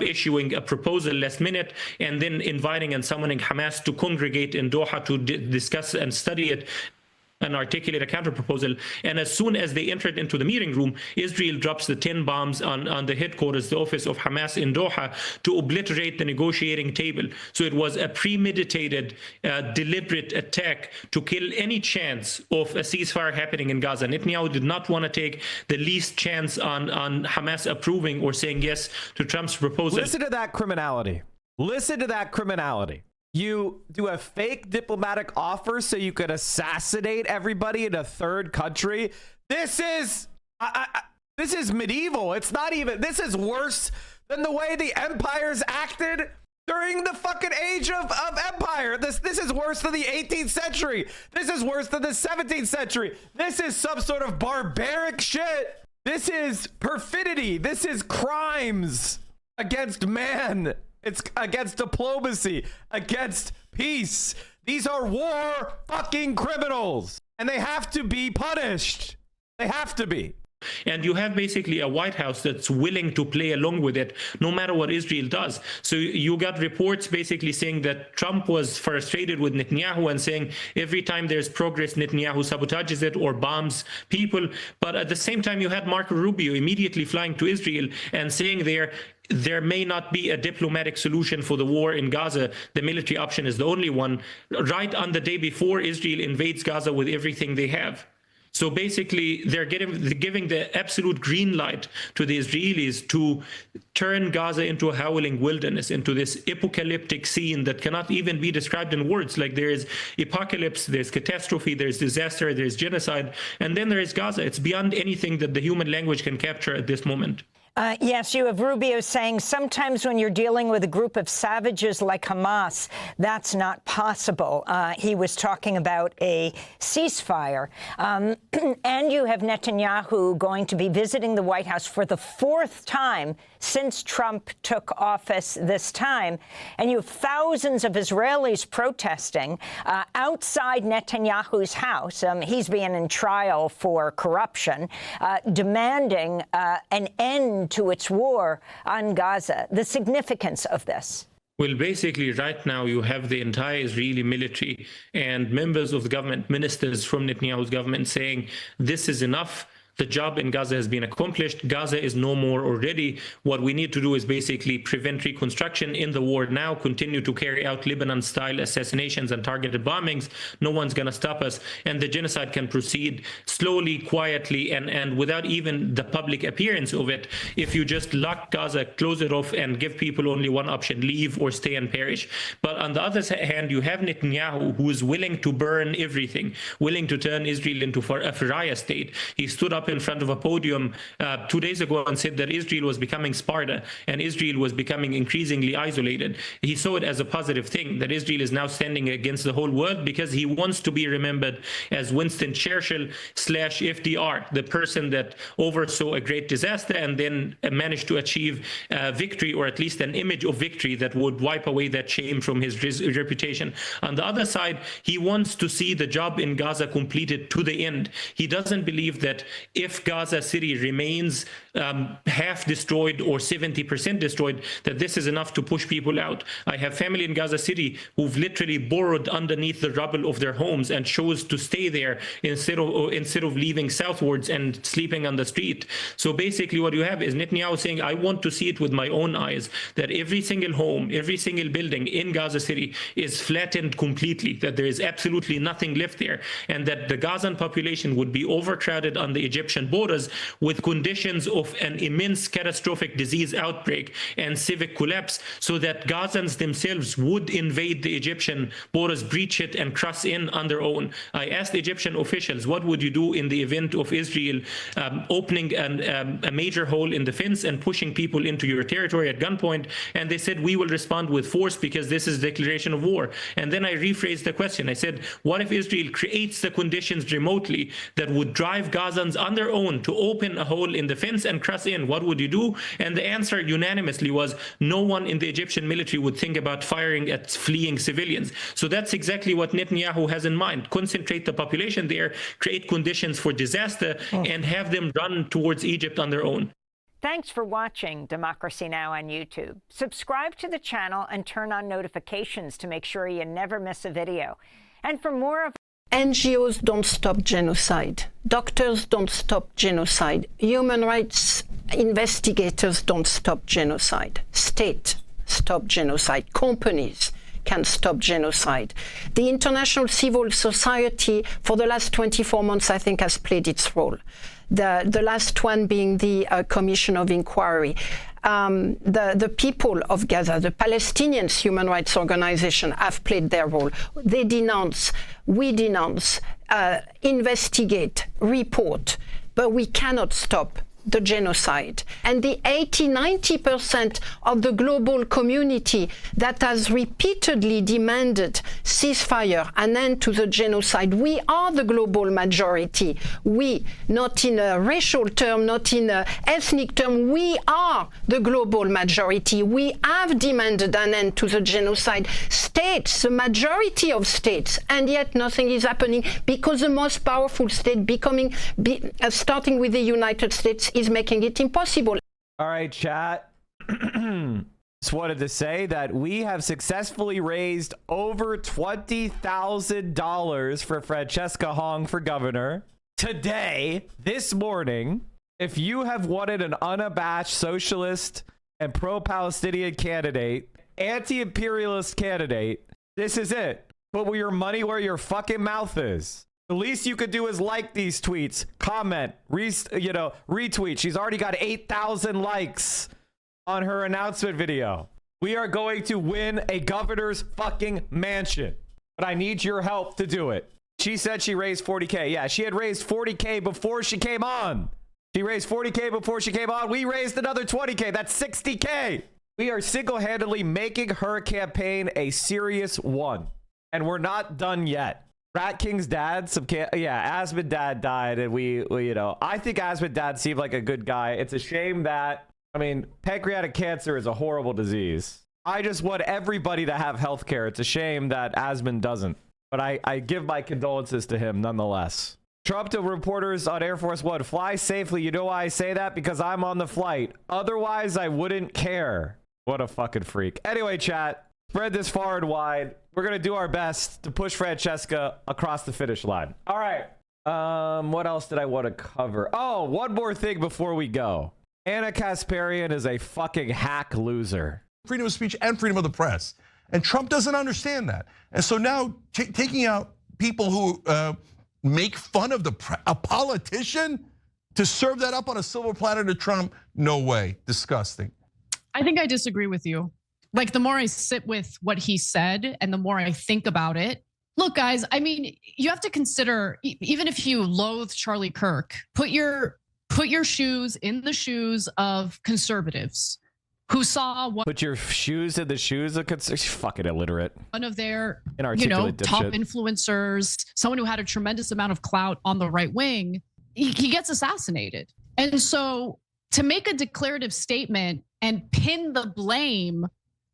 issuing a proposal last minute and then inviting and summoning Hamas to congregate in Doha to discuss and study it and articulate a counter-proposal. And as soon as they entered into the meeting room, Israel drops the 10 bombs on the headquarters, the office of Hamas in Doha, to obliterate the negotiating table. So it was a premeditated, deliberate attack to kill any chance of a ceasefire happening in Gaza. Netanyahu did not want to take the least chance on Hamas approving or saying yes to Trump's proposal. Listen to that criminality. Listen to that criminality. You do a fake diplomatic offer so you could assassinate everybody in a third country. This is medieval. It's not even, this is worse than the way the empires acted during the fucking age of empire. This is worse than the 18th century. This is worse than the 17th century. This is some sort of barbaric shit. This is perfidy. This is crimes against man. It's against diplomacy, against peace. These are war fucking criminals, and they have to be punished. They have to be. And you have basically a White House that's willing to play along with it, no matter what Israel does. So you got reports basically saying that Trump was frustrated with Netanyahu and saying every time there's progress, Netanyahu sabotages it or bombs people. But at the same time, you had Marco Rubio immediately flying to Israel and saying there may not be a diplomatic solution for the war in Gaza. The military option is the only one, right on the day before Israel invades Gaza with everything they have. So basically, they're giving the absolute green light to the Israelis to turn Gaza into a howling wilderness, into this apocalyptic scene that cannot even be described in words. Like there is apocalypse, there's catastrophe, there's disaster, there's genocide, and then there is Gaza. It's beyond anything that the human language can capture at this moment. Yes, you have Rubio saying sometimes when you're dealing with a group of savages like Hamas, that's not possible. He was talking about a ceasefire. And you have Netanyahu going to be visiting the White House for the 4th time since Trump took office this time. And you have thousands of Israelis protesting outside Netanyahu's house. He's being in trial for corruption, demanding an end to its war on Gaza. The significance of this. Well, basically, right now, you have the entire Israeli military and members of the government, ministers from Netanyahu's government saying this is enough. The job in Gaza has been accomplished. Gaza is no more already. What we need to do is basically prevent reconstruction in the war now, continue to carry out Lebanon-style assassinations and targeted bombings. No one's going to stop us. And the genocide can proceed slowly, quietly, and without even the public appearance of it. If you just lock Gaza, close it off, and give people only one option, leave or stay and perish. But on the other hand, you have Netanyahu, who is willing to burn everything, willing to turn Israel into a pariah state. He stood up in front of a podium 2 days ago and said that Israel was becoming Sparta and Israel was becoming increasingly isolated. He saw it as a positive thing, that Israel is now standing against the whole world because he wants to be remembered as Winston Churchill / FDR, the person that oversaw a great disaster and then managed to achieve victory, or at least an image of victory that would wipe away that shame from his reputation. On the other side, he wants to see the job in Gaza completed to the end. He doesn't believe that if Gaza City remains half destroyed or 70% destroyed, that this is enough to push people out. I have family in Gaza City who've literally burrowed underneath the rubble of their homes and chose to stay there instead of leaving southwards and sleeping on the street. So basically what you have is Netanyahu saying, I want to see it with my own eyes, that every single home, every single building in Gaza City is flattened completely, that there is absolutely nothing left there, and that the Gazan population would be overcrowded on the Egyptian borders with conditions of an immense catastrophic disease outbreak and civic collapse, so that Gazans themselves would invade the Egyptian borders, breach it, and cross in on their own. I asked Egyptian officials, what would you do in the event of Israel opening a major hole in the fence and pushing people into your territory at gunpoint? And they said, we will respond with force because this is a declaration of war. And then I rephrased the question. I said, what if Israel creates the conditions remotely that would drive Gazans on their own to open a hole in the fence and cross in? What would you do? And the answer unanimously was no one in the Egyptian military would think about firing at fleeing civilians. So that's exactly what Netanyahu has in mind. Concentrate the population there, create conditions for disaster, and have them run towards Egypt on their own. Thanks for watching Democracy Now! On YouTube. Subscribe to the channel and turn on notifications to make sure you never miss a video. And for more of NGOs don't stop genocide. Doctors don't stop genocide. Human rights investigators don't stop genocide. State stop genocide. Companies can stop genocide. The international civil society for the last 24 months, I think, has played its role. The last one being the Commission of Inquiry. The people of Gaza, the Palestinians human rights organization, have played their role. They denounce, we denounce, investigate, report, but we cannot stop the genocide. And the 80-90% of the global community that has repeatedly demanded ceasefire, an end to the genocide, we are the global majority. We, not in a racial term, not in an ethnic term, we are the global majority. We have demanded an end to the genocide. States, the majority of states, and yet nothing is happening because the most powerful state starting with the United States is making it impossible. All right, chat. Just wanted to say that we have successfully raised over $20,000 for Francesca Hong for governor today, this morning. If you have wanted an unabashed socialist and pro-Palestinian candidate, anti-imperialist candidate, this is it. Put your money where your fucking mouth is. The least you could do is like these tweets, comment, retweet. She's already got 8,000 likes on her announcement video. We are going to win a governor's fucking mansion, but I need your help to do it. She said she raised 40K. Yeah, she had raised 40K before she came on. She raised 40K before she came on. We raised another 20K. That's 60K. We are single-handedly making her campaign a serious one, and we're not done yet. Rat King's dad, Asmund dad died, and we I think Asmund dad seemed like a good guy. It's a shame that, pancreatic cancer is a horrible disease. I just want everybody to have health care. It's a shame that Asmund doesn't, but I give my condolences to him nonetheless. Trump to reporters on Air Force One, fly safely. You know why I say that? Because I'm on the flight. Otherwise, I wouldn't care. What a fucking freak. Anyway, chat, spread this far and wide. We're going to do our best to push Francesca across the finish line. All right. What else did I want to cover? Oh, one more thing before we go. Anna Kasparian is a fucking hack loser. Freedom of speech and freedom of the press. And Trump doesn't understand that. And so now taking out people who make fun of a politician to serve that up on a silver platter to Trump, no way. Disgusting. I think I disagree with you. Like, the more I sit with what he said and the more I think about it, look, guys, you have to consider, even if you loathe Charlie Kirk, put your shoes in the shoes of conservatives who saw what. Put your shoes in the shoes of conservatives. Fucking illiterate. One of their, inarticulate top dipshit. Influencers, someone who had a tremendous amount of clout on the right wing, he gets assassinated. And so to make a declarative statement and pin the blame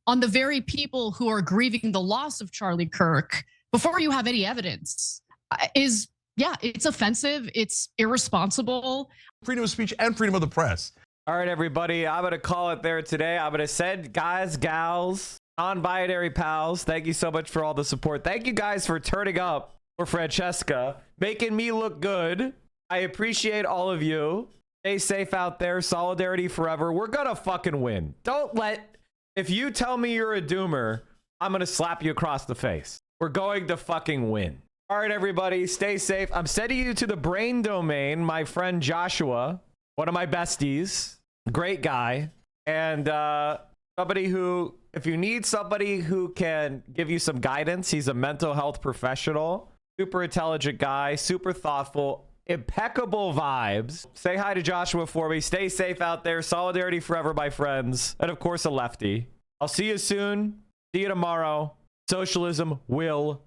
on the very people who are grieving the loss of Charlie Kirk before you have any evidence it's offensive. It's irresponsible. Freedom of speech and freedom of the press. All right, everybody, I'm going to call it there today. I'm going to send guys, gals, non-binary pals. Thank you so much for all the support. Thank you guys for turning up for Francesca, making me look good. I appreciate all of you. Stay safe out there. Solidarity forever. We're going to fucking win. If you tell me you're a doomer, I'm going to slap you across the face. We're going to fucking win. All right, everybody, stay safe. I'm sending you to the brain domain, my friend Joshua, one of my besties, great guy, and somebody who, if you need somebody who can give you some guidance, he's a mental health professional, super intelligent guy, super thoughtful, impeccable vibes. Say hi to Joshua for me. Stay safe out there. Solidarity forever, my friends. And of course, a lefty. I'll see you soon. See you tomorrow. Socialism will